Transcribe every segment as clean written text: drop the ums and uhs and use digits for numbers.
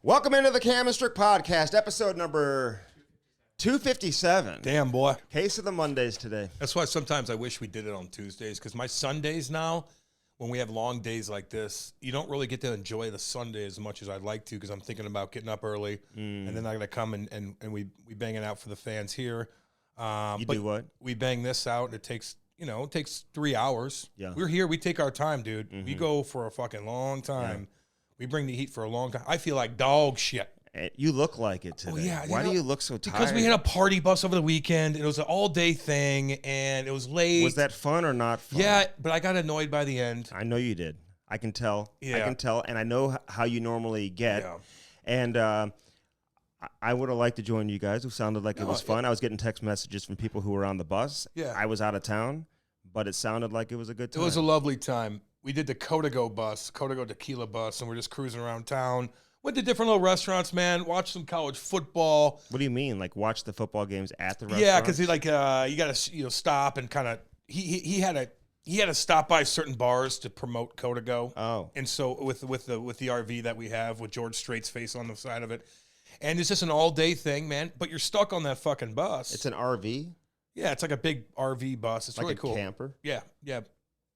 Welcome into the Strick podcast, episode number 257. Damn, boy. Case of the Mondays today. That's why sometimes I wish we did it on Tuesdays, because my Sundays now, when we have long days like this, you don't really get to enjoy the Sunday as much as I'd like to, because I'm thinking about getting up early, and then I got to come and we bang it out for the fans here. You do what? We bang this out, and it takes 3 hours. Yeah. We're here. We take our time, dude. We go for a fucking long time. Yeah. We bring the heat for a long time. I feel like dog shit. You look like it today. Oh, yeah. Why do you look so tired? Because we had a party bus over the weekend. And it was an all-day thing, and it was late. Was that fun or not fun? Yeah, but I got annoyed by the end. I know you did. I can tell. Yeah. I can tell, and I know how you normally get. Yeah. And I would have liked to join you guys. It sounded like it was fun. I was getting text messages from people who were on the bus. Yeah. I was out of town, but it sounded like it was a good time. It was a lovely time. We did the Codago Tequila bus, and we're just cruising around town. Went to different little restaurants, man. Watched some college football. What do you mean? Like watch the football games at the restaurant? Yeah, because you got to stop and kind of he had to stop by certain bars to promote Codago. Oh, and so with the RV that we have with George Strait's face on the side of it, and it's just an all day thing, man. But you're stuck on that fucking bus. It's an RV. Yeah, it's like a big RV bus. It's like really a cool. Camper. Yeah.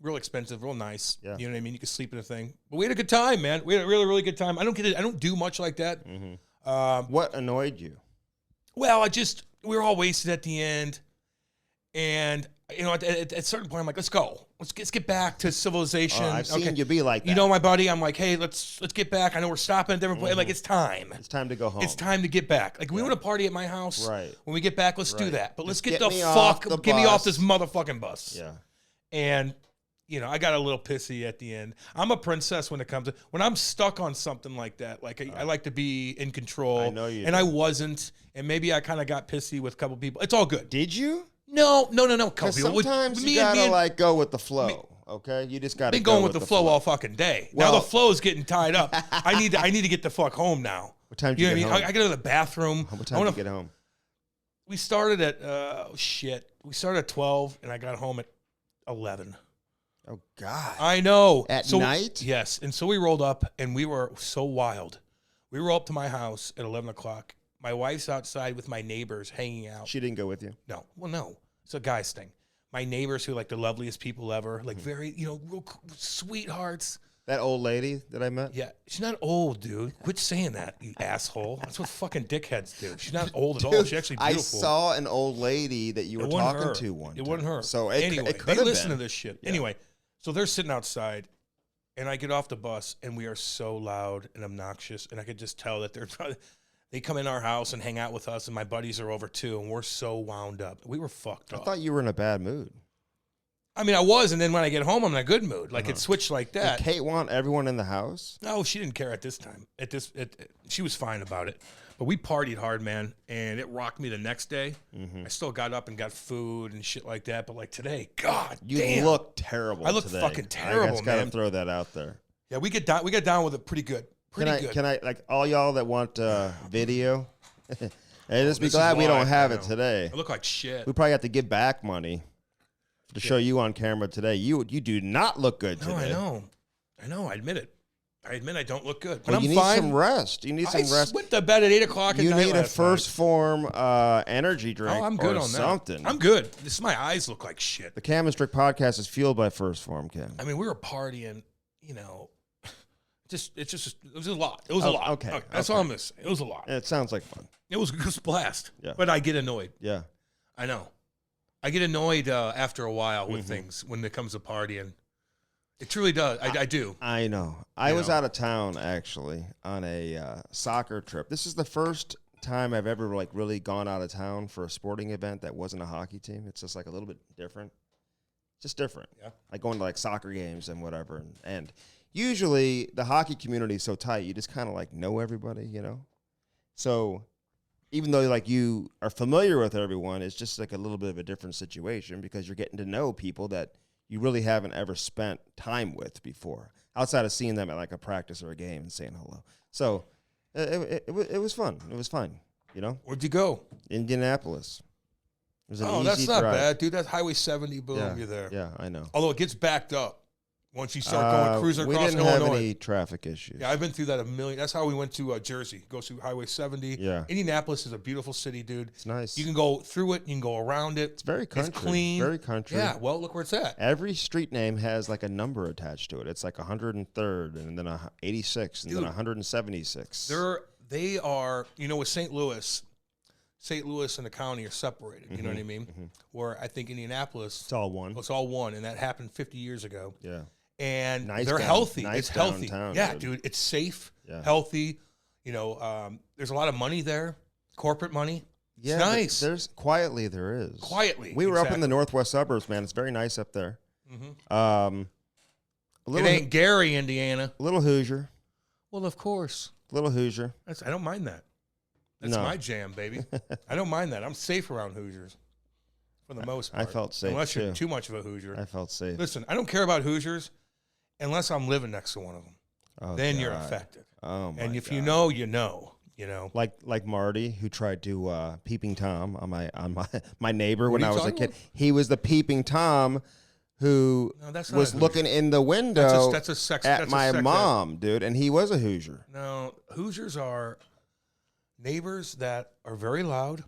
Real expensive, real nice. Yeah. You know what I mean? You could sleep in a thing. But we had a good time, man. We had a really, really good time. I don't do much like that. Mm-hmm. What annoyed you? Well, we were all wasted at the end. And, at a certain point, I'm like, let's go. Let's get back to civilization. I've seen you be like that. You know, my buddy, I'm like, hey, let's get back. I know we're stopping at different places. Like, it's time. It's time to go home. It's time to get back. Like, we want to party at my house. Right. When we get back, let's do that. But Just let's get me me off this motherfucking bus. Yeah. And I got a little pissy at the end. I'm a princess when it comes to when I'm stuck on something like that. Like I like to be in control. I know you. And I wasn't. And maybe I kind of got pissy with a couple people. It's all good. Did you? No. Because sometimes you gotta go with the flow. Okay, you just gotta. Been going with the flow all fucking day. Well, now the flow is getting tied up. I need to get the fuck home now. What time do you get home? I go to the bathroom. What time do you get home? We started at We started at 12, and I got home at 11. Oh, God. I know. At night? Yes. And so we rolled up, and we were so wild. We rolled up to my house at 11 o'clock. My wife's outside with my neighbors hanging out. She didn't go with you? No. Well, no. It's a guy's thing. My neighbors who are like the loveliest people ever, like very, real sweethearts. That old lady that I met? Yeah. She's not old, dude. Quit saying that, you asshole. That's what fucking dickheads do. She's not old at all. She's actually beautiful. I saw an old lady that you were talking to one time. It wasn't her. So anyway, it could have they been. listen to this shit. Yeah. Anyway, so they're sitting outside, and I get off the bus, and we are so loud and obnoxious, and I could just tell that they come in our house and hang out with us, and my buddies are over too, and we're so wound up. We were fucked up. I thought you were in a bad mood. I mean, I was, and then when I get home, I'm in a good mood. Like, it switched like that. Did Kate want everyone in the house? No, she didn't care at this time. She was fine about it. But we partied hard, man, and it rocked me the next day. I still got up and got food and shit like that. But, like, today, God damn. You look terrible I look today. fucking terrible, I just got to throw that out there. Yeah, we get down with it pretty good. Can I, like, all y'all that want video, hey, just be glad we don't have it today. I look like shit. We probably have to give back money to show you on camera today. You do not look good today. No, I know. I admit it. I admit I don't look good. But well, I'm you fine. Need some rest. You need some rest. I went to bed at 8 o'clock at night. You need a first form energy drink. I'm good on something. That. I'm good. My eyes look like shit. The Strick podcast is fueled by First Form, Cam. I mean, we were partying, it was a lot. It was a lot. Okay. That's all I'm going to say. It was a lot. It sounds like fun. It was a blast. Yeah. But I get annoyed. Yeah. I know. I get annoyed after a while with things when it comes to partying. It truly does. I do. I know. I was out of town, actually, on a soccer trip. This is the first time I've ever really gone out of town for a sporting event that wasn't a hockey team. It's just like a little bit different. Just different. Yeah. Like going to like soccer games and whatever. And usually the hockey community is so tight, you just kind of like know everybody, So even though like you are familiar with everyone, it's just like a little bit of a different situation because you're getting to know people that you really haven't ever spent time with before, outside of seeing them at like a practice or a game and saying hello. So it was fun. It was fun, Where'd you go? Indianapolis. It was an easy that's not drive. bad, dude. That's Highway 70. Boom, Yeah, you're there. Yeah, I know. Although it gets backed up. Once you start going cruising we across didn't Illinois. have any traffic issues. Yeah, I've been through that a million. That's how we went to Jersey. Go through Highway 70. Yeah. Indianapolis is a beautiful city, dude. It's nice. You can go through it. You can go around it. It's very country. It's clean. Very country. Yeah, well, look where it's at. Every street name has like a number attached to it. It's like 103rd and then 86 and Dude, then 176. They are, with St. Louis and the county are separated. You know what I mean? Mm-hmm. Where I think Indianapolis, It's all one. it's all one, and that happened 50 years ago. Yeah. And Nice they're down- healthy. nice It's healthy. downtown, Yeah, dude. dude. It's safe, Yeah. healthy. There's a lot of money there, corporate money. Yeah, It's nice. there is. Quietly. We were up in the exactly. northwest suburbs, man. It's very nice up there. Mhm. A It little, ain't Gary, Indiana. little Hoosier. Well, of course. Little Hoosier. I don't mind that. That's No. my jam, baby. I don't mind that. I'm safe around Hoosiers for the most part. I felt safe, Unless you're too. too much of a Hoosier. I felt safe. Listen, I don't care about Hoosiers unless I'm living next to one of them. Oh, Then you're God. affected. Oh, my And if God. you know, you know. Like Marty, who tried to peeping Tom on my neighbor What when are I you was a talking kid. about? He was the peeping Tom who No, that's not was a looking in the window That's a sex. at that's a my sex mom, dude, and he was a Hoosier. No, Hoosiers are neighbors that are very loud.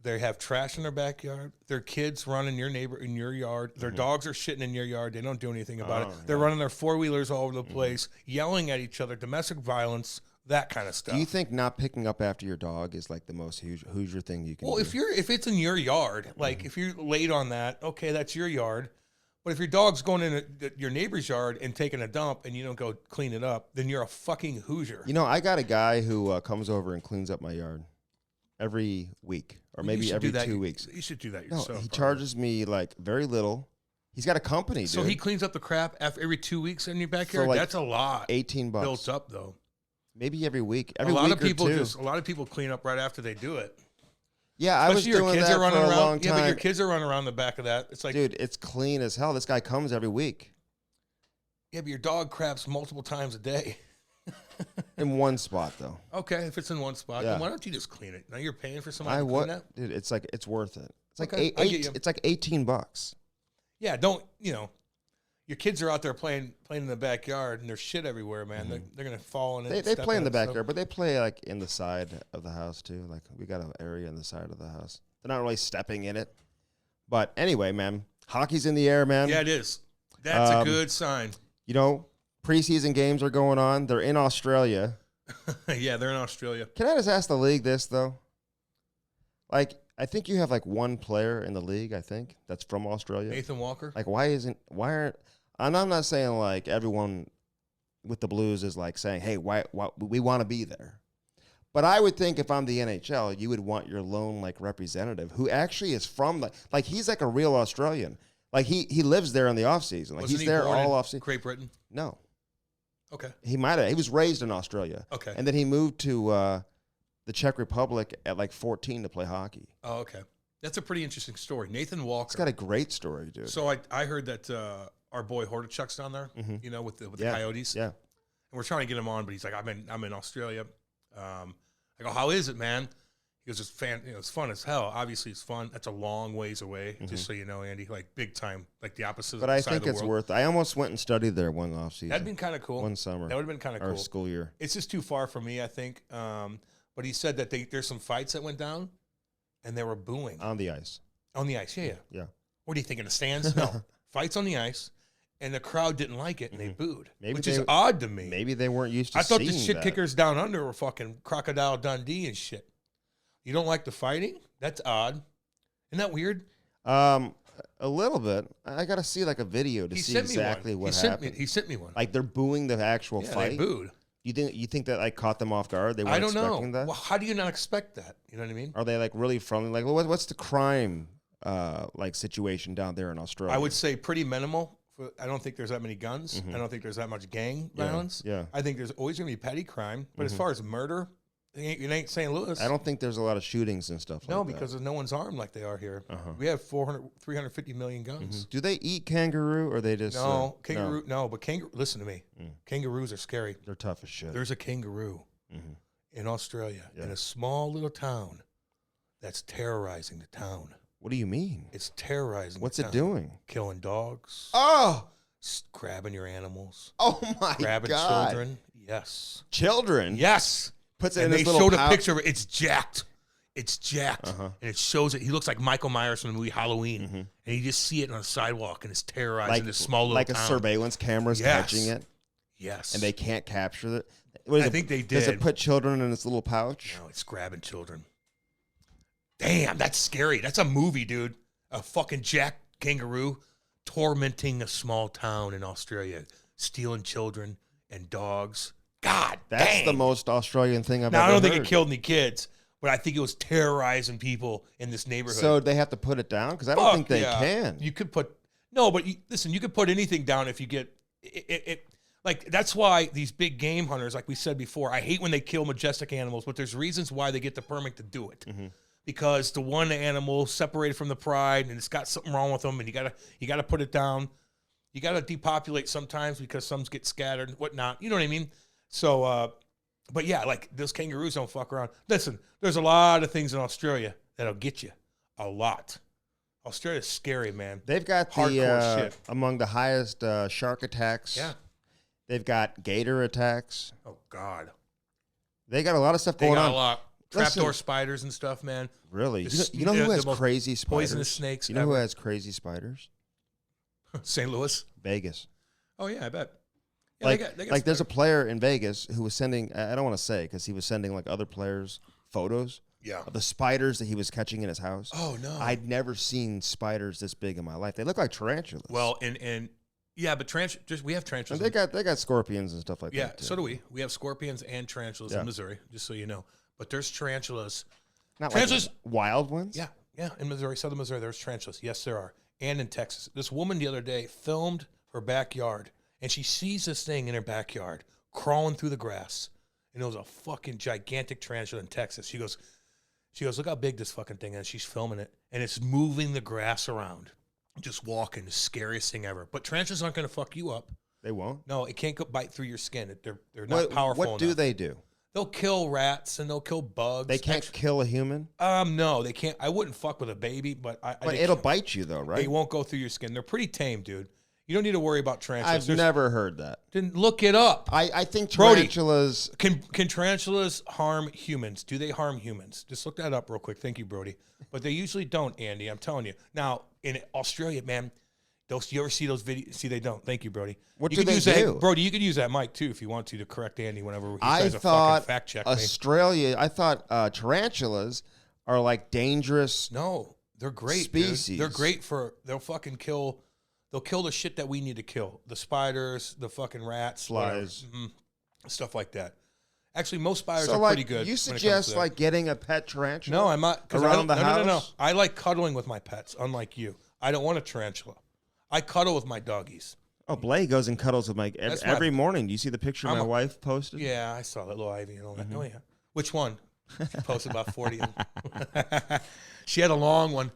They have trash in their backyard. Their kids run in your yard. Their dogs are shitting in your yard. They don't do anything about it. They're running their four-wheelers all over the place, yelling at each other, domestic violence, that kind of stuff. Do you think not picking up after your dog is like the most Hoosier thing you can Well, do? if it's in your yard, like if you're late on that, okay, that's your yard. But if your dog's going in your neighbor's yard and taking a dump and you don't go clean it up, then you're a fucking Hoosier. I got a guy who comes over and cleans up my yard every week or maybe every 2 weeks. You should do that No, yourself. he probably. charges me like very little. He's got a company, dude. So he cleans up the crap every 2 weeks in your backyard. like That's a lot. $18. Built up though. Maybe every week. Every a lot week of people or two. a lot of people clean up right after they do it. Yeah, I was Especially your doing kids that are running for a around. long Yeah, but your time. kids are running around the back of that. It's like, Dude, it's clean as hell. This guy comes every week yeah, but your dog craps multiple times a day. in one spot, though. Okay, if it's in one spot, Yeah. then why don't you just clean it? Now you're paying for somebody I to clean what, that? dude? It's like it's worth it. It's like Okay, I get you. It's like $18. Yeah, don't your kids are out there playing in the backyard and there's shit everywhere, man. They're gonna fall in it. They play in the backyard, but they play like in the side of the house too. Like we got an area in the side of the house. They're not really stepping in it. But anyway, man, hockey's in the air, man. Yeah, it is. That's a good sign. Preseason games are going on. They're in Australia. Yeah, they're in Australia. Can I just ask the league this though? Like, I think you have like one player in the league, I think, that's from Australia. Nathan Walker. Like, why aren't, and I'm not saying like everyone with the Blues is like saying, hey, why we want to be there. But I would think if I'm the NHL, you would want your lone like representative who actually is from like he's like a real Australian. Like he lives there in the off season. Like Wasn't he's he there born all in off season. Great Britain. No. Okay. He might have. He was raised in Australia. Okay. And then he moved to the Czech Republic at like 14 to play hockey. Oh, okay. That's a pretty interesting story. Nathan Walker. It's got a great story, dude. So I heard that our boy Hordichuk's down there, with the Coyotes. Yeah. And we're trying to get him on, but he's like, I'm in Australia. I go, how is it, man? He goes, it's fun as hell. Obviously, it's fun. That's a long ways away, just so you know, Andy. Like big time, like the opposite. But I side think of the it's world. worth. I almost went and studied there one off season. That'd been kind of cool. One summer. That would have been kind of Or cool. school year. It's just too far for me, I think. But he said that there's some fights that went down, and they were booing On the ice. on the ice. Yeah. Yeah. What do you think in the stands? No, fights on the ice, and the crowd didn't like it, and they booed, Maybe which they- is odd to me. Maybe they weren't used to I thought the seeing shit that. kickers down under were fucking Crocodile Dundee and shit. You don't like the fighting? That's odd. Isn't that weird? A little bit. I got to see like a video to see exactly what happened. He sent me one. Like they're booing the actual Yeah, fight. they booed. You think that like caught them off guard? They weren't I don't know. expecting that. Well, how do you not expect that? You know what I mean? Are they like really friendly? Like, what's the crime like situation down there in Australia? I would say pretty minimal. I don't think there's that many guns. I don't think there's that much gang violence. Yeah. I think there's always going to be petty crime. But as far as murder, it ain't St. Louis. I don't think there's a lot of shootings and stuff. No, like because no one's armed like they are here. Uh-huh. We have 350 million guns. that. Do they eat kangaroo or they just No, kangaroo. No, but kangaroo. Listen to me. Mm. Kangaroos are scary. They're tough as shit. There's a kangaroo in Australia in a small little town that's terrorizing the town. What do you mean? It's terrorizing. What's the it town. doing? Killing dogs, Oh, Grabbing your animals. Oh my Grabbing God. children. Yes. Children? Yes. Puts it And in they this little showed a pouch. picture of it. It's jacked. It's jacked. Uh-huh. And it shows it. He looks like Michael Myers from the movie Halloween. Mm-hmm. And you just see it on a sidewalk and it's terrorizing this small little town. Like a surveillance camera's catching it. Yes. And they can't capture it. What is I think they did. Does it put children in its little pouch? No, it's grabbing children. Damn, that's scary. That's a movie, dude. A fucking jacked kangaroo tormenting a small town in Australia, stealing children and dogs. God, That's the most Australian thing I've ever heard. Now, I don't think it killed any kids, but I think it was terrorizing people in this neighborhood. So they have to put it down? Because I don't think they can. You could put, no, but listen, you could put anything down if you get, it like, that's why these big game hunters, like we said before, I hate when they kill majestic animals, but there's reasons why they get the permit to do it. Mm-hmm. Because the one animal separated from the pride and it's got something wrong with them and you gotta put it down. You gotta depopulate sometimes because some get scattered and whatnot. You know what I mean? So, but yeah, like those kangaroos don't fuck around. Listen, there's a lot of things in Australia that'll get you. A lot. Australia's scary, man. They've got hardcore shit. Among the highest shark attacks. Yeah. They've got gator attacks. Oh, God. They got a lot of stuff going on. They got a lot. Trapdoor spiders and stuff, man. Really? You know who has crazy spiders? Poisonous snakes. You know who has crazy spiders? St. Louis? Vegas. Oh, yeah, I bet. Yeah, like there's a player in Vegas who was sending, I don't want to say because he was sending like other players photos of the spiders that he was catching in his house. Oh, no. I'd never seen spiders this big in my life. They look like tarantulas. Well, and yeah, but we have tarantulas. And they got scorpions and stuff like that. Yeah, so do we. We have scorpions and tarantulas in Missouri, just so you know. But there's tarantulas. Not tarantulas, like wild ones? Yeah, in Missouri, southern Missouri, there's tarantulas. Yes, there are. And in Texas. This woman the other day filmed her backyard, and she sees this thing in her backyard crawling through the grass. And it was a fucking gigantic tarantula in Texas. She goes, look how big this fucking thing is. She's filming it, and it's moving the grass around. Just walking, the scariest thing ever. But tarantulas aren't going to fuck you up. They won't? No, it can't go bite through your skin. They're not powerful enough. What do they do? They'll kill rats and they'll kill bugs. They can't kill a human? No, they can't. I wouldn't fuck with a baby, but it'll bite you though, right? They won't go through your skin. They're pretty tame, dude. You don't need to worry about tarantulas. I've never heard that. Then look it up. I think tarantulas... Brody, can tarantulas harm humans? Do they harm humans? Just look that up real quick. Thank you, Brody. But they usually don't, Andy. I'm telling you. Now, in Australia, man, you ever see those videos? See, they don't. Thank you, Brody. What do they do? Brody, you could use that mic, too, if you want to correct Andy whenever he tries to fucking fact check me. I thought tarantulas are like dangerous No, they're great, species. Dude. They're great they'll fucking kill... They'll kill the shit that we need to kill. The spiders, the fucking rats. Flies. Stuff like that. Actually, most spiders are pretty good. You suggest like getting a pet tarantula? No, I'm not. Around the house? No. I like cuddling with my pets, unlike you. I don't want a tarantula. I cuddle with my doggies. Oh, Blake goes and cuddles with my every morning. Do you see the picture my wife posted? Yeah, I saw that little Ivy and all that. Oh, yeah. Which one? She posted about 40 of them. She had a long one.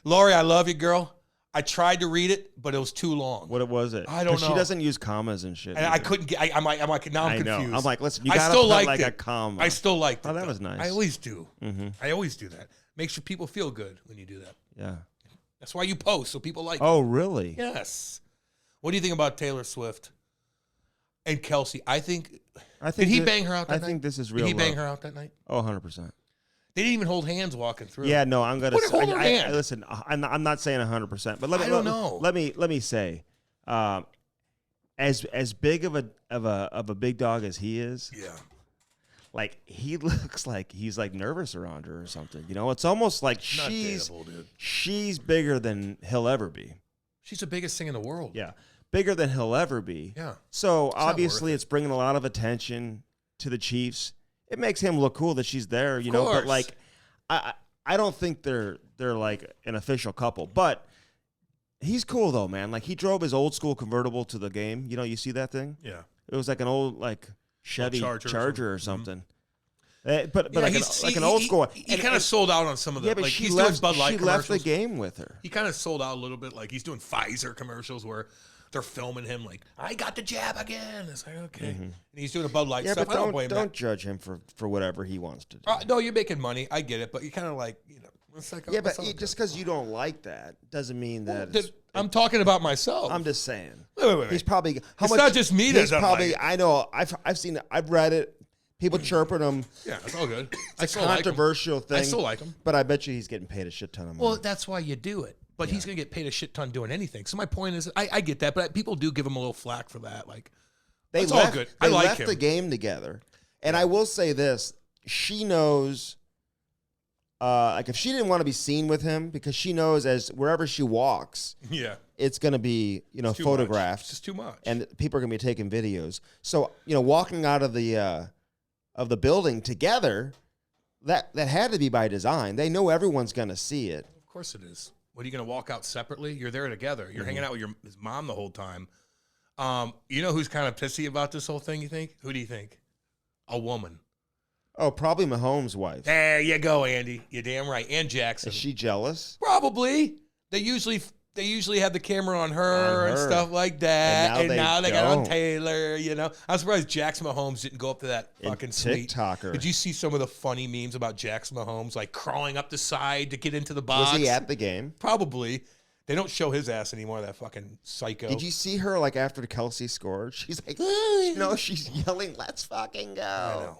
Lori, I love you, girl. I tried to read it, but it was too long. What was it? I don't know. She doesn't use commas and shit. And I couldn't get. I'm like, now I'm confused. I'm like, listen, you gotta put like a comma. I still liked it. Oh, that was nice. I always do. I always do that. Makes sure people feel good when you do that. Yeah. That's why you post, so people like. Oh, really? Yes. What do you think about Taylor Swift and Kelsey? I think. Did he bang her out that night? I think this is real. Did he bang her out that night? Oh, 100%. They didn't even hold hands walking through. Yeah, no, I'm gonna. Hold her hand. Listen, I'm not saying 100%, but I don't know. Let me say, as big of a big dog as he is, yeah, like he looks like he's like nervous around her or something. You know, it's almost like not dateable, dude. She's bigger than he'll ever be. She's the biggest thing in the world. Yeah, bigger than he'll ever be. Yeah. So obviously, it's bringing a lot of attention to the Chiefs. It makes him look cool that she's there, you know. But like, I don't think they're like an official couple. But he's cool though, man. Like he drove his old school convertible to the game. You know, you see that thing? Yeah. It was like an old like Chevy Charger or something. Mm-hmm. But yeah, like an old school. He kind of sold out on some of the. Yeah, but like, she he's left. Doing Bud Light she left the game with her. He kind of sold out a little bit. Like he's doing Pfizer commercials where they're filming him like, I got the jab again. It's like, okay. And he's doing a Bud Light stuff. But don't don't judge him for whatever he wants to do. No, you're making money. I get it. But you kind of like, you know, It's like, Yeah, but just because you don't like that doesn't mean that. I'm talking about myself. I'm just saying. Wait. He's probably. It's not just me that's probably. like it. I know. I've seen it. I've read it. People chirping him. Yeah, it's all good. It's a controversial thing. I still like him. But I bet you he's getting paid a shit ton of money. Well, that's why you do it. But he's going to get paid a shit ton doing anything. So my point is, I get that, but people do give him a little flack for that. Like, it's all good. I like him. They left the game together. And I will say this. She knows, like, if she didn't want to be seen with him, because she knows as wherever she walks, it's going to be, photographed. It's just too much. And people are going to be taking videos. So, walking out of the building together, that had to be by design. They know everyone's going to see it. Of course it is. What, are you going to walk out separately? You're there together. You're hanging out with his mom the whole time. You know who's kind of pissy about this whole thing, you think? Who do you think? A woman. Oh, probably Mahomes' wife. There you go, Andy. You're damn right. And Jackson. Is she jealous? Probably. They usually have the camera on her and stuff like that. And now they got on Taylor, I'm surprised Jackson Mahomes didn't go up to that fucking suite. TikToker. Did you see some of the funny memes about Jackson Mahomes, like crawling up the side to get into the box? Was he at the game? Probably. They don't show his ass anymore, that fucking psycho. Did you see her, like, after Kelsey scored? She's like, she's yelling, let's fucking go. I know.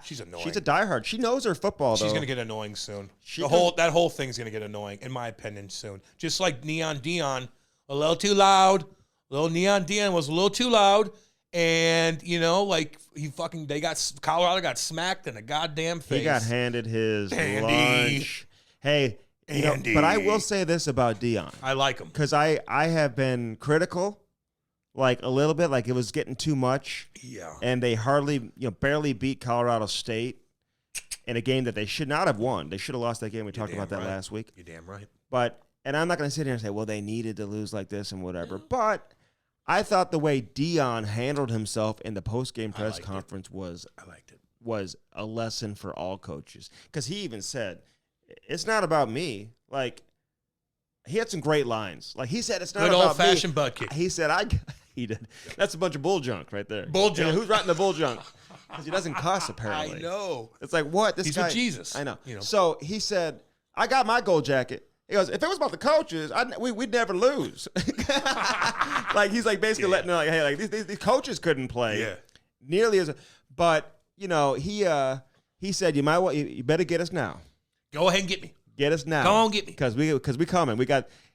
She's annoying. She's a diehard. She knows her football, though. She's going to get annoying soon. That whole thing's going to get annoying, in my opinion, soon. Just like Neon Dion, a little too loud. Little Neon Dion was a little too loud. And, Colorado got smacked in the goddamn face. He got handed his lunch. Hey, but I will say this about Dion. I like him. Because I have been critical. Like, a little bit, like it was getting too much. Yeah. And they barely beat Colorado State in a game that they should not have won. They should have lost that game. We talked about that last week. You're damn right. And I'm not going to sit here and say, well, they needed to lose like this and whatever. But I thought the way Dion handled himself in the post-game press conference was a lesson for all coaches. Because he even said, it's not about me. Like, he had some great lines. Like, he said, it's not about me. Good old-fashioned butt kick. He said, he did. That's a bunch of bull junk right there. Bull junk. Who's writing the bull junk? Because he doesn't cuss, apparently. I know. It's like, what? He's with Jesus. I know. So he said, I got my gold jacket. He goes, if it was about the coaches, we'd never lose. Like, he's like basically letting them, like, hey, like these coaches couldn't play nearly as. But he said, you better get us now. Go ahead and get me. Get us now. Go on, get me. Because we coming.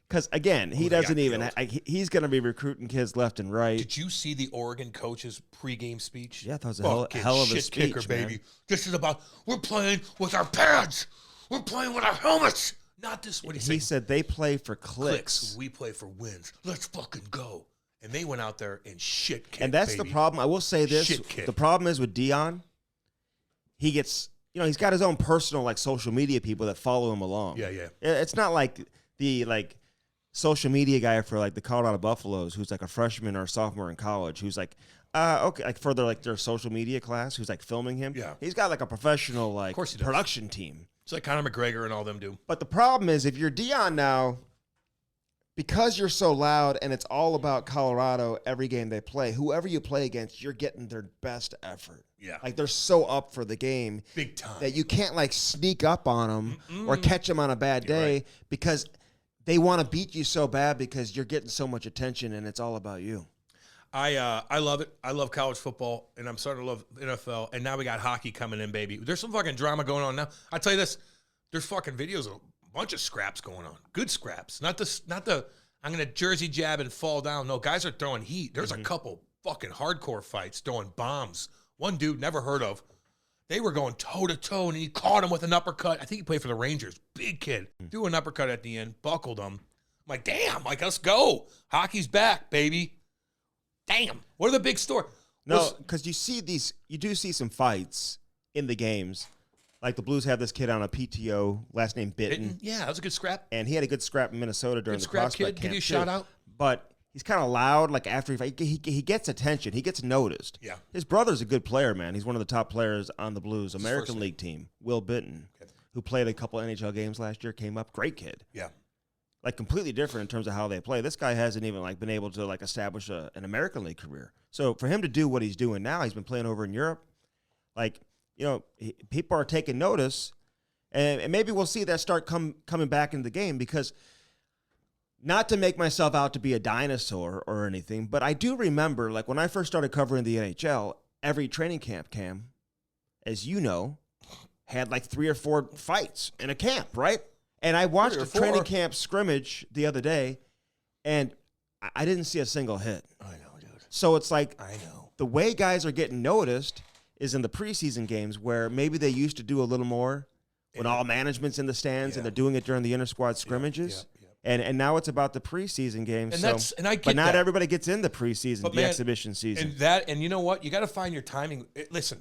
Because, again, he doesn't even – he's going to be recruiting kids left and right. Did you see the Oregon coach's pregame speech? Yeah, that was a hell of a speech, kicker, baby. This is about we're playing with our pads. We're playing with our helmets. Not this. What he said they play for clicks. We play for wins. Let's fucking go. And they went out there and shit kicked, and that's baby. The problem. I will say this. The problem is with Dion, he gets – he's got his own personal, like, social media people that follow him along. Yeah, yeah. It's not like the, like – social media guy for like the Colorado Buffaloes who's like a freshman or a sophomore in college who's like okay, like for their social media class who's like filming him. Yeah. He's got like a professional like production team. It's like Conor McGregor and all them do. But the problem is if you're Dion now, because you're so loud and it's all about Colorado every game they play, whoever you play against, you're getting their best effort. Yeah. Like they're so up for the game. Big time. That you can't like sneak up on them or catch them on a bad day because they want to beat you so bad because you're getting so much attention and it's all about you. I love it. I love college football, and I'm starting to love NFL. And now we got hockey coming in, baby. There's some fucking drama going on now. I tell you this, there's fucking videos of a bunch of scraps going on. Good scraps. Not the I'm gonna jersey jab and fall down. No, guys are throwing heat. There's a couple fucking hardcore fights, throwing bombs. One dude never heard of. They were going toe-to-toe, and he caught him with an uppercut. I think he played for the Rangers. Big kid. Threw an uppercut at the end, buckled him. I'm like, damn, like, let's go. Hockey's back, baby. Damn. What are the big stories? No, because you do see some fights in the games. Like the Blues have this kid on a PTO, last name Bitten. Yeah, that was a good scrap. And he had a good scrap in Minnesota during the prospect camp. Give you a shout out. But he's kind of loud. Like after he gets attention, he gets noticed. Yeah, his brother's a good player, man. He's one of the top players on the Blues American League team. Will Bitten, who played a couple NHL games last year, came up. Great kid. Yeah, like completely different in terms of how they play. This guy hasn't even like been able to like establish an American League career. So for him to do what he's doing now, he's been playing over in Europe. Like people are taking notice. And maybe we'll see that start coming back into the game because not to make myself out to be a dinosaur or anything, but I do remember, like, when I first started covering the NHL, every training camp, Cam, as you know, had like 3 or 4 fights in a camp, right? And I watched a training camp scrimmage the other day, and I didn't see a single hit. I know, dude. So it's like I know. The way guys are getting noticed is in the preseason games where maybe they used to do a little more when all management's in the stands and they're doing it during the inter-squad scrimmages. And now it's about the preseason games. And I get but not that. Everybody gets in the preseason, the exhibition season. And you know what? You got to find your timing. Listen,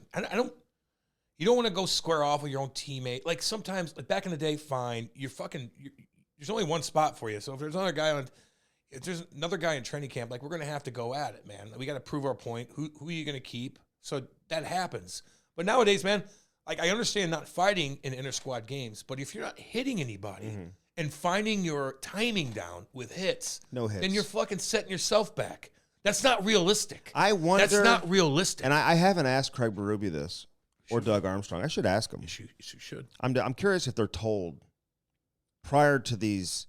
you don't want to go square off with your own teammate. Like sometimes, like back in the day, fine. There's only one spot for you. So if there's another guy in training camp, like we're going to have to go at it, man. We got to prove our point. Who are you going to keep? So that happens. But nowadays, man, like I understand not fighting in inter-squad games, but if you're not hitting anybody and finding your timing down with hits, then you're fucking setting yourself back. That's not realistic. I wonder. That's not realistic. And I haven't asked Craig Berube this or Doug Armstrong. I should ask them. You should. I'm curious if they're told prior to these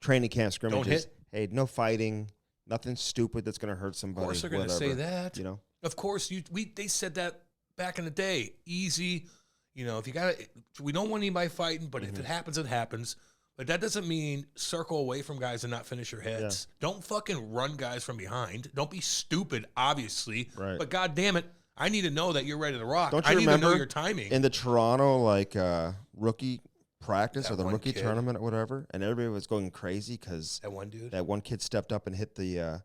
training camp scrimmages, don't hit. Hey, no fighting, nothing stupid that's going to hurt somebody. Of course they're going to say that. You know. Of course, they said that back in the day. Easy, if you got we don't want anybody fighting, but if it happens, it happens. But that doesn't mean circle away from guys and not finish your hits. Yeah. Don't fucking run guys from behind. Don't be stupid, obviously. Right. But God damn it, I need to know that you're ready to rock. Don't you I need to know remember your timing. in the Toronto rookie practice or the rookie tournament or whatever, and everybody was going crazy because that one kid stepped up and hit the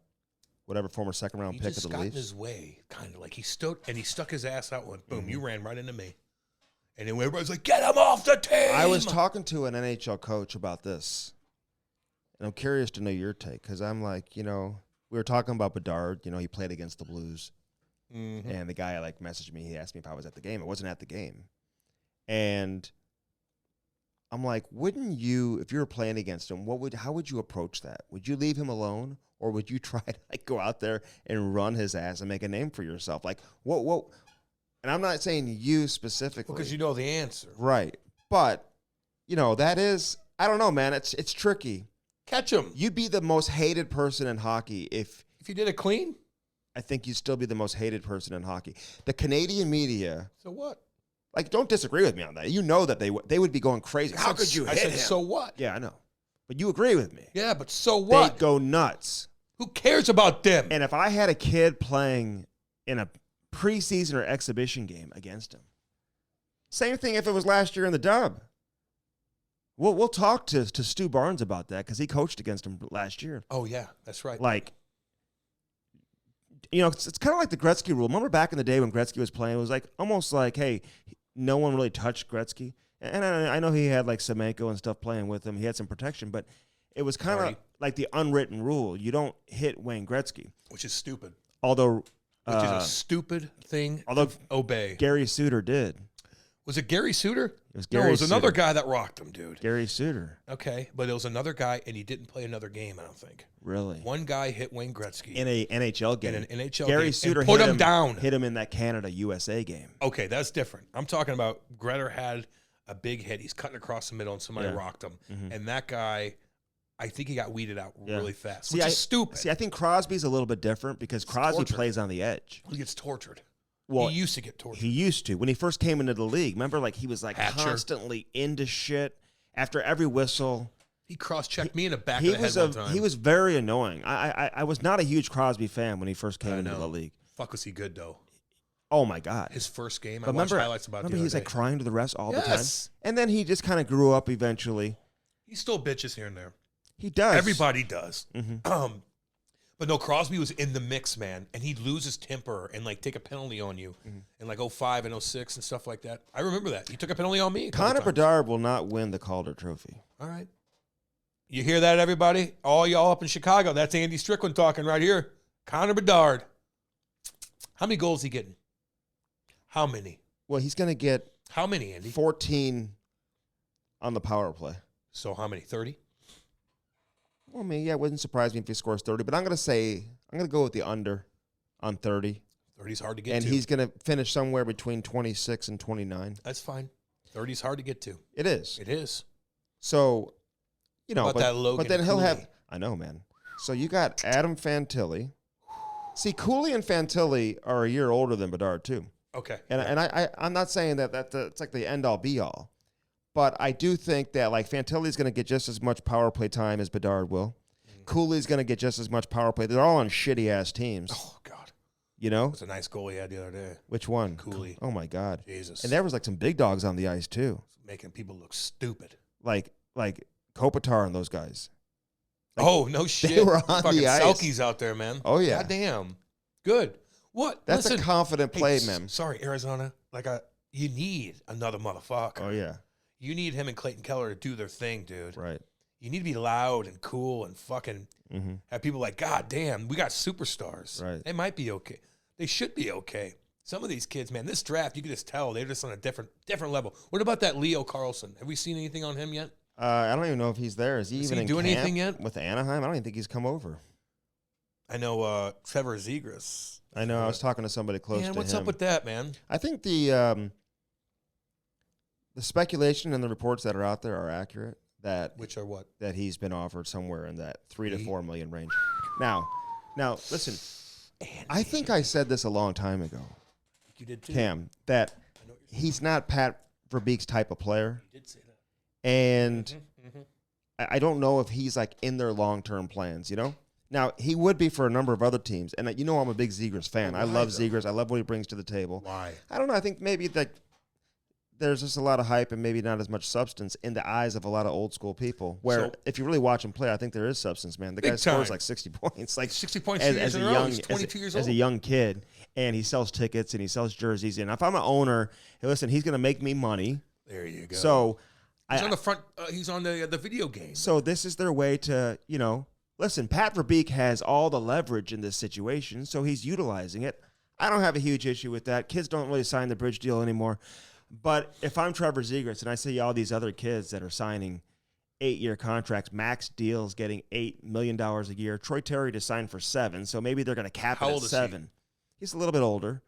whatever former second round pick of the Leafs. He just got in his way, kind of like he stood and he stuck his ass out. Went boom, you ran right into me. And then everybody's like, get him off the team. I was talking to an NHL coach about this, and I'm curious to know your take because I'm like, we were talking about Bedard. He played against the Blues, and the guy messaged me. He asked me if I was at the game. I wasn't at the game, and I'm like, wouldn't you, if you were playing against him, how would you approach that? Would you leave him alone, or would you try to go out there and run his ass and make a name for yourself? Like, what? And I'm not saying you specifically. Because you know the answer. Right. But, that is, I don't know, man. It's tricky. Catch him. You'd be the most hated person in hockey if you did it clean? I think you'd still be the most hated person in hockey. The Canadian media. So what? Don't disagree with me on that. You know that they would be going crazy. How could you hit him? So what? Yeah, I know. But you agree with me. Yeah, but so what? They'd go nuts. Who cares about them? And if I had a kid playing in a preseason or exhibition game against him, same thing if it was last year in the dub. We'll talk to Stu Barnes about that because he coached against him last year. Oh, yeah, that's right. It's kind of like the Gretzky rule. Remember back in the day when Gretzky was playing, it was almost like, hey, no one really touched Gretzky. And I know he had Stamkos and stuff playing with him. He had some protection, but it was kind of like the unwritten rule. You don't hit Wayne Gretzky. Which is stupid. Which is a stupid thing to obey. Gary Suter did. Was it Gary Suter? It was Gary No, it was Suter. another guy that rocked him, dude. Gary Suter. Okay, but it was another guy, and he didn't play another game, I don't think. Really? One guy hit Wayne Gretzky. In a NHL game. In an NHL Gary game. Suter put him down. Hit him in that Canada-USA game. Okay, that's different. I'm talking about Gretter had a big hit. He's cutting across the middle, and somebody rocked him. Mm-hmm. And that guy, I think he got weeded out really fast, which is stupid. See, I think Crosby's a little bit different because Crosby plays on the edge. He gets tortured. Well, he used to get tortured. He used to. When he first came into the league, remember, he was constantly into shit. After every whistle. He cross-checked me in the back of the head one time. He was very annoying. I was not a huge Crosby fan when he first came into the league. Fuck, was he good, though? Oh, my God. His first game, I watched highlights about it. Remember, he's crying to the refs all the time? And then he just kind of grew up eventually. He still bitches here and there. He does. Everybody does. Mm-hmm. But no, Crosby was in the mix, man, and he'd lose his temper and take a penalty on you in 05 and 06 and stuff like that. I remember that. He took a penalty on me. Connor Bedard will not win the Calder Trophy. All right. You hear that, everybody? All y'all up in Chicago. That's Andy Strickland talking right here. Connor Bedard. How many goals is he getting? How many? Well, he's going to get... How many, Andy? 14 on the power play. So how many? 30? Well, it wouldn't surprise me if he scores 30, but I'm going to go with the under on 30. 30's hard to get and he's going to finish somewhere between 26 and 29. That's fine. 30's hard to get to. It is. It is. So, you know, that Logan but then he'll Cooley? have. I know, man. So you got Adam Fantilli. See, Cooley and Fantilli are a year older than Bedard too. Okay. And I'm not saying that it's like the end all be all, but I do think that like Fantilli's going to get just as much power play time as Bedard will. Cooley's going to get just as much power play. They're all on shitty ass teams. Oh God. You know? That's a nice goal he had the other day. Which one? Cooley. Oh my God. Jesus. And there was like some big dogs on the ice too. Making people look stupid. Like Kopitar and those guys. Like, oh, no shit. They were on fucking the ice. Selkies out there, man. Oh yeah. God damn. Good. What? That's Listen, a confident play, man. Sorry, Arizona. You need another motherfucker. Oh yeah. You need him and Clayton Keller to do their thing, dude. Right. You need to be loud and cool and fucking have people like, God damn, we got superstars. Right. They might be okay. They should be okay. Some of these kids, man, this draft, you can just tell they're just on a different level. What about that Leo Carlson? Have we seen anything on him yet? I don't even know if he's there. Is he even doing camp anything yet? with Anaheim? I don't even think he's come over. I know Trevor Zegras. I know. I was talking to somebody close to him. What's up with that, man? I think the speculation and the reports that are out there are accurate. Which are what? That he's been offered somewhere in that $3 to $4 million range. Now, listen. I think I said this a long time ago. You did too. Cam, that he's not Pat Verbeek's type of player. You did say that. And I don't know if he's like in their long-term plans, you know? Now, he would be for a number of other teams. And you know I'm a big Zegras fan. I love Zegras. I love what he brings to the table. Why? I don't know. I think maybe like there's just a lot of hype and maybe not as much substance in the eyes of a lot of old school people. Where if you really watch him play, I think there is substance, man. The guy scores like 60 points. Like 60 points as a young, he's 22 years old. As a young kid. And he sells tickets and he sells jerseys. And if I'm an owner, hey, listen, he's going to make me money. There you go. So he's on the front. He's on the video game. So this is their way to, you know, listen, Pat Verbeek has all the leverage in this situation, so he's utilizing it. I don't have a huge issue with that. Kids don't really sign the bridge deal anymore. But if I'm Trevor Zegras and I see all these other kids that are signing 8-year contracts, max deals, getting $8 million a year, Troy Terry to sign for $7 million, so maybe they're going to cap it at $7 million. He's a little bit older.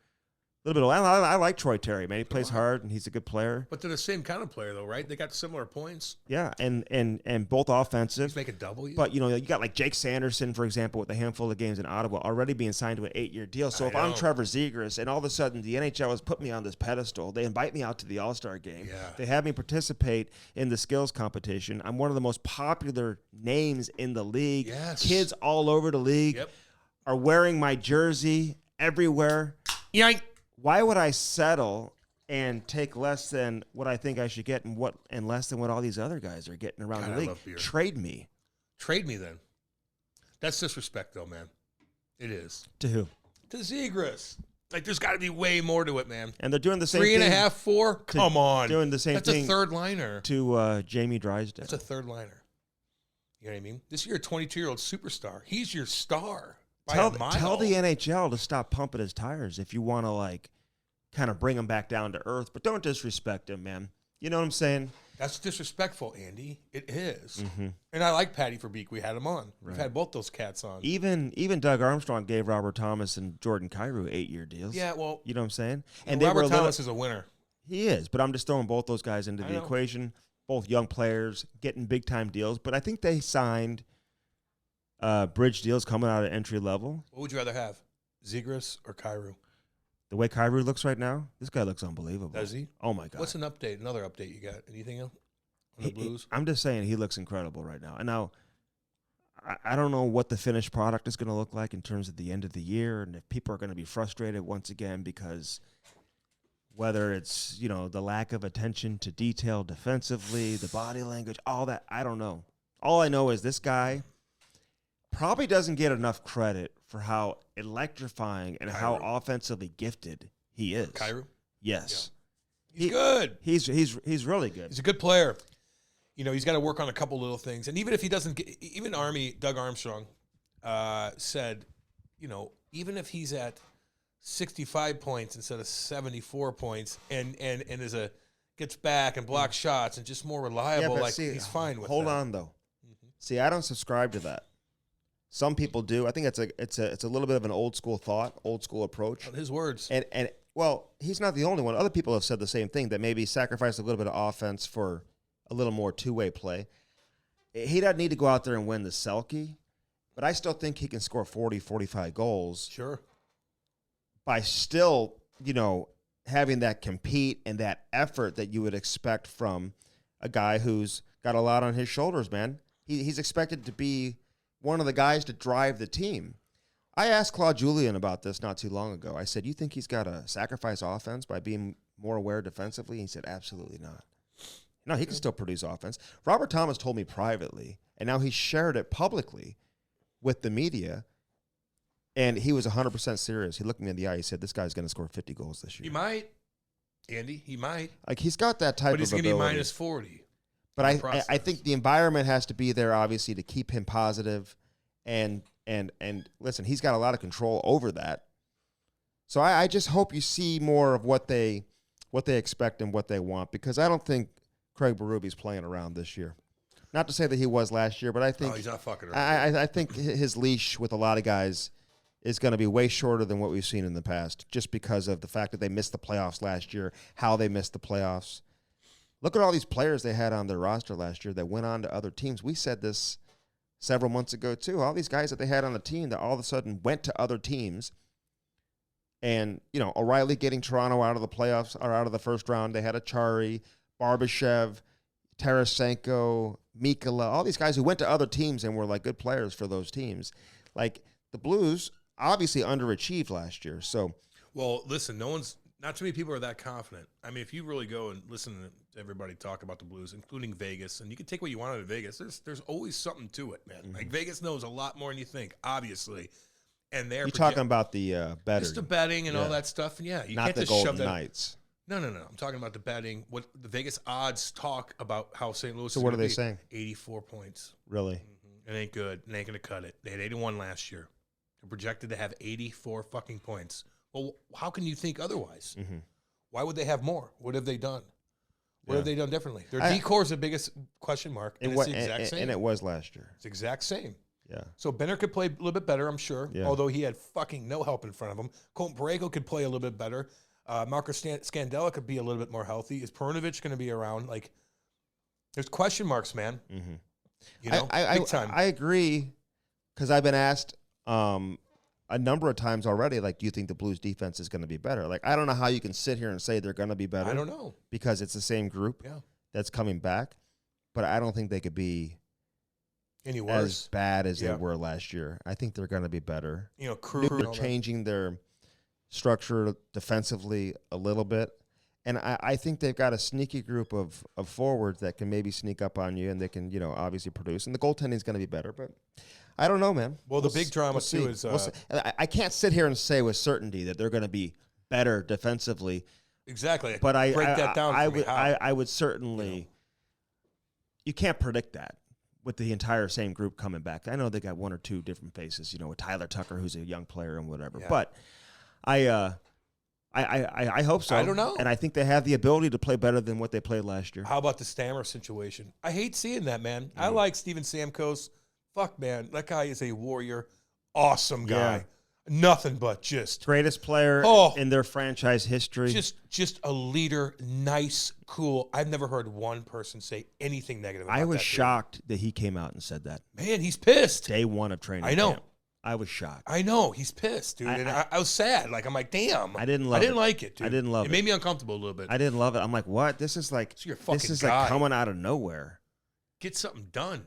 I like Troy Terry, man. He plays hard and he's a good player. But they're the same kind of player, though, right? They got similar points. Yeah, and both offensive. He's making double. But you know, you got like Jake Sanderson, for example, with a handful of games in Ottawa, already being signed to an 8-year deal. So if I'm Trevor Zegras, and all of a sudden the NHL has put me on this pedestal, they invite me out to the All-Star game. Yeah. They have me participate in the skills competition. I'm one of the most popular names in the league. Yes. Kids all over the league are wearing my jersey everywhere. Yank. Why would I settle and take less than what I think I should get and less than what all these other guys are getting around the league? Trade me. Trade me then. That's disrespect, though, man. It is. To who? To Zegras. Like, there's got to be way more to it, man. And they're doing the same thing. 3.5, 4? Come on. Doing the same thing. That's a third liner. To Jamie Drysdale. That's a third liner. You know what I mean? This is your 22-year-old superstar. He's your star. Tell the NHL to stop pumping his tires if you want to, like, kind of bring him back down to earth. But don't disrespect him, man. You know what I'm saying? That's disrespectful, Andy. It is. And I like Patty Verbeek. We had him on. We've had both those cats on. Even Doug Armstrong gave Robert Thomas and Jordan Kyrou 8-year deals. Yeah, well. You know what I'm saying? And Robert Thomas is a winner. He is, but I'm just throwing both those guys into the equation. Both young players getting big-time deals. But I think they signed bridge deals coming out at entry level. What would you rather have, Zegras or Kyrou? The way Kyrou looks right now, this guy looks unbelievable. Does he? Oh, my God. What's an update? Another update you got? Anything else on the Blues? I'm just saying he looks incredible right now. And now, I don't know what the finished product is going to look like in terms of the end of the year and if people are going to be frustrated once again because whether it's, you know, the lack of attention to detail defensively, the body language, all that, I don't know. All I know is this guy probably doesn't get enough credit for how electrifying and how offensively gifted he is. Kyrou? Yes. Yeah. He's good. He's really good. He's a good player. You know, he's got to work on a couple little things. And even if he doesn't get, even Doug Armstrong said, you know, even if he's at 65 points instead of 74 points and gets back and blocks shots and just more reliable, he's fine with that. Hold on, though. See, I don't subscribe to that. Some people do. I think it's a little bit of an old school thought, old school approach. His words. And Well, he's not the only one. Other people have said the same thing, that maybe sacrifice a little bit of offense for a little more two-way play. He doesn't need to go out there and win the Selke, but I still think he can score 40, 45 goals. Sure. By still, having that compete and that effort that you would expect from a guy who's got a lot on his shoulders, man. He's expected to be one of the guys to drive the team. I asked Claude Julien about this not too long ago. I said, you think he's got to sacrifice offense by being more aware defensively? He said, absolutely not. No, he can still produce offense. Robert Thomas told me privately, and now he shared it publicly with the media, and he was 100% serious. He looked me in the eye. He said, this guy's going to score 50 goals this year. He might, Andy. He might. Like, he's got that type of ability. But he's going to be minus 40. But I think the environment has to be there, obviously, to keep him positive. And listen, he's got a lot of control over that. So I just hope you see more of what they expect and what they want, because I don't think Craig Berube's playing around this year. Not to say that he was last year, but I think he's not fucking around. I think his leash with a lot of guys is going to be way shorter than what we've seen in the past, just because of the fact that they missed the playoffs last year, how they missed the playoffs. Look at all these players they had on their roster last year that went on to other teams. We said this several months ago, too. All these guys that they had on the team that all of a sudden went to other teams. And, O'Reilly getting Toronto out of the playoffs or out of the first round. They had Achari, Barbashev, Tarasenko, Mikkola, all these guys who went to other teams and were like good players for those teams. Like, the Blues obviously underachieved last year. So, well, listen, not too many people are that confident. I mean, if you really go and listen to everybody talk about the Blues, including Vegas, and you can take what you want out of Vegas, there's always something to it, man. Mm-hmm. Like, Vegas knows a lot more than you think, obviously. And they're talking about the betting. Just the betting and all that stuff. And you not can't the just Golden shove that. Knights. No. I'm talking about the betting. What the Vegas odds talk about how St. Louis. So what are they saying? 84 points. Really? Mm-hmm. It ain't good. It ain't gonna cut it. They had 81 last year. They're projected to have 84 fucking points. Well, how can you think otherwise? Mm-hmm. Why would they have more? What have they done? What have they done differently? Their D-core is the biggest question mark, and it's the exact same. And it was last year. It's the exact same. Yeah. So Benner could play a little bit better, I'm sure, although he had fucking no help in front of him. Colton Parayko could play a little bit better. Marcus Scandella could be a little bit more healthy. Is Perunovic going to be around? Like, there's question marks, man. Mm-hmm. Big time. I agree, because I've been asked a number of times already, like, do you think the Blues defense is going to be better? Like, I don't know how you can sit here and say they're going to be better. I don't know. Because it's the same group that's coming back. But I don't think they could be any worse, as bad as they were last year. I think they're going to be better. Crew they're changing their structure defensively a little bit. And I think they've got a sneaky group of forwards that can maybe sneak up on you, and they can, obviously produce. And the goaltending is going to be better, but I don't know, man. Well, the big drama, too, is... I can't sit here and say with certainty that they're going to be better defensively. Exactly. But break that down for me. I would certainly... You can't predict that with the entire same group coming back. I know they got one or two different faces, with Tyler Tucker, who's a young player and whatever. Yeah. But I hope so. I don't know. And I think they have the ability to play better than what they played last year. How about the Stammer situation? I hate seeing that, man. Mm-hmm. I like Steven Stamkos. Fuck, man. That guy is a warrior. Awesome guy. Yeah. Nothing but just... Greatest player in their franchise history. Just a leader. Nice, cool. I've never heard one person say anything negative about that. I was shocked that he came out and said that. Man, he's pissed. Day one of training. I know. Camp. I was shocked. I know. He's pissed, dude. I was sad. Like, I'm like, damn. I didn't like it, dude. I didn't love it. It made me uncomfortable a little bit. I didn't love it. I'm like, what? This is like... like coming out of nowhere. Get something done.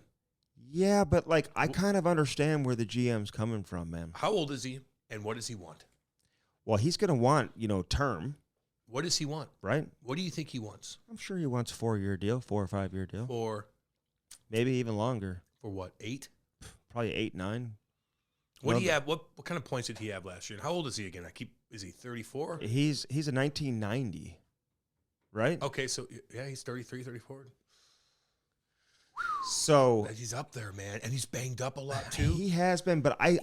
Yeah, but like, I kind of understand where the GM's coming from, man. How old is he, and what does he want? Well, he's going to want, term. What does he want? Right? What do you think he wants? I'm sure he wants 4-year deal, 4 or 5 year deal. For? Maybe even longer. For what, 8? Probably 8, 9. What do you have? What kind of points did he have last year? And how old is he again? Is he 34? He's a 1990, right? Okay, so yeah, he's 33, 34. So he's up there, man, and he's banged up a lot too. He has been, but I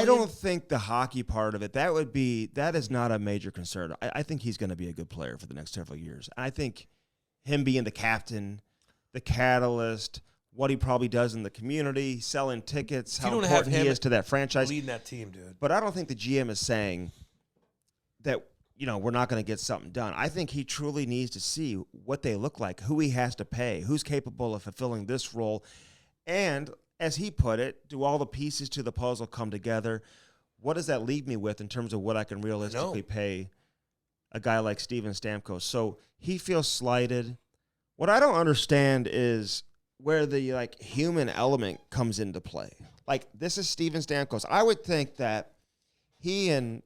don't think the hockey part of it that is not a major concern. I think he's going to be a good player for the next several years. I think him being the captain, the catalyst, what he probably does in the community, selling tickets, how important he is to that franchise, leading that team, dude. But I don't think the GM is saying that we're not going to get something done. I think he truly needs to see what they look like, who he has to pay, who's capable of fulfilling this role. And as he put it, do all the pieces to the puzzle come together? What does that leave me with in terms of what I can realistically pay a guy like Steven Stamkos? So he feels slighted. What I don't understand is where the human element comes into play. Like, this is Steven Stamkos. I would think that he and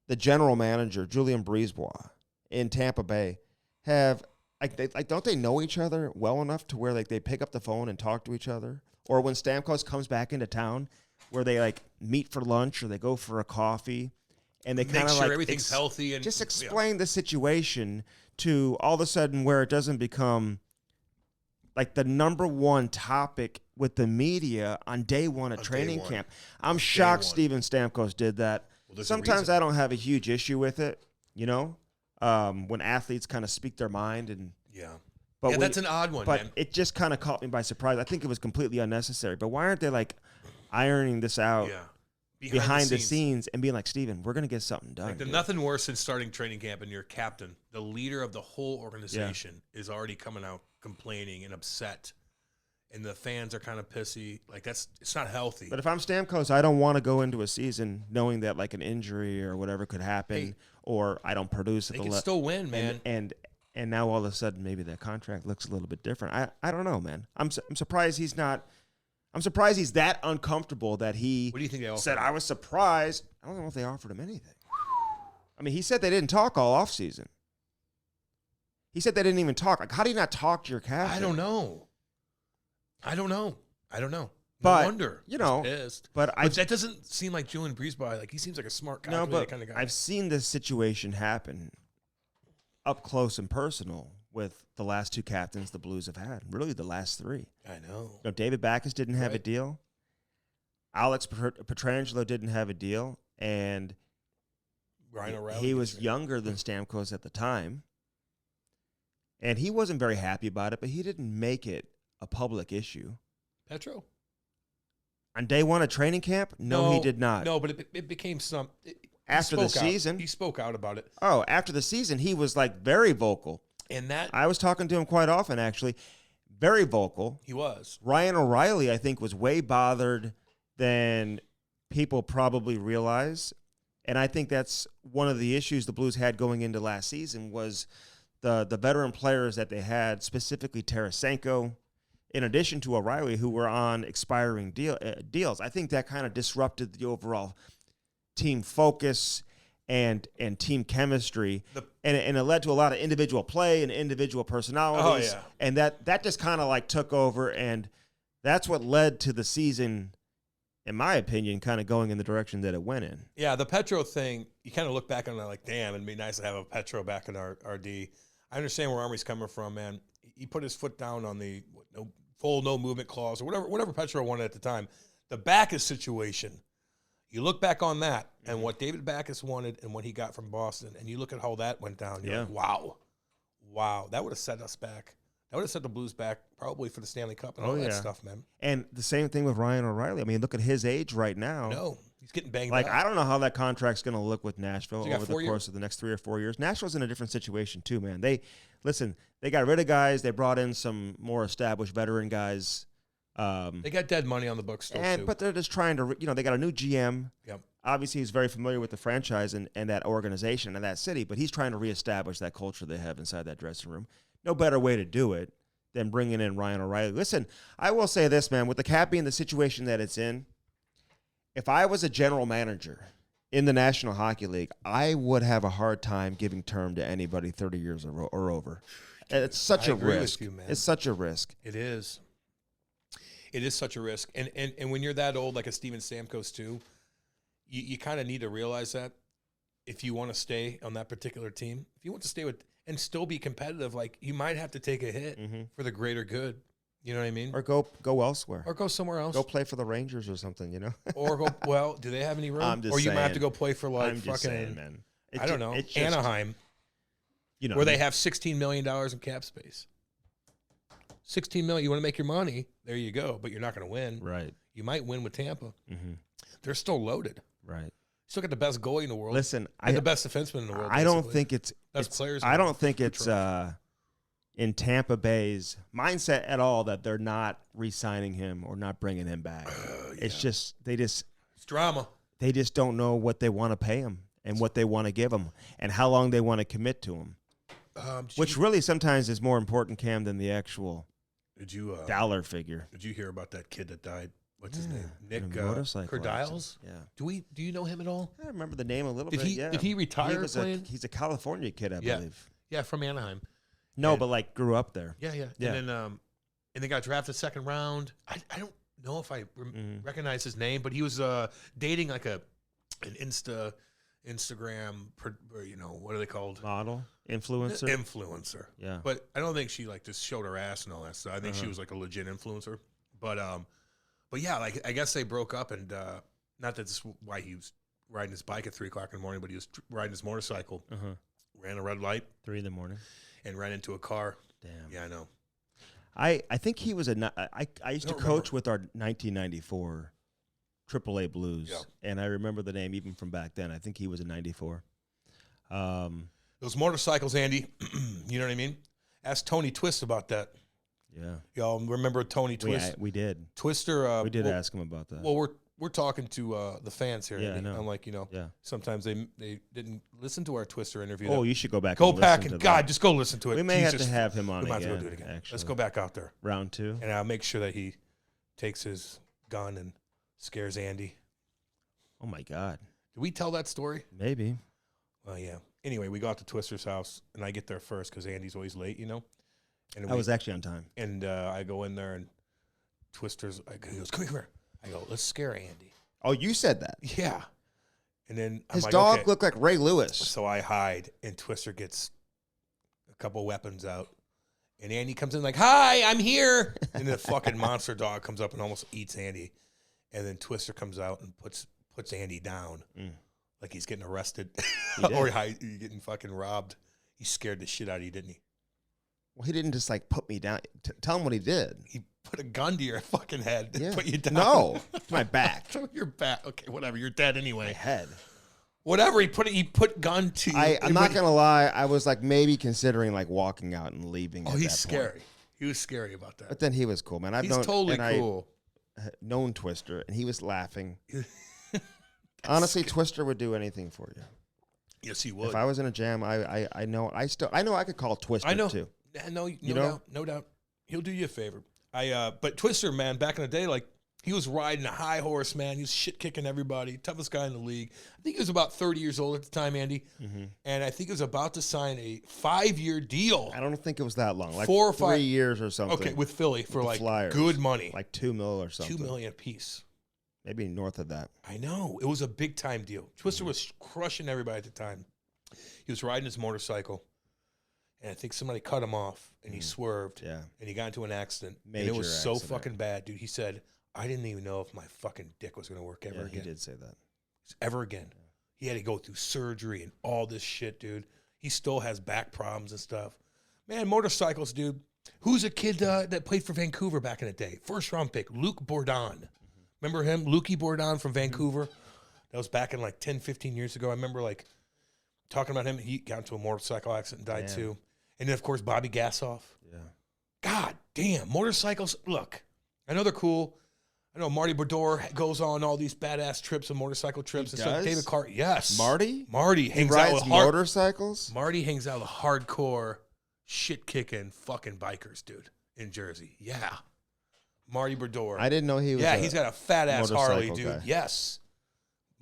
the general manager, Julien Brisebois, in Tampa Bay, have don't they know each other well enough to where they pick up the phone and talk to each other? Or when Stamkos comes back into town, where they meet for lunch or they go for a coffee, and they kind of make sure everything's healthy and just explain the situation to all of a sudden where it doesn't become the number one topic with the media on day one of training camp. I'm shocked Steven Stamkos did that. Well, sometimes I don't have a huge issue with it, when athletes kind of speak their mind. And but that's an odd one, man. It just kind of caught me by surprise. I think it was completely unnecessary. But why aren't they ironing this out behind the scenes and being like, Steven, we're going to get something done. There's nothing worse than starting training camp and your captain, the leader of the whole organization, is already coming out complaining and upset. And the fans are kind of pissy. It's not healthy. But if I'm Stamkos, I don't want to go into a season knowing that an injury or whatever could happen, or I don't produce at the level. They can still win, man. And now all of a sudden maybe that contract looks a little bit different. I don't know, man. I'm surprised he's not. I'm surprised he's that uncomfortable that he what do you think they offered said, him? I was surprised. I don't know if they offered him anything. I mean, he said they didn't talk all offseason. He said they didn't even talk. How do you not talk to your captain? I don't know. No But, wonder. He's pissed. But that doesn't seem like Julien Brisebois. He seems like a smart, calculated kind of guy. I've seen this situation happen up close and personal with the last two captains the Blues have had. Really, the last three. I know. David Backes didn't have a deal. Alex Pietrangelo didn't have a deal. And Ryan O'Reilly, he was younger than Stamkos at the time. And he wasn't very happy about it, but he didn't make it a public issue. Petro? On day one of training camp? No, he did not. No, but it became some... After the season. He spoke out about it. Oh, after the season, he was very vocal. And that... I was talking to him quite often, actually. Very vocal. He was. Ryan O'Reilly, I think, was way bothered than people probably realize. And I think that's one of the issues the Blues had going into last season was the veteran players that they had, specifically Tarasenko, in addition to O'Reilly, who were on expiring deals. I think that kind of disrupted the overall team focus and team chemistry, and it led to a lot of individual play and individual personalities. Oh, yeah. And that just kind of took over, and that's what led to the season, in my opinion, kind of going in the direction that it went in. Yeah, the Petro thing, you kind of look back on it damn, it'd be nice to have a Petro back in our D. I understand where Army's coming from, man. He put his foot down on the no movement clause or whatever Petro wanted at the time. The Backes situation, you look back on that and what David Backes wanted and what he got from Boston, and you look at how that went down. You're like, wow, that would have set us back. That would have set the Blues back probably for the Stanley Cup and all that stuff, man. And the same thing with Ryan O'Reilly. I mean, look at his age right now. No, he's getting banged up. I don't know how that contract's going to look with Nashville over the course of the next 3 or 4 years. Nashville's in a different situation too, man. They got rid of guys. They brought in some more established veteran guys. They got dead money on the books still, too. But they're just trying to, they got a new GM. Yep. Obviously, he's very familiar with the franchise and that organization and that city, but he's trying to reestablish that culture they have inside that dressing room. No better way to do it than bringing in Ryan O'Reilly. Listen, I will say this, man, with the Cap being the situation that it's in, if I was a general manager in the National Hockey League, I would have a hard time giving term to anybody 30 years or over. It's such a risk. With you, man. It's such a risk. It is. It is such a risk. And when you're that old, like a Steven Stamkos too, you kind of need to realize that if you want to stay on that particular team, if you want to stay with and still be competitive, you might have to take a hit for the greater good. You know what I mean? Or go elsewhere. Or go somewhere else. Go play for the Rangers or something, Or go, do they have any room? I'm just or you saying. might have to go play for I'm just saying, man. I don't know, Anaheim, where they have $16 million in cap space. $16 million, you want to make your money, there you go, but you're not going to win. Right. You might win with Tampa. Mm-hmm. They're still loaded. Right. Still got the best goalie in the world. Listen, and the best defenseman in the world. I don't think it's players. I don't think it's in Tampa Bay's mindset at all that they're not re-signing him or not bringing him back. It's just it's drama. They just don't know what they want to pay him and what they want to give him and how long they want to commit to him. Which really sometimes is more important, Cam, than the actual dollar figure. Did you hear about that kid that died? What's his name? Nick Cordiles? Yeah. Do you know him at all? I remember the name a little bit. Yeah. Did he retire playing? He's a California kid, I believe. Yeah, from Anaheim. No, but like grew up there. Yeah. And then they got drafted second round. I don't know if I recognize his name, but he was dating like an Instagram, what are they called? Model, influencer. Yeah. But I don't think she like just showed her ass and all that stuff. I think she was like a legit influencer. But yeah, like I guess they broke up, and not that this is why he was riding his bike at 3 o'clock in the morning, but he was riding his motorcycle, ran a red light, 3 in the morning, and ran into a car. Damn. Yeah, I know. I think he was I used to coach with our 1994 AAA Blues, and I remember the name even from back then. I think he was a 94. Those motorcycles, Andy, you know what I mean? Ask Tony Twist about that. Yeah. Y'all remember Tony Twist? We did. Twister. We did ask him about that. Well, we're talking to the fans here. Yeah, I know. I'm like, sometimes they didn't listen to our Twister interview. Oh, you should go back. Just go listen to it. We may have to have him on we might again. As well do it again. Actually. Let's go back out there. Round 2. And I'll make sure that he takes his gun and scares Andy. Oh my God. Did we tell that story? Maybe. Well, yeah. Anyway, we got to Twister's house, and I get there first because Andy's always late, And I was actually on time. And I go in there, and Twister's, he goes, come here. I go, let's scare Andy. Oh, you said that? Yeah. And then his dog looked like Ray Lewis. So I hide, and Twister gets a couple weapons out. And Andy comes in like, hi, I'm here. And the fucking monster dog comes up and almost eats Andy. And then Twister comes out and puts Andy down like he's getting arrested or he's getting fucking robbed. He scared the shit out of you, didn't he? Well, he didn't just like put me down. Tell him what he did. He put a gun to your fucking head and put you down. No, to my back. Your back. Okay, whatever. You're dead anyway. My head. Whatever. He put gun to you. I'm not gonna lie. I was like maybe considering like walking out and leaving. Oh, he's scary. He was scary about that. But then he was cool, man. He's totally cool. Known Twister, and he was laughing. Honestly, Twister would do anything for you. Yes, he would. If I was in a jam, I know I could call Twister too. No doubt. He'll do you a favor. But Twister, man, back in the day, like he was riding a high horse, man. He was shit kicking everybody, toughest guy in the league. I think he was about 30 years old at the time, Andy. And I think he was about to sign a 5-year deal. I don't think it was that long, like 4 or 5 3 years or something. Okay, with Philly for like Flyers. Good money, like $2 million or something. $2 million a piece. Maybe north of that. I know. It was a big time deal. Twister was crushing everybody at the time. He was riding his motorcycle, and I think somebody cut him off, and he swerved, and he got into an accident. Major and it was accident. so fucking bad, dude. He said, I didn't even know if my fucking dick was going to work ever again. He did say that. Ever again. Yeah. He had to go through surgery and all this shit, dude. He still has back problems and stuff. Man, motorcycles, dude. Who's a kid that played for Vancouver back in the day? First round pick, Luc Bourdon. Remember him? Lukey Bourdon from Vancouver. That was back in like 10, 15 years ago. I remember like talking about him. He got into a motorcycle accident and died too. And then, of course, Bobby Gassoff. Yeah. God damn. Motorcycles, look, I know they're cool. I know Marty Brodeur goes on all these badass trips and motorcycle trips. He and stuff. does? David Carr, yes. Marty hangs rides out with motorcycles? Marty hangs out with hardcore, shit-kicking fucking bikers, dude, in Jersey. Yeah. Marty Brodeur. I didn't know he was he's got a fat-ass Harley, dude. Guy. Yes.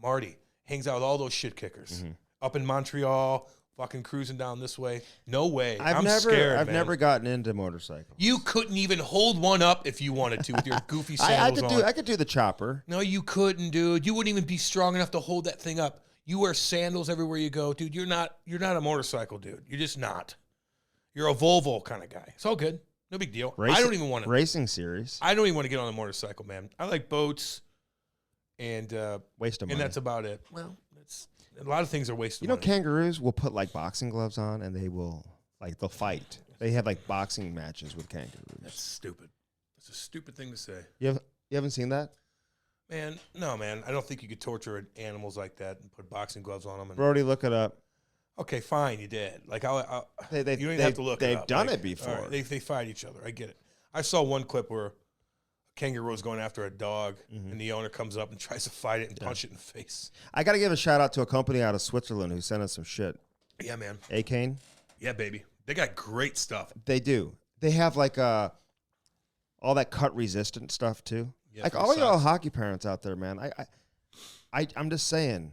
Marty hangs out with all those shit kickers. Up in Montreal, fucking cruising down this way. No way. I'm scared, I've man. never gotten into motorcycles. You couldn't even hold one up if you wanted to with your goofy sandals on. I could do the chopper. No, you couldn't, dude. You wouldn't even be strong enough to hold that thing up. You wear sandals everywhere you go, dude. You're not a motorcycle dude. You're just not. You're a Volvo kind of guy. It's all good. No big deal. I don't even want to. Racing series. I don't even want to get on a motorcycle, man. I like boats and waste of money. And that's about it. Well, that's a lot of things are waste of money. Kangaroos will put like boxing gloves on and they'll fight. They have like boxing matches with kangaroos. That's stupid. That's a stupid thing to say. You haven't seen that? Man, no, man. I don't think you could torture animals like that and put boxing gloves on them. And, Brody, look it up. okay, fine, you did. Like, you don't even they, have to look it they've up. done Like, it before. all right, they fight each other. I get it. I saw one clip where a kangaroo was going after a dog, and the owner comes up and tries to fight it and punch it in the face. I got to give a shout out to a company out of Switzerland who sent us some shit. Yeah, man. Acane. Yeah, baby. They got great stuff. They do. They have like all that cut resistant stuff too. Yeah, like all y'all hockey parents out there, man. I'm just saying,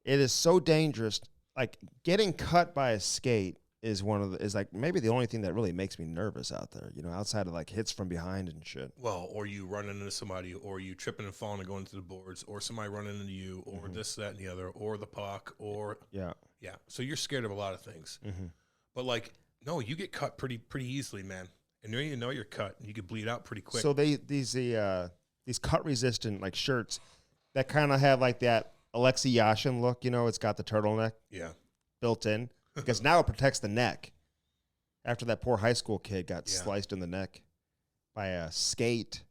it is so dangerous. Like getting cut by a skate is like maybe the only thing that really makes me nervous out there. You know, outside of like hits from behind and shit. Well, or you running into somebody, or you tripping and falling and going into the boards, or somebody running into you, or this, that, and the other, or the puck, or yeah. So you're scared of a lot of things. But like, no, you get cut pretty easily, man. And you know you're cut, and you could bleed out pretty quick. So these cut resistant like shirts that kind of have like that Alexei Yashin look. You know, it's got the turtleneck built in. Because now it protects the neck. After that poor high school kid got sliced in the neck by a skate.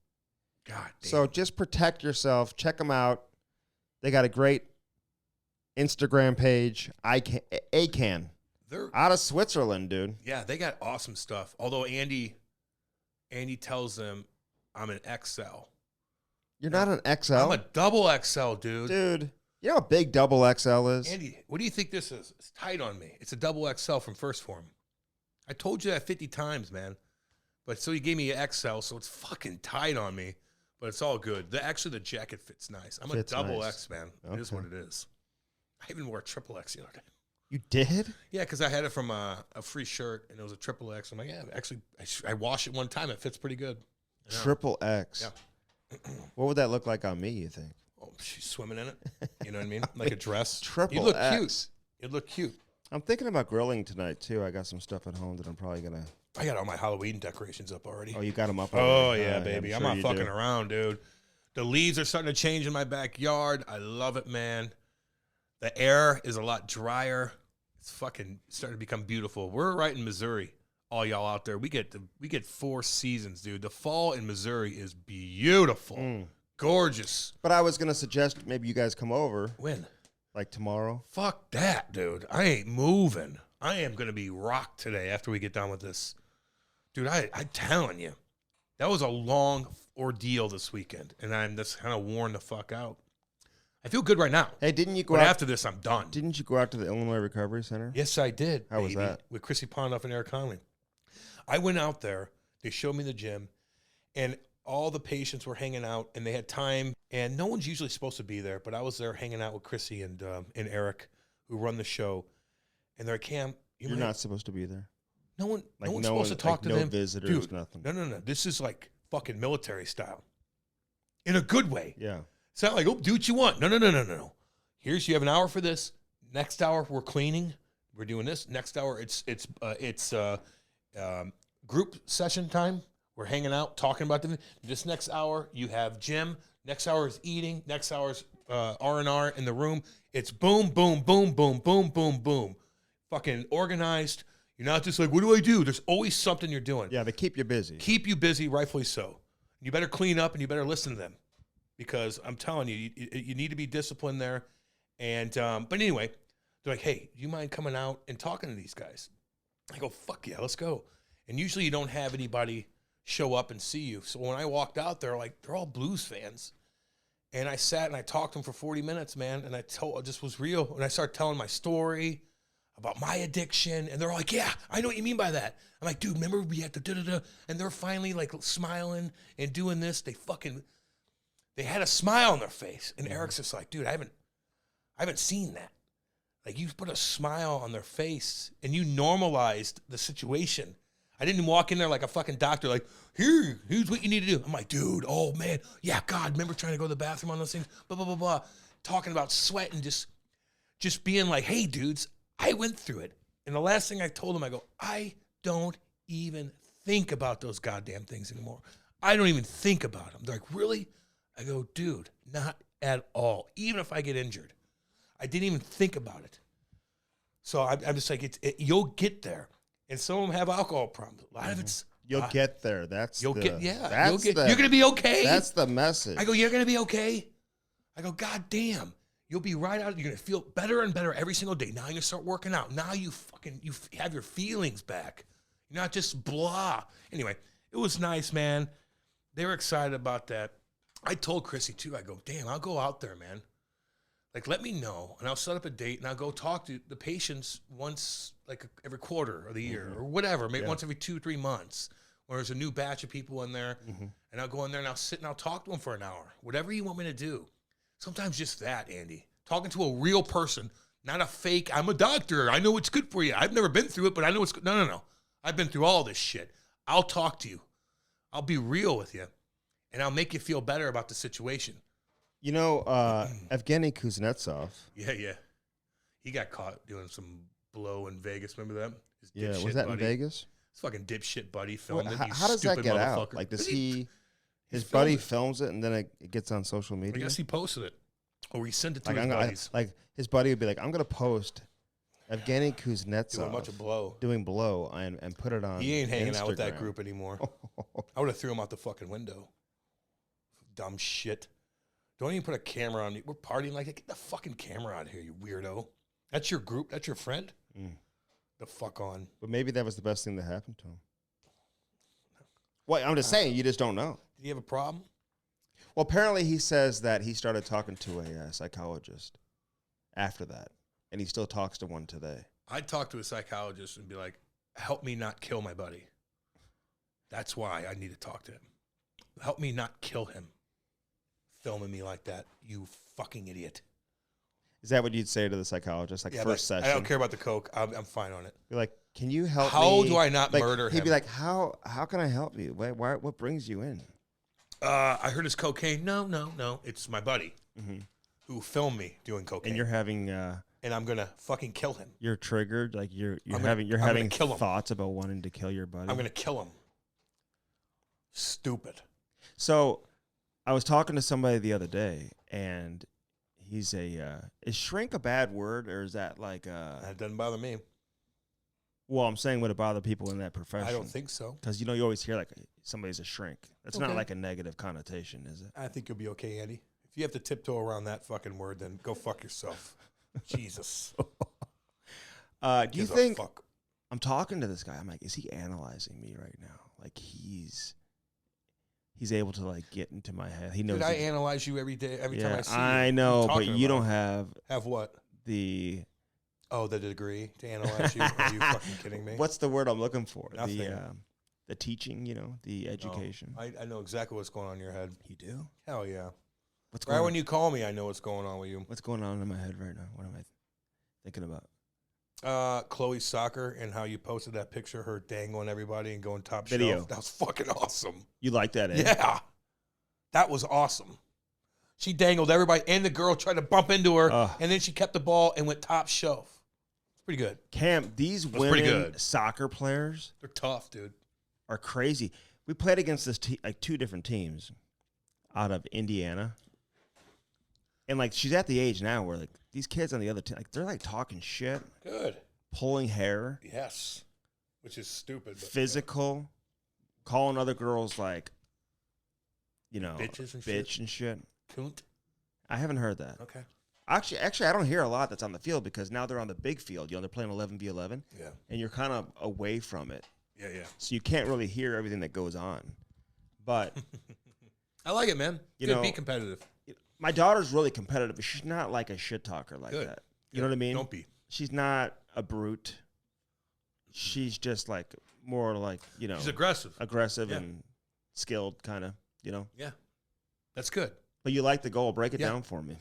God damn. So just protect yourself. Check them out. They got a great Instagram page. Acane. They're out of Switzerland, dude. Yeah, they got awesome stuff. Although Andy tells them I'm an XL. You're not an XL? I'm a double XL, dude. Dude. You know how big double XL is? Andy, what do you think this is? It's tight on me. It's a double XL from First Form. I told you that 50 times, man. But so you gave me an XL, so it's fucking tight on me. But it's all good. Actually, the jacket fits nice. I'm a double nice. X, man. Okay. It is what it is. I even wore a triple X the other day. You did? Yeah, because I had it from a free shirt, and it was a triple X. I'm like, yeah, actually, I washed it one time. It fits pretty good. Triple X? Yeah. What would that look like on me, you think? Oh, she's swimming in it. You know what I mean? Like a dress. Triple You look X. cute. You look cute. I'm thinking about grilling tonight, too. I got some stuff at home that I'm probably going to... I got all my Halloween decorations up already. Oh, you got them up already? Oh, yeah, baby. I'm not fucking around, dude. The leaves are starting to change in my backyard. I love it, man. The air is a lot drier. It's fucking starting to become beautiful. We're right in Missouri. All y'all out there. We get 4 seasons, dude. The fall in Missouri is beautiful. Gorgeous. But I was going to suggest maybe you guys come over. When? Like tomorrow. Fuck that, dude. I ain't moving. I am going to be rocked today after we get done with this. Dude, I'm telling you, that was a long ordeal this weekend, and I'm just kind of worn the fuck out. I feel good right now. Hey, didn't you go but out? After this, I'm done. Didn't you go out to the Illinois Recovery Center? Yes, I did. How was that? With Chrissy Pondoff and Eric Conley. I went out there. They showed me the gym, and all the patients were hanging out, and they had time, and no one's usually supposed to be there, but I was there hanging out with Chrissy and Eric, who run the show, and they're like, Cam, you're not supposed to be there. No one's supposed to talk to them. No visitors, dude, nothing. No. This is like fucking military style. In a good way. Yeah. It's not like, oh, do what you want. No. You have an hour for this. Next hour, we're cleaning. We're doing this. Next hour, it's group session time. We're hanging out, talking about this next hour. You have gym. Next hour is eating. Next hour is R&R in the room. It's boom, boom, boom, boom, boom, boom, boom. Fucking organized. You're not just like, what do I do? There's always something you're doing. Yeah, they keep you busy. Keep you busy, rightfully so. You better clean up and you better listen to them, because I'm telling you, you need to be disciplined there. And but anyway, they're like, hey, do you mind coming out and talking to these guys? I go, fuck yeah, let's go. And usually you don't have anybody show up and see you. So when I walked out there, like, they're all Blues fans. And I sat and I talked to them for 40 minutes, man. And I just was real. And I started telling my story about my addiction. And they're like, yeah, I know what you mean by that. I'm like, dude, remember we had to da-da-da. And they're finally like smiling and doing this. They had a smile on their face. And Eric's just like, dude, I haven't seen that. Like, you put a smile on their face and you normalized the situation. I didn't walk in there like a fucking doctor, like, here's what you need to do. I'm like, dude, oh man, yeah, God, remember trying to go to the bathroom on those things, blah, blah, blah, blah. Talking about sweat and just being like, hey, dudes, I went through it. And the last thing I told them, I go, I don't even think about those goddamn things anymore. I don't even think about them. They're like, really? I go, dude, not at all. Even if I get injured, I didn't even think about it. So I'm just like, you'll get there. And some of them have alcohol problems. A lot of it's You'll get there. You're going to be okay. That's the message. I go, you're going to be okay. I go, God damn. You'll be right out. You're going to feel better and better every single day. Now you're going to start working out. Now you have your feelings back. You're not just blah. Anyway, it was nice, man. They were excited about that. I told Chrissy, too. I go, damn, I'll go out there, man. Like, let me know, and I'll set up a date, and I'll go talk to the patients once, like, every quarter of the year or whatever, maybe once every 2-3 months, or there's a new batch of people in there, and I'll go in there, and I'll sit and I'll talk to them for an hour, whatever you want me to do. Sometimes just that, Andy. Talking to a real person, not a fake, I'm a doctor, I know what's good for you. I've never been through it, but I know what's good. No. I've been through all this shit. I'll talk to you. I'll be real with you, and I'll make you feel better about the situation. You know, Evgeny Kuznetsov. Yeah. He got caught doing some blow in Vegas. Remember that? Was that in Vegas? His fucking dipshit buddy filmed it. How does that get out? Like, does his buddy films it and then it gets on social media? I guess he posted it. Or he sent it to his buddies. Like, his buddy would be like, I'm going to post Evgeny Kuznetsov doing blow and put it on He ain't hanging Instagram. out with that group anymore. I would have threw him out the fucking window. Dumb shit. Don't even put a camera on. We're partying like that. Get the fucking camera out of here, you weirdo. That's your group? That's your friend? The fuck on. But maybe that was the best thing that happened to him. Well, I'm just saying, you just don't know. Did he have a problem? Well, apparently he says that he started talking to a psychologist after that, and he still talks to one today. I'd talk to a psychologist and be like, help me not kill my buddy. That's why I need to talk to him. Help me not kill him. Filming me like that, you fucking idiot. Is that what you'd say to the psychologist, like first session? I don't care about the coke. I'm fine on it. Be like, can you help me? How do I not murder him? He'd be like, how can I help you? Why, what brings you in? I heard his cocaine. No. It's my buddy who filmed me doing cocaine. And you're having... and I'm going to fucking kill him. You're triggered? Like, you're having thoughts about wanting to kill your buddy? I'm going to kill him. Stupid. So... I was talking to somebody the other day, and he's is shrink a bad word, or is that like That doesn't bother me. Well, I'm saying would it bother people in that profession? I don't think so. Because, you always hear like somebody's a shrink. That's not like a negative connotation, is it? I think you'll be okay, Andy. If you have to tiptoe around that fucking word, then go fuck yourself. Jesus. Do you think, I'm talking to this guy, I'm like, is he analyzing me right now? Like he's able to like get into my head. He knows. I analyze you every day, every time I see you. I know, but you don't have what? The degree to analyze you. Are you fucking kidding me? What's the word I'm looking for? Nothing. The teaching, the education. I know exactly what's going on in your head. You do? Hell yeah. What's going on? When you call me, I know what's going on with you. What's going on in my head right now? What am I thinking about? Chloe's soccer and how you posted that picture, her dangling everybody and going top Video. shelf. That was fucking awesome. You like that, eh? Yeah. That was awesome. She dangled everybody, and the girl tried to bump into her, and then she kept the ball and went top shelf. It's pretty good. Cam, these women soccer players, they're tough, dude. Are crazy. We played against this like two different teams out of Indiana. And like she's at the age now where like these kids on the other team, like they're like talking shit. Good. Pulling hair. Yes. Which is stupid. But physical. Calling other girls like, bitches and bitch and shit. Coont. I haven't heard that. Okay. Actually, I don't hear a lot that's on the field because now they're on the big field. They're playing 11v11. Yeah. And you're kind of away from it. Yeah. So you can't really hear everything that goes on. But I like it, man. Good, be competitive. My daughter's really competitive, but she's not like a shit talker like that. You know what I mean? Don't be. She's not a brute. She's just like more like, She's aggressive. Aggressive and skilled kind of, Yeah. That's good. But you like the goal. Break it down for me.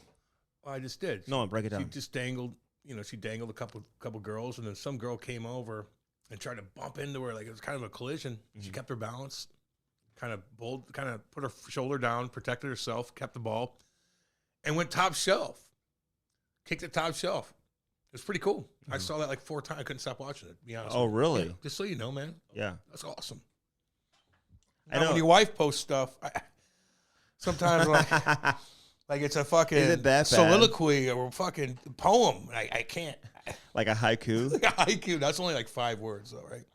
Well, I just did. No, break it down. She just dangled, she dangled a couple girls, and then some girl came over and tried to bump into her. Like it was kind of a collision. She kept her balance, kind of put her shoulder down, protected herself, kept the ball, and went top shelf. Kicked the top shelf. It was pretty cool. I saw that like 4 times. I couldn't stop watching it, to be honest. Oh, really? Yeah, just so you know, man. Yeah. That's awesome. I know. When your wife posts stuff, sometimes like it's a fucking Is it that soliloquy or a fucking poem. I can't. Like a haiku? Like a haiku. That's only like 5 words, though, right?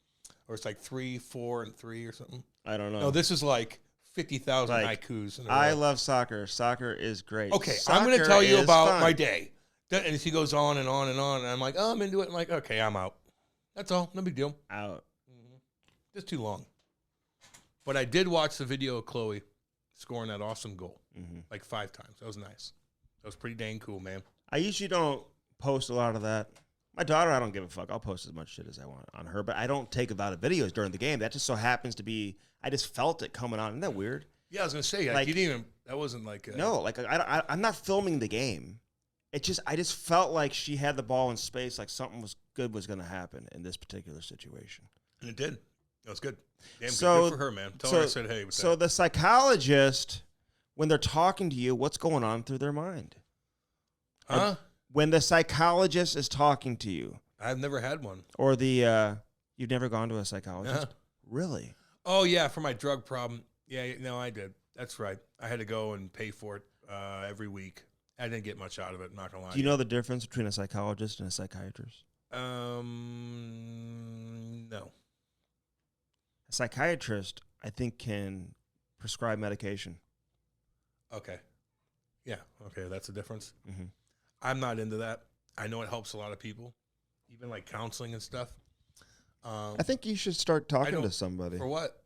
or it's like 3, 4, and 3 or something. I don't know. No, this is like 50,000 Like, haikus. I love soccer. Soccer is great. Okay, Soccer I'm going to tell you about fun. my day. And he goes on and on and on, and I'm like, oh, I'm into it. I'm like, okay, I'm out. That's all. No big deal. Out. Just too long. But I did watch the video of Chloe scoring that awesome goal, like 5 times. That was nice. That was pretty dang cool, man. I usually don't post a lot of that. My daughter, I don't give a fuck. I'll post as much shit as I want on her, but I don't take a lot of videos during the game. That just so happens to be, I just felt it coming on. Isn't that weird? Yeah, I was going to say, like, you didn't even, that wasn't like no, like, I'm not filming the game. It just, I just felt like she had the ball in space, like something was good was going to happen in this particular situation. And it did. That was good. Damn So, good for her, man. Tell her I said hey with so that. the psychologist, when they're talking to you, what's going on through their mind? Huh? When the psychologist is talking to you. I've never had one. Or the, you've never gone to a psychologist? Uh-huh. Really? Oh, yeah, for my drug problem. Yeah, no, I did. That's right. I had to go and pay for it every week. I didn't get much out of it, not going to lie. Do you know the difference between a psychologist and a psychiatrist? No. A psychiatrist, I think, can prescribe medication. Okay. Yeah, okay, that's the difference. Mm-hmm. I'm not into that. I know it helps a lot of people, even like counseling and stuff. I think you should start talking to somebody. For what?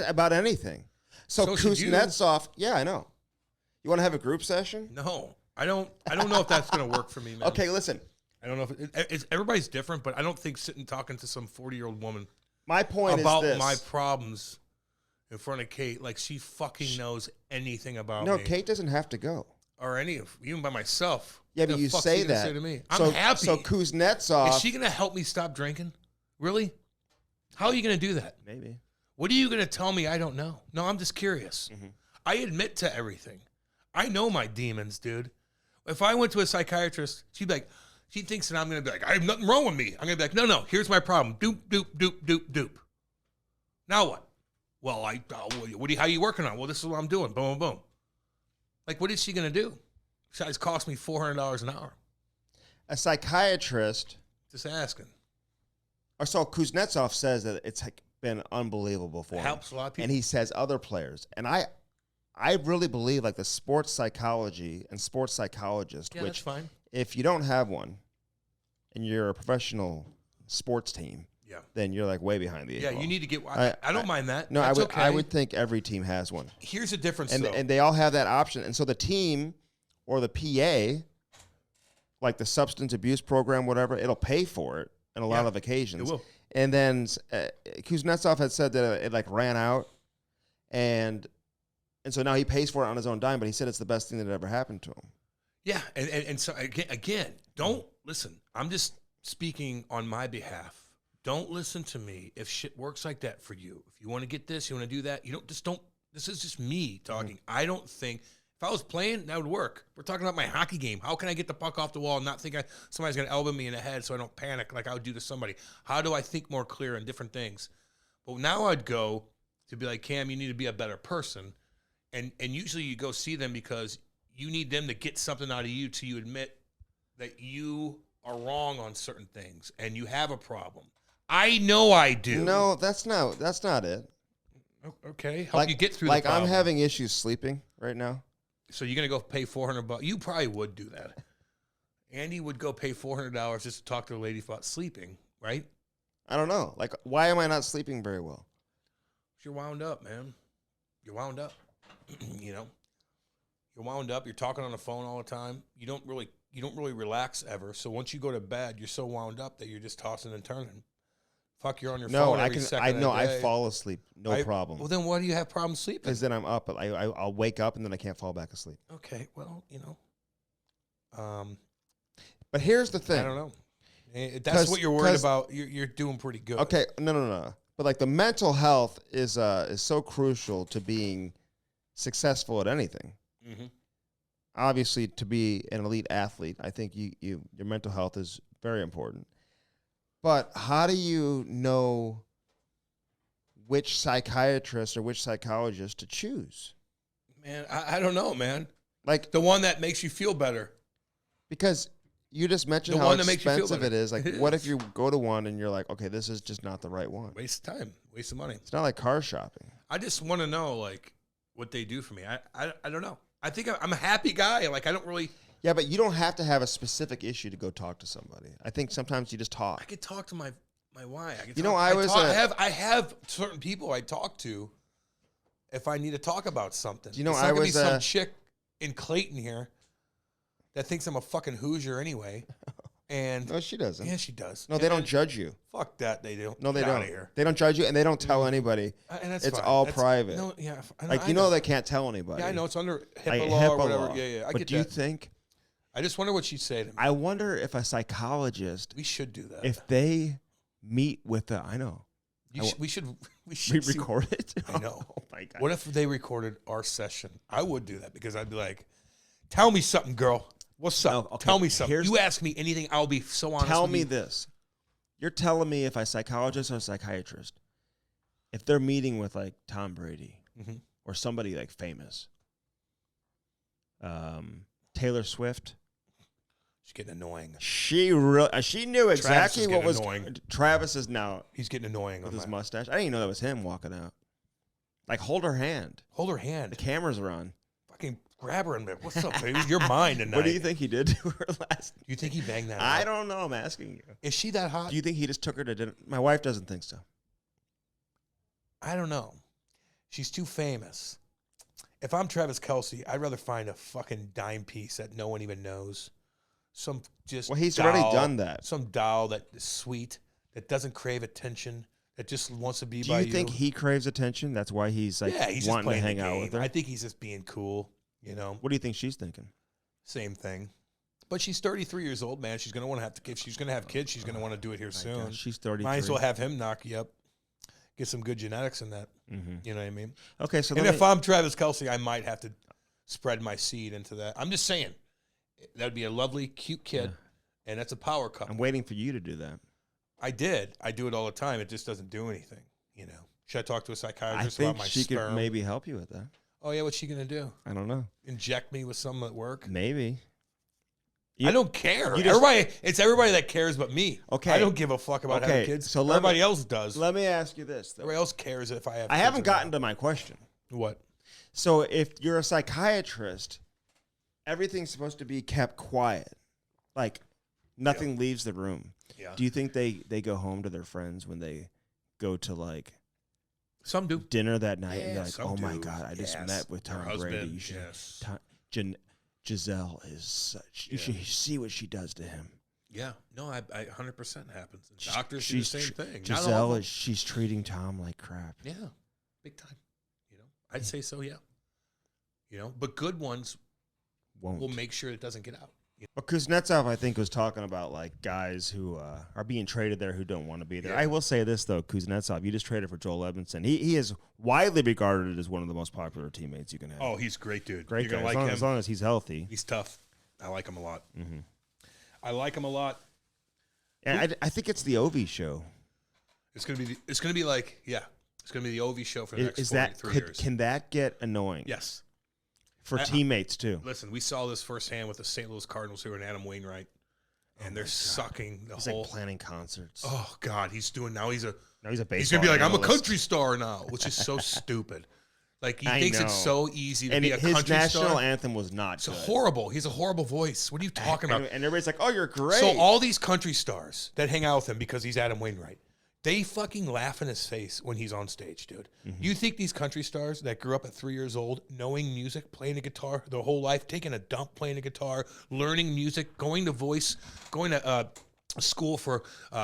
About anything. So should you. Kuznetsov, yeah, I know. You want to have a group session? No, I don't know if that's going to work for me, man. Okay, listen. I don't know if it's everybody's different, but I don't think sitting talking to some 40-year-old woman My point about is this. my problems in front of Kate, like she fucking knows anything about No, me. Kate doesn't have to go. Or even by myself. Yeah, but The you fuck's say she gonna that. Say to me? So, I'm happy. So Kuznetsov. Is she going to help me stop drinking? Really? How are you going to do that? Maybe. What are you going to tell me I don't know? No, I'm just curious. Mm-hmm. I admit to everything. I know my demons, dude. If I went to a psychiatrist, she'd be like, she thinks that I'm going to be like, I have nothing wrong with me. I'm going to be like, no, here's my problem. Doop, doop, doop, doop, doop. Now what? Well, how are you working on? Well, this is what I'm doing. Boom, boom, boom. Like, what is she going to do? Besides cost me $400 an hour. A psychiatrist. Just asking. Or so Kuznetsov says that it's been unbelievable for him. Helps a lot of people. And he says other players. And I really believe like the sports psychology and sports psychologist, Yeah, which that's fine. if you don't have one and you're a professional sports team, Yeah. then you're like way behind the eight ball. You need to get. I don't mind that. No, That's I okay. would think every team has one. Here's the difference, And though. and they all have that option. And so the team or the PA, like the substance abuse program, whatever, it'll pay for it on a lot of occasions. It will. And then Kuznetsov had said that it like ran out, and so now he pays for it on his own dime. But he said it's the best thing that ever happened to him. Yeah, and so again, don't listen. I'm just speaking on my behalf. Don't listen to me if shit works like that for you. If you want to get this, you want to do that. You don't. This is just me talking. Mm-hmm. I don't think if I was playing, that would work. We're talking about my hockey game. How can I get the puck off the wall and not think somebody's going to elbow me in the head so I don't panic like I would do to somebody? How do I think more clear on different things? But now I'd go to be like, Cam, you need to be a better person. And usually you go see them because you need them to get something out of you till you admit that you are wrong on certain things and you have a problem. I know I do. No, that's not it. Okay, help you get through the problem. I'm having issues sleeping right now. So you're going to go pay $400? You probably would do that. Andy would go pay $400 just to talk to a lady about sleeping, right? I don't know. Like, why am I not sleeping very well? You're wound up, man. You're wound up. You're wound up. You're talking on the phone all the time. You don't really relax ever. So once you go to bed, you're so wound up that you're just tossing and turning. Fuck, you're on your phone every second of the day. I fall asleep, problem. Well, then why do you have problems sleeping? Because then I'm up, but I'll wake up and then I can't fall back asleep. Okay, well, But here's the thing. I don't know. That's what you're worried about. You're doing pretty good. Okay, no. But like the mental health is so crucial to being successful at anything. Mm-hmm. Obviously, to be an elite athlete, I think your mental health is very important. But how do you know which psychiatrist or which psychologist to choose? Man, I don't know, man. Like the one that makes you feel better. Because You just mentioned The how one that makes you feel expensive it better. is. Like, what if you go to one and you're like, okay, this is just not the right one? Waste of time. Waste of money. It's not like car shopping. I just want to know, like, what they do for me. I don't know. I think I'm a happy guy. Like, I don't really... Yeah, but you don't have to have a specific issue to go talk to somebody. I think sometimes you just talk. I could talk to my wife. I have certain people I talk to if I need to talk about something. You know, it's not gonna be some chick in Clayton here that thinks I'm a fucking Hoosier anyway. And no, she doesn't. Yeah, she does. No, they don't judge you. Fuck that. They don't. No, they Get don't. outta here. They don't judge you, and they don't tell anybody. And that's it's fine. all That's, private. No, yeah. Like, you know they can't tell anybody. Yeah, I know. It's under HIPAA like, law HIPAA or whatever. law. Yeah. I but get do you that. think... I just wonder what she'd say to me. I wonder if a psychologist... We should do that. If they meet with the... I know. We should record it? I know. Oh, my God. What if they recorded our session? I would do that because I'd be like, tell me something, girl. What's up? No, okay. Tell me something. You ask me anything, I'll be so honest Tell with me you. this. You're telling me if a psychologist or a psychiatrist, if they're meeting with, like, Tom Brady or somebody, like, famous, Taylor Swift... She's getting annoying. She knew exactly what was annoying. Travis is now. He's getting annoying with his mustache. I didn't even know that was him walking out. Like, hold her hand. Hold her hand. The cameras are on. Fucking grab her and be, what's up, baby? You're mine tonight. What do you think he did to her last? Do you think he banged that? I don't know. I'm asking you. Is she that hot? Do you think he just took her to dinner? My wife doesn't think so. I don't know. She's too famous. If I'm Travis Kelce, I'd rather find a fucking dime piece that no one even knows. He's already done that. Some doll that is sweet, that doesn't crave attention, that just wants to be Do by you. Do you think he craves attention? That's why he's like wanting to hang out with her? I think he's just being cool, you know. What do you think she's thinking? Same thing. But she's 33 years old, man. She's going to want to have to, if she's going to have kids, she's going to want to do it here soon. Gosh, she's 33. Might as well have him knock you up. Get some good genetics in that. You know what I mean? Okay, so and if I'm Travis Kelce, I might have to spread my seed into that. I'm just saying. That would be a lovely, cute kid, and that's a power couple. I'm waiting for you to do that. I did. I do it all the time. It just doesn't do anything, you know. Should I talk to a psychiatrist about my sperm? I think she could maybe help you with that. Oh, yeah, what's she going to do? I don't know. Inject me with some at work? Maybe. I don't care. It's everybody that cares but me. Okay. I don't give a fuck about having kids. So everybody else does. Let me ask you this, though. Everybody else cares if I have kids. I haven't gotten to my question. What? So if you're a psychiatrist, everything's supposed to be kept quiet. Like, nothing leaves the room. Yeah. Do you think they go home to their friends when they go to, like, some do dinner that night and they're like, oh, my God, I just met with Tom Brady. You should, Giselle is such, you should see what she does to him. Yeah. No, I 100% happens. Doctors do the same thing. Giselle, she's treating Tom like crap. Yeah. Big time. You know, I'd say so, yeah. You know, but good ones will make sure it doesn't get out. Well, Kuznetsov, I think, was talking about, like, guys who are being traded there who don't want to be there. Yeah. I will say this, though, Kuznetsov, you just traded for Joel Edmondson. He is widely regarded as one of the most popular teammates you can have. Oh, he's a great dude. Great guy. As long as he's healthy. He's tough. I like him a lot. I like him a lot. And I think it's the Ovi show. It's gonna be It's gonna be the Ovi show for the next 43 years. Can that get annoying? Yes. For teammates, too. Listen, we saw this firsthand with the St. Louis Cardinals who are in Adam Wainwright, and they're sucking the whole. Like planning concerts. Oh God, he's doing now. He's a baseball. He's gonna be like, I'm a country star now, which is so stupid. Like he thinks it's so easy to be a country star. His national anthem was not. It's horrible. He's a horrible voice. What are you talking about? And everybody's like, oh, you're great. So all these country stars that hang out with him because he's Adam Wainwright, they fucking laugh in his face when he's on stage, dude. You think these country stars that grew up at 3 years old, knowing music, playing a guitar their whole life, taking a dump playing a guitar, learning music, going to school for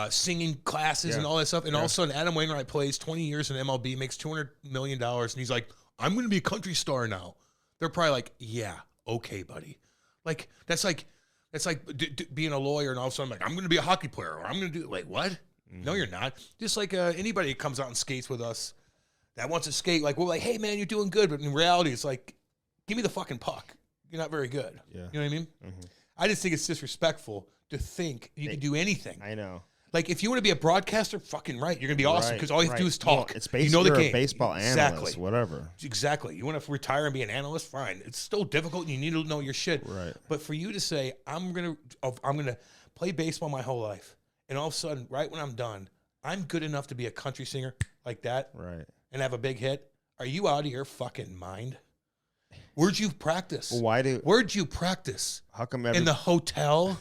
singing classes and all that stuff, and all of a sudden Adam Wainwright plays 20 years in MLB, makes $200 million, and he's like, I'm going to be a country star now. They're probably like, yeah, okay, buddy. Like, that's like being a lawyer, and all of a sudden, I'm going to be a hockey player, or I'm going to do, wait, what? No, you're not. Just like anybody that comes out and skates with us that wants to skate, like, we're like, hey, man, you're doing good. But in reality, it's like, give me the fucking puck. You're not very good. Yeah. You know what I mean? I just think it's disrespectful to think you can do anything. I know. Like, if you want to be a broadcaster, fucking right. You're going to be awesome because all you have to do is talk. Well, it's basically you know the you're game. A baseball analyst, whatever. Exactly. You want to retire and be an analyst? Fine. It's still difficult and you need to know your shit. Right. But for you to say, I'm gonna play baseball my whole life, and all of a sudden, right when I'm done, I'm good enough to be a country singer like that, right, and have a big hit. Are you out of your fucking mind? Where'd you practice? Well, where'd you practice? How come in the hotel?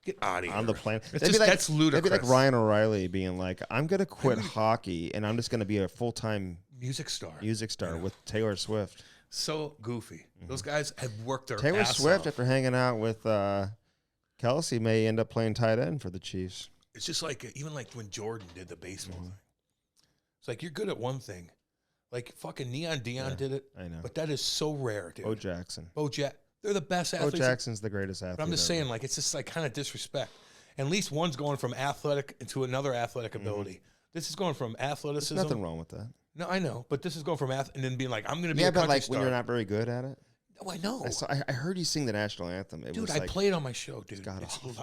Get out of here. On the plane. That's ludicrous. That'd be like Ryan O'Reilly being like, I'm going to quit hockey and I'm just going to be a full-time music star with Taylor Swift. So goofy. Those guys have worked their Taylor ass Swift, off. after hanging out with Kelsey, may end up playing tight end for the Chiefs. It's just like, even like when Jordan did the baseball thing. It's like, you're good at one thing. Like fucking Neon Dion did it. I know. But that is so rare, dude. Bo Jackson. They're the best athletes. Bo Jackson's the greatest athlete. But I'm just saying, like, it's just like kind of disrespect. And at least one's going from athletic into another athletic ability. This is going from athleticism. There's nothing wrong with that. No, I know. But this is going from and then being like, I'm going to be a but country like star. when you're not very good at it. Oh, I know. I heard you sing the national anthem. Dude, I played on my show, dude.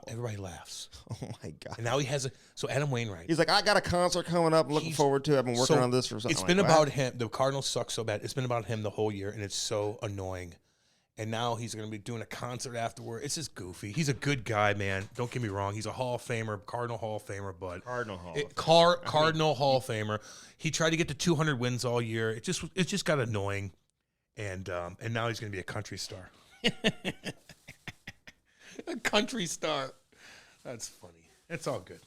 Everybody laughs. Oh, my God. And now he has so Adam Wainwright. He's like, I got a concert coming up. I'm looking forward to it. I've been working on this for something. It's been about him. The Cardinals suck so bad. It's been about him the whole year, and it's so annoying. And now he's going to be doing a concert afterward. It's just goofy. He's a good guy, man. Don't get me wrong. He's a Hall of Famer, Cardinal Hall of Famer, but Cardinal Hall of Famer. He tried to get to 200 wins all year. It just got annoying, and now he's going to be a country star. A country star. That's funny. It's all good.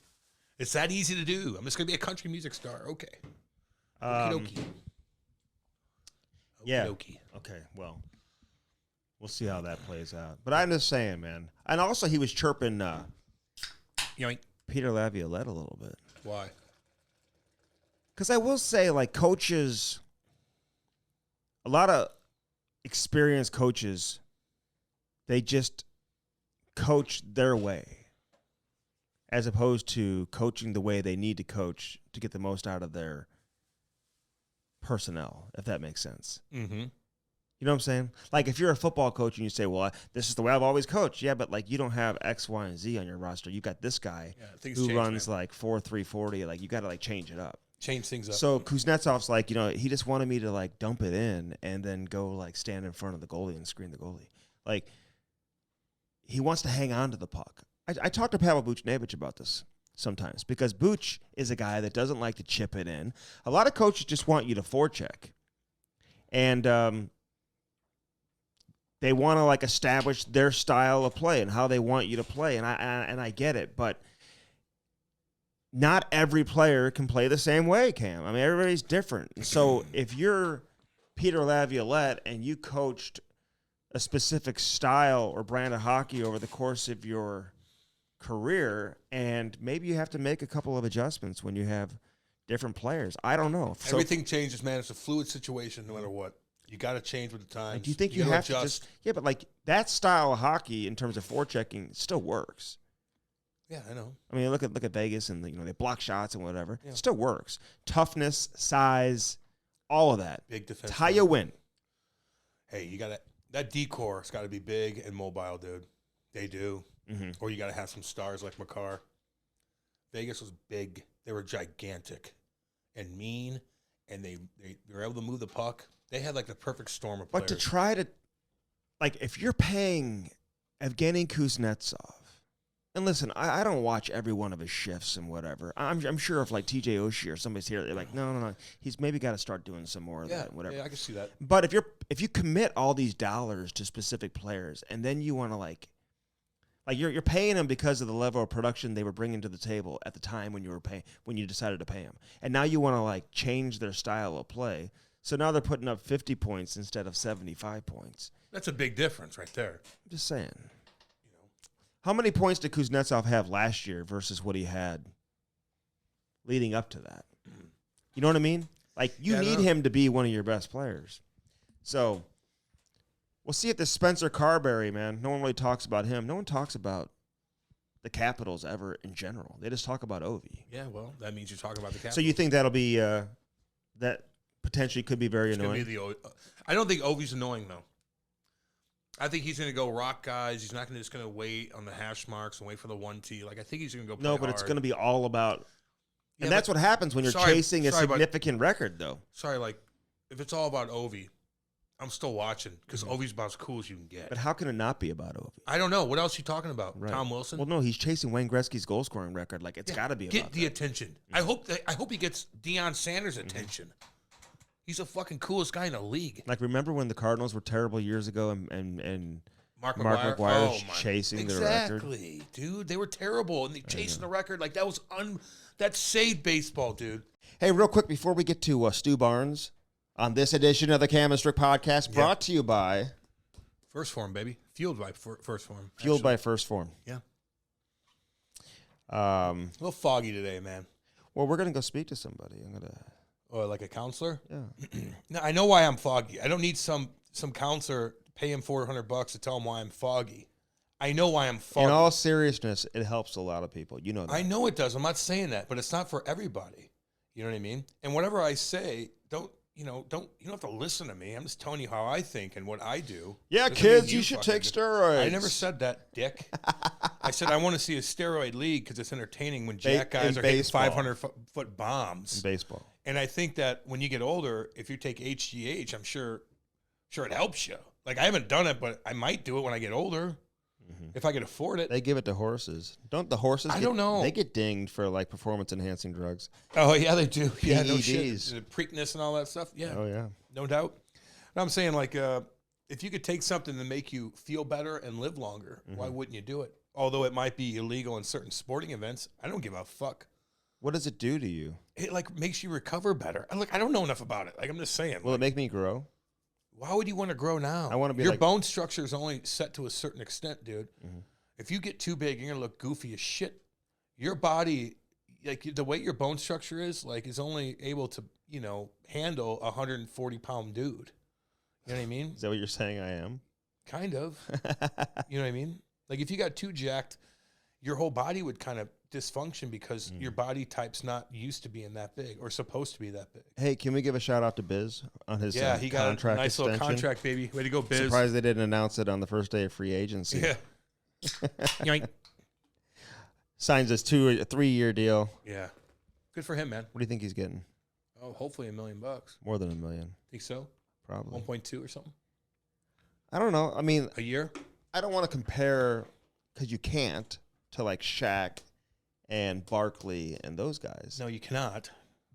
It's that easy to do. I'm just going to be a country music star. Okay. Okie dokie. Yeah. Okay. Well. We'll see how that plays out. But I'm just saying, man. And also, he was chirping Peter Laviolette a little bit. Why? Because I will say, like, coaches, a lot of experienced coaches, they just coach their way as opposed to coaching the way they need to coach to get the most out of their personnel, if that makes sense. Mm-hmm. You know what I'm saying? Like, if you're a football coach and you say, well, this is the way I've always coached. Yeah, but, like, you don't have X, Y, and Z on your roster. You got this guy who runs, like, 4.340. Like, you got to, like, change it up. Change things up. So Kuznetsov's like, he just wanted me to, like, dump it in and then go, like, stand in front of the goalie and screen the goalie. Like, he wants to hang on to the puck. I talked to Pavel Buchnevich about this sometimes because Buch is a guy that doesn't like to chip it in. A lot of coaches just want you to forecheck. And, they want to, like, establish their style of play and how they want you to play, and I get it, but not every player can play the same way, Cam. I mean, everybody's different. So if you're Peter Laviolette and you coached a specific style or brand of hockey over the course of your career, and maybe you have to make a couple of adjustments when you have different players. I don't know. Everything changes, man. It's a fluid situation no matter what. You got to change with the times. Like, do you think you have to just – yeah, but, like, that style of hockey in terms of forechecking still works. Yeah, I know. I mean, look at Vegas and, they block shots and whatever. Yeah. It still works. Toughness, size, all of that. Big defense. It's how you win. Hey, you got to – that D-core's got to be big and mobile, dude. They do. Mm-hmm. Or you got to have some stars like Makar. Vegas was big. They were gigantic and mean, and they were able to move the puck. They had, like, the perfect storm of players. But to try to, like, if you're paying Evgeny Kuznetsov, and listen, I don't watch every one of his shifts and whatever. I'm sure if, like, TJ Oshie or somebody's here, they're like, no, he's maybe got to start doing some more of that and whatever. Yeah, I can see that. But if you commit all these dollars to specific players, and then you want to, like you're paying them because of the level of production they were bringing to the table at the time when you decided to pay them, and now you want to, like, change their style of play. So now they're putting up 50 points instead of 75 points. That's a big difference right there. I'm just saying. How many points did Kuznetsov have last year versus what he had leading up to that? You know what I mean? Like, you need him to be one of your best players. So we'll see if the Spencer Carberry, man, no one really talks about him. No one talks about the Capitals ever in general. They just talk about Ovi. Yeah, well, that means you talk about the Capitals. So you think that'll be that potentially could be very annoying? I don't think Ovi's annoying, though. I think he's going to go rock guys. He's not just going to wait on the hash marks and wait for the 1T. Like, I think he's going to go play No, but hard. it's going to be all about... Yeah, and that's what happens when you're chasing a significant record, though. Sorry, like, if it's all about Ovi, I'm still watching because Ovi's about as cool as you can get. But how can it not be about Ovi? I don't know. What else are you talking about? Right. Tom Wilson? Well, no, he's chasing Wayne Gretzky's goal-scoring record. Like, it's got to be about Get the attention. I hope he gets Deion Sanders' attention. He's the fucking coolest guy in the league. Like, remember when the Cardinals were terrible years ago and Mark McGwire was chasing the record? Exactly, dude. They were terrible, and they chasing the record. Like, that was that saved baseball, dude. Hey, real quick, before we get to Stu Barnes, on this edition of the Cam and Strick podcast, brought to you by... First Form, baby. Fueled by First Form. Fueled by First Form. Yeah. A little foggy today, man. Well, we're going to go speak to somebody. I'm going to... Oh, like a counselor? Yeah. No, I know why I'm foggy. I don't need some counselor pay him $400 to tell him why I'm foggy. I know why I'm foggy. In all seriousness, it helps a lot of people. You know that. I know it does. I'm not saying that, but it's not for everybody. You know what I mean? And whatever I say, you don't have to listen to me. I'm just telling you how I think and what I do. Yeah, kids, you should take steroids. I never said that, dick. I said I want to see a steroid league because it's entertaining when jack guys are hitting 500-foot bombs. In baseball. And I think that when you get older, if you take HGH, I'm sure it helps you. Like, I haven't done it, but I might do it when I get older. If I could afford it. They give it to horses. Don't the horses? I don't know. They get dinged for like performance-enhancing drugs. Oh, yeah, they do. Yeah, no PEDs. shit. The Preakness and all that stuff. Yeah. Oh, yeah. No doubt. And I'm saying, like, if you could take something to make you feel better and live longer, why wouldn't you do it? Although it might be illegal in certain sporting events, I don't give a fuck. What does it do to you? It, like, makes you recover better. I don't know enough about it. Like, I'm just saying. Will it make me grow? Why would you want to grow now? I want to be Your bone structure is only set to a certain extent, dude. If you get too big, you're going to look goofy as shit. Your body, like, the way your bone structure is only able to, handle a 140-pound dude. You know what I mean? Is that what you're saying I am? Kind of. You know what I mean? Like, if you got too jacked, your whole body would kind of dysfunction because your body type's not used to being that big or supposed to be that big. Hey, can we give a shout out to Biz on his he got contract a nice extension? little contract, baby. Way to go, Biz. Surprised they didn't announce it on the first day of free agency. Yeah. Signs this 3-year deal. Yeah. Good for him, man. What do you think he's getting? Oh, hopefully $1 million. More than $1 million. Think so? Probably 1.2 or something. I don't know. I mean, a year. I don't want to compare because you can't to like Shaq and Barkley and those guys. No, you cannot.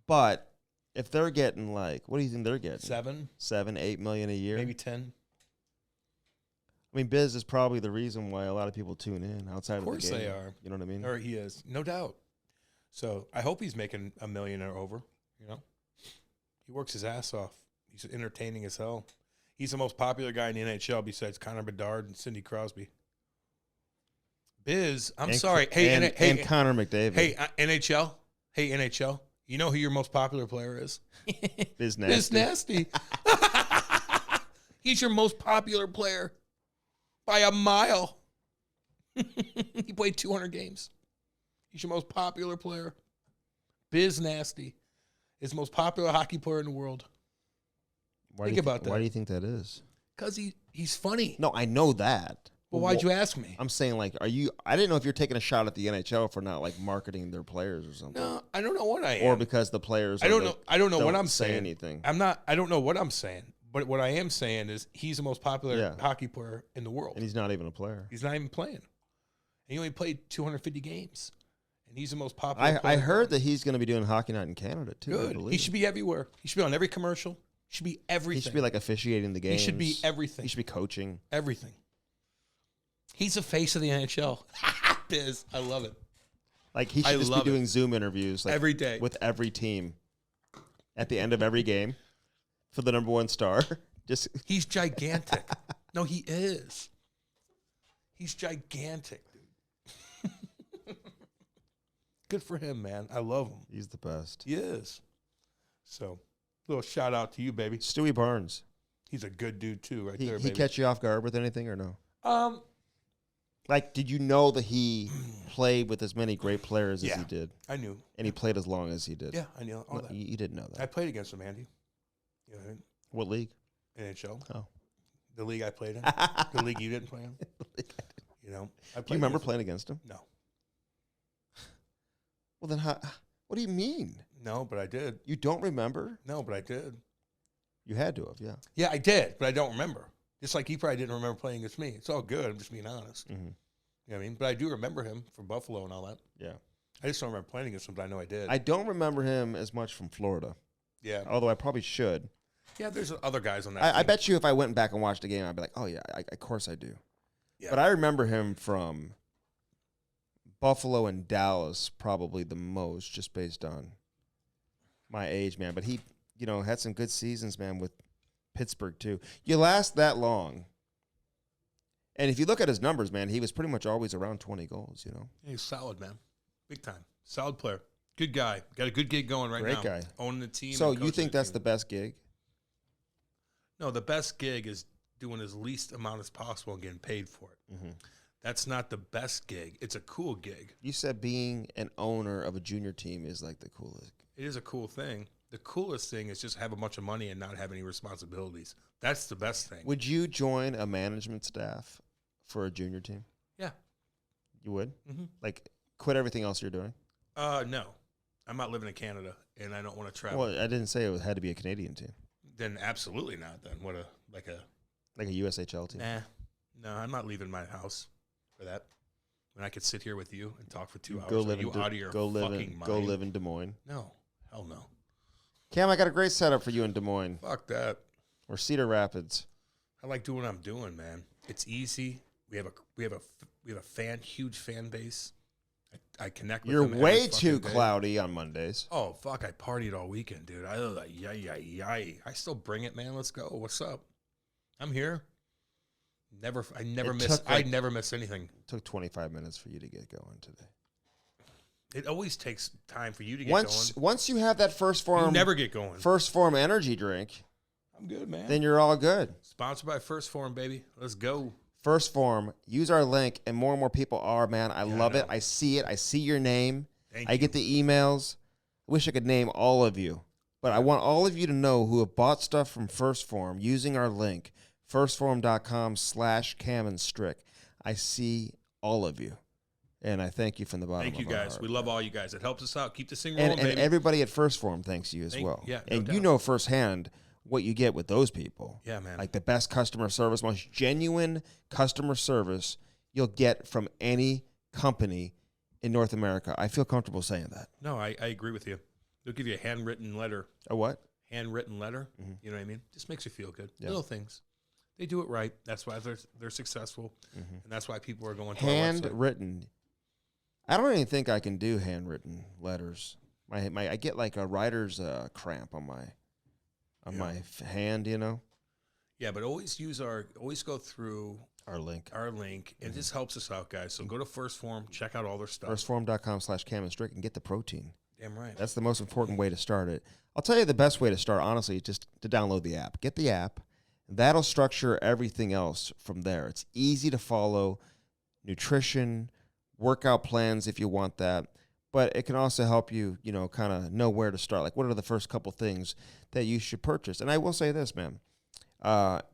But if they're getting like, what do you think they're getting? 7, $8 million a year, maybe 10. I mean, Biz is probably the reason why a lot of people tune in outside of the game. Of course they are. You know what I mean? Or he is, no doubt. So I hope he's making $1 million or over. He works his ass off. He's entertaining as hell. He's the most popular guy in the NHL besides Connor Bedard and Sidney Crosby. Biz, sorry. And Connor McDavid. Hey, NHL. Hey, NHL. You know who your most popular player is? Biz Nasty. Biz Nasty. He's your most popular player by a mile. He played 200 games. He's your most popular player. Biz Nasty is the most popular hockey player in the world. Think about that. Why do you think that is? Because he's funny. No, I know that. Well, why'd you ask me? I'm saying, like, I didn't know if you're taking a shot at the NHL for not, like, marketing their players or something. No, I don't know what I am. Or because the players I don't know what I'm saying. Anything. I don't know what I'm saying. But what I am saying is he's the most popular hockey player in the world. And he's not even a player. He's not even playing. And he only played 250 250 And he's the most popular player. I heard that he's going to be doing Hockey Night in Canada, too. Good. He should be everywhere. He should be on every commercial. He should be everything. He should be, like, officiating the games. He should be everything. He should be coaching. Everything. He's the face of the NHL. Biz. I love it. Like, he should just be doing Zoom interviews. Like, every day. With every team. At the end of every game. For the number one star. He's gigantic. No, he is. He's gigantic, dude. Good for him, man. I love him. He's the best. He is. So, little shout out to you, baby. Stewie Barnes. He's a good dude, too, there, baby. He catch you off guard with anything or no? Like, did you know that he played with as many great players as he did? I knew. And he played as long as he did? Yeah, I knew all that. You didn't know that. I played against him, Andy. You know what I mean? What league? NHL. Oh. The league I played in. The league you didn't play in. You know. Do you remember playing against him? No. Well, then what do you mean? No, but I did. You don't remember? No, but I did. You had to have, yeah. Yeah, I did, but I don't remember. Just like you probably didn't remember playing against me. It's all good. I'm just being honest. Mm-hmm. You know what I mean? But I do remember him from Buffalo and all that. Yeah. I just don't remember playing against him, but I know I did. I don't remember him as much from Florida. Yeah. Although I probably should. Yeah, there's other guys on that I team. bet you if I went back and watched the game, I'd be like, oh, yeah, of course I do. Yeah. But I remember him from Buffalo and Dallas probably the most, just based on my age, man. But he, had some good seasons, man, with Pittsburgh, too. You last that long. And if you look at his numbers, man, he was pretty much always around 20 goals, Yeah, he's solid, man. Big time. Solid player. Good guy. Got a good gig going right now. Great guy. Owning the team. So you think that's the best gig? No, the best gig is doing as least amount as possible and getting paid for it. Mm-hmm. That's not the best gig. It's a cool gig. You said being an owner of a junior team is like the coolest. It is a cool thing. The coolest thing is just have a bunch of money and not have any responsibilities. That's the best thing. Would you join a management staff for a junior team? Yeah. You would? Mm-hmm. Like, quit everything else you're doing? No. I'm not living in Canada, and I don't want to travel. Well, I didn't say it had to be a Canadian team. Then absolutely not. Then like a USHL team? Nah. No, I'm not leaving my house for that. When I could sit here with you and talk for 2 hours. Go live you out of your fucking mind? Go live in Des Moines. No. Hell no. Cam, I got a great setup for you in Des Moines. Fuck that. Or Cedar Rapids. I like doing what I'm doing, man. It's easy. We have a huge fan base. I connect with them. You're way too day. clowdy on Mondays. Oh fuck! I partied all weekend, dude. I still bring it, man. Let's go. What's up? I'm here. I never miss anything. It took 25 minutes for you to get going today. It always takes time for you to get going. Once you have that first form, you never get going. First Form energy drink. I'm good, man. Then you're all good. Sponsored by First Form, baby. Let's go. First Form. Use our link, and more people are, man. I love it. I see it. I see your name. I get the emails. I wish I could name all of you, but I want all of you to know who have bought stuff from First Form using our link, firstform.com/Cam and Strick. I see all of you, and I thank you from the bottom of our heart. Thank you, guys. We love all you guys. It helps us out. Keep this thing rolling, and baby. everybody at First Form thanks you as well. Yeah, and you know firsthand what you get with those people. Yeah, man. Like the best customer service, most genuine customer service you'll get from any company in North America. I feel comfortable saying that. No, I agree with you. They'll give you a handwritten letter. A what? Handwritten letter. Mm-hmm. You know what I mean? Just makes you feel good. Yeah. Little things. They do it right. That's why they're successful, and that's why people are going to handwritten. I don't even think I can do handwritten letters. I get like a writer's cramp on my hand, Yeah, but always go through our link. It just helps us out, guys. So go to First Form, check out all their stuff. Firstform.com/Cam and Strick and get the protein. Damn right. That's the most important way to start it. I'll tell you the best way to start, honestly, just to download the app. Get the app. That'll structure everything else from there. It's easy to follow. Nutrition, workout plans if you want that. But it can also help you, kind of know where to start. Like, what are the first couple things that you should purchase? And I will say this, man.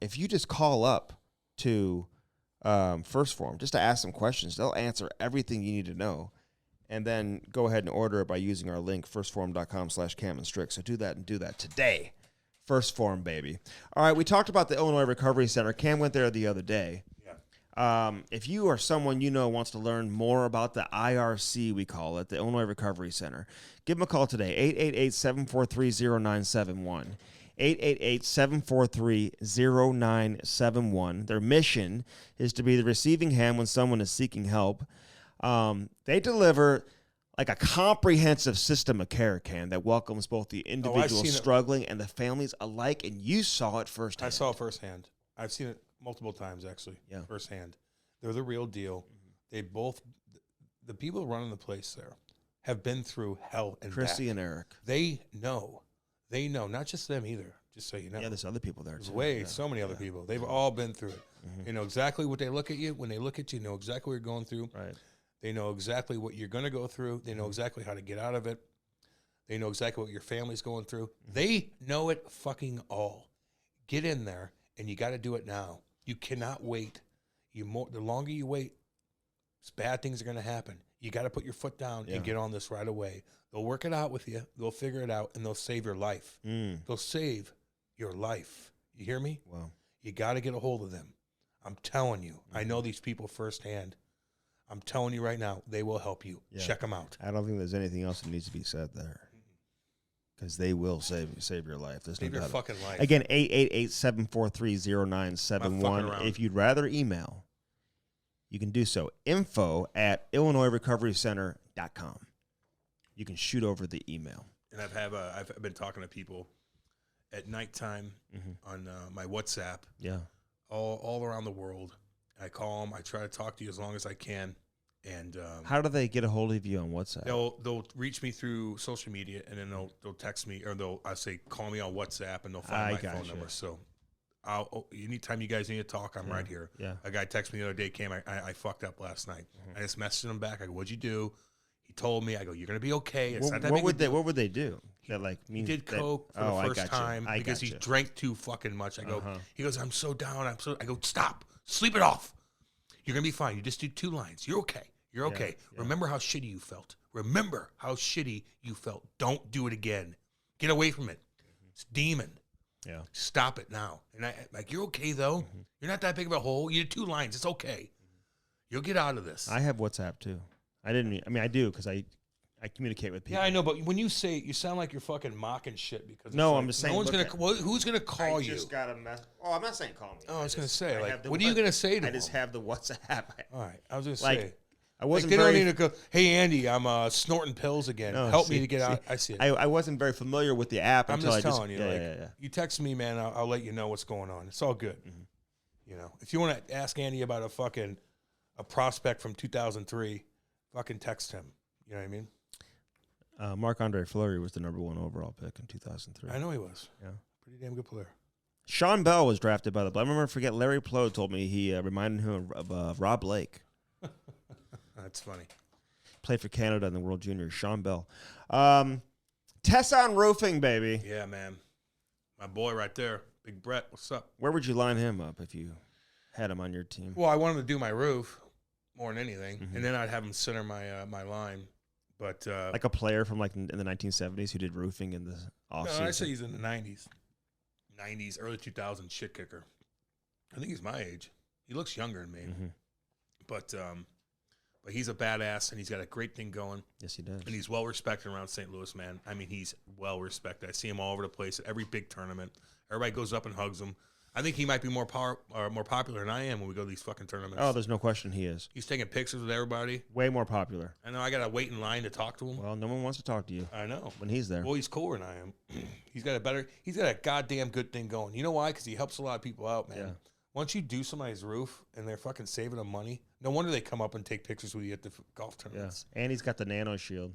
If you just call up to First Form just to ask some questions, they'll answer everything you need to know. And then go ahead and order it by using our link, firstform.com/Cam and Strick. So do that today. First Form, baby. All right, we talked about the Illinois Recovery Center. Cam went there the other day. If you are someone wants to learn more about the IRC, we call it, the Illinois Recovery Center, give them a call today, 888-743-0971. 888-743-0971. Their mission is to be the receiving hand when someone is seeking help. They deliver like a comprehensive system of care, Cam, that welcomes both the individuals struggling and the families alike, and you saw it firsthand. I saw it firsthand. I've seen it multiple times, actually, firsthand. They're the real deal. Mm-hmm. The people running the place there have been through hell and Chrissy back. And Eric. They know, not just them either, just so you know. Yeah, there's other people there, too. So many other people. They've all been through it. Mm-hmm. They know exactly what they look at you. When they look at you, know exactly what you're going through. Right. They know exactly what you're going to go through. They know exactly how to get out of it. They know exactly what your family's going through. Mm-hmm. They know it fucking all. Get in there, and you got to do it now. You cannot wait. The longer you wait, bad things are going to happen. You got to put your foot down and get on this right away. They'll work it out with you. They'll figure it out, and they'll save your life. They'll save your life. You hear me? Wow. You got to get a hold of them. I'm telling you. I know these people firsthand. I'm telling you right now, they will help you. Yeah. Check them out. I don't think there's anything else that needs to be said there. Because they will save your life. There's Save no your doubt. fucking life. Again, 888-743-0971. If you'd rather email, you can do so. info@IllinoisRecoveryCenter.com. You can shoot over the email. And I've been talking to people at nighttime on my WhatsApp. Yeah. All around the world. I call them. I try to talk to you as long as I can. And how do they get a hold of you on WhatsApp? They'll reach me through social media, and then they'll text me, or I say call me on WhatsApp, and they'll find my phone number. So anytime you guys need to talk, I'm right here. Yeah. A guy texted me the other day, Cam, I fucked up last night. I just messaged him back. I go, what'd you do? He told me. I go, you're gonna be okay. It's not that what would they do? That like he did coke for the first time because he drank too fucking much. I go. He goes, I'm so down. I go, stop. Sleep it off. You're gonna be fine. You just do 2 lines. You're okay. You're okay. Yeah. Remember how shitty you felt. Remember how shitty you felt. Don't do it again. Get away from it. It's demon. Yeah. Stop it now. And you're okay though. You're not that big of a hole. You did 2 lines. It's okay. You'll get out of this. I have WhatsApp too. I do because I communicate with people. Yeah, I know, but when you say it, you sound like you're fucking mocking shit because no, I'm just saying. No one's who's gonna call you? I just got a message. Oh, I'm not saying call me. Oh, I was gonna say, like, what are you gonna say to them? I just have the WhatsApp. All right, I was gonna say. I wasn't they very, don't need to go, hey, Andy, I'm snorting pills again. Help me to get out. I see it. I wasn't very familiar with the app until I'm just telling you. You text me, man, I'll let you know what's going on. It's all good. You know, if you want to ask Andy about a prospect from 2003, fucking text him. You know what I mean? Marc-Andre Fleury was the #1 overall pick in 2003. I know he was. Yeah. Pretty damn good player. Sean Bell was drafted by the Blue. I forget, Larry Plode told me he reminded him of Rob Blake. That's funny. Played for Canada in the World Juniors. Sean Bell. Tesson Roofing, baby. Yeah, man. My boy right there. Big Brett, what's up? Where would you line him up if you had him on your team? Well, I wanted to do my roof more than anything, and then I'd have him center my line. But like a player from like in the 1970s who did roofing in the offseason? No, I say he's in the 90s. 90s, early 2000s shit kicker. I think he's my age. He looks younger than me. But he's a badass, and he's got a great thing going. Yes, he does. And he's well respected around St. Louis, man. I mean, he's well respected. I see him all over the place at every big tournament. Everybody goes up and hugs him. I think he might be more popular than I am when we go to these fucking tournaments. Oh, there's no question he is. He's taking pictures with everybody. Way more popular. I know. I got to wait in line to talk to him. Well, no one wants to talk to you. I know. When he's there. Well, he's cooler than I am. He's got a goddamn good thing going. You know why? Because he helps a lot of people out, man. Yeah. Once you do somebody's roof and they're fucking saving them money, no wonder they come up and take pictures with you at the golf tournaments. Yeah. And he's got the nano shield.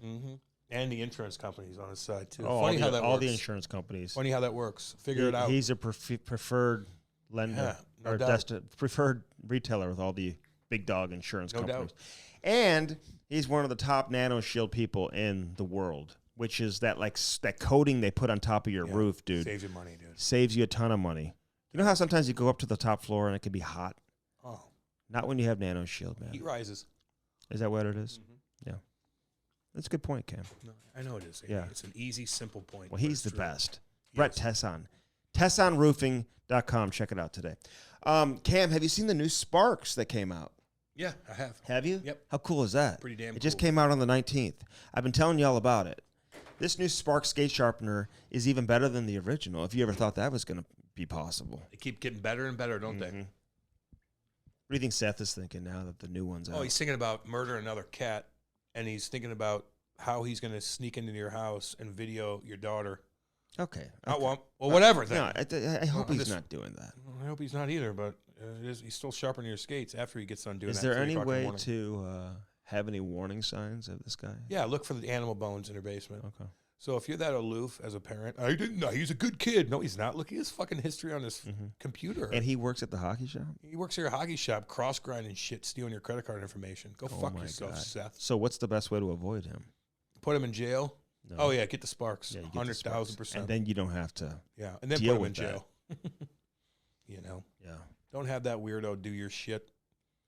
And the insurance companies on his side, too. Oh, Funny how that works. All the insurance companies. Funny how that works. Figure it out. He's a preferred lender, preferred retailer with all the big dog insurance companies. Doubt. And he's one of the top nano shield people in the world, which is that coating they put on top of your roof, dude. Saves you money, dude. Saves you a ton of money. You know how sometimes you go up to the top floor and it can be hot? Oh. Not when you have nano shield, man. Heat rises. Is that what it is? Yeah. That's a good point, Cam. No, I know it is. Yeah. It's an easy, simple point. Well, he's the best. Brett Tesson. TessonRoofing.com. Check it out today. Cam, have you seen the new Sparks that came out? Yeah, I have. Have you? Yep. How cool is that? Pretty damn cool. It just came out on the 19th. I've been telling you all about it. This new Sparks skate sharpener is even better than the original, if you ever thought that was going to be possible. They keep getting better and better, don't they? What do you think Seth is thinking now that the new one's out? Oh, he's thinking about murdering another cat, and he's thinking about how he's going to sneak into your house and video your daughter. Okay. Well, whatever. Then. No, I hope he's not doing that. I hope he's not either, but he's still sharpening your skates after he gets done doing that. Is there any way to have any warning signs of this guy? Yeah, look for the animal bones in her basement. Okay. So if you're that aloof as a parent, I didn't know. He's a good kid. No, he's not. Look at his fucking history on his computer. And he works at the hockey shop? He works at your hockey shop, cross-grinding shit, stealing your credit card information. Go fuck yourself, Seth. So what's the best way to avoid him? Put him in jail? No. Oh, yeah, get the Sparks. Yeah, 100,000%. And then you don't have to and then deal put him with in jail. You know? Yeah. Don't have that weirdo do your shit.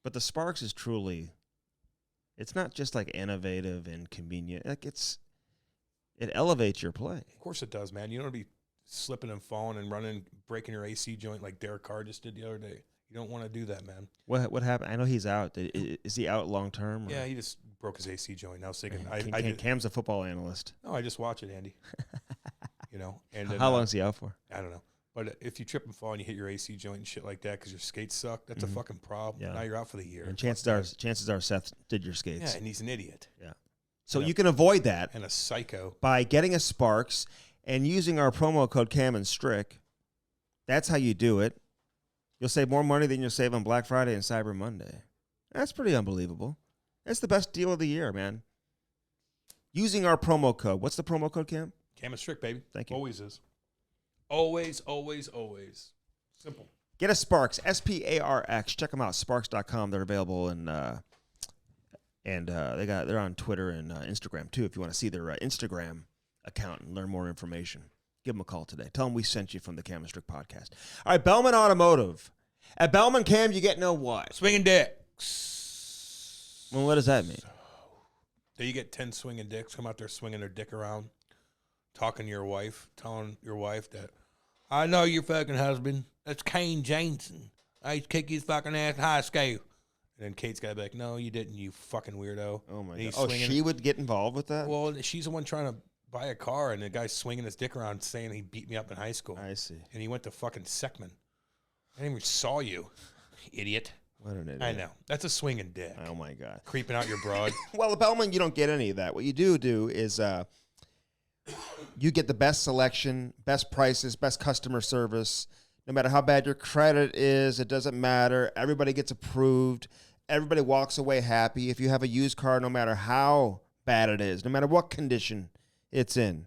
But the Sparks is truly, it's not just like innovative and convenient. Like it elevates your play. Of course it does, man. You don't want to be slipping and falling and running, breaking your AC joint like Derek Carr just did the other day. You don't want to do that, man. What happened? I know he's out. Is he out long term? Yeah, he just broke his AC joint. Now I was thinking, Cam's a football analyst. No, I just watch it, Andy. And how long is he out for? I don't know. But if you trip and fall and you hit your AC joint and shit like that because your skates suck, that's a fucking problem. Yeah. Now you're out for the year. And chances are Seth did your skates. Yeah, and he's an idiot. Yeah. So you can avoid that. And a psycho. By getting a Sparks and using our promo code Cam and Strick. That's how you do it. You'll save more money than you'll save on Black Friday and Cyber Monday. That's pretty unbelievable. That's the best deal of the year, man. Using our promo code. What's the promo code, Cam? Cam and Strick, baby. Thank you. Always is. Always, always, always. Simple. Get a Sparks, SPARX. Check them out, sparks.com. They're available they're on Twitter and Instagram too. If you want to see their Instagram account and learn more information, give them a call today. Tell them we sent you from the Cam and Strick podcast. All right, Bellman Automotive. At Bellman, Cam, you get no what? Swinging dicks. Well, what does that mean? So you get 10 swinging dicks, come out there swinging their dick around, talking to your wife, telling your wife that, I know your fucking husband. That's Kane Jansen. I used to kick his fucking ass in high school. And then Kate's got to be like, no, you didn't, you fucking weirdo. Oh, my God. Oh, she would get involved with that? Well, she's the one trying to buy a car, and the guy's swinging his dick around saying he beat me up in high school. I see. And he went to fucking Seckman. I didn't even saw you, idiot. What an idiot. I know. That's a swinging dick. Oh, my God. Creeping out your broad. Well, at Bellman, you don't get any of that. What you do is you get the best selection, best prices, best customer service. No matter how bad your credit is, it doesn't matter. Everybody gets approved. Everybody walks away happy. If you have a used car, no matter how bad it is, no matter what condition it's in,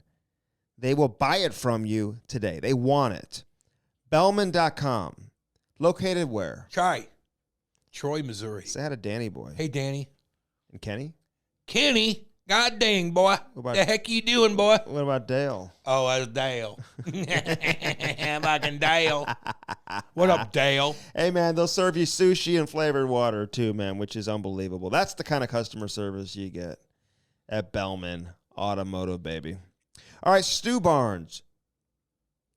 they will buy it from you today. They want it. Bellman.com. Located where? Troy, Missouri. Say hi to Danny boy. Hey, Danny. And Kenny? Kenny. God dang, boy. The heck you doing, boy? What about Dale? Oh, that's Dale. Fucking Dale. What up, Dale? Hey, man, they'll serve you sushi and flavored water, too, man, which is unbelievable. That's the kind of customer service you get at Bellman Automotive, baby. All right, Stu Barnes.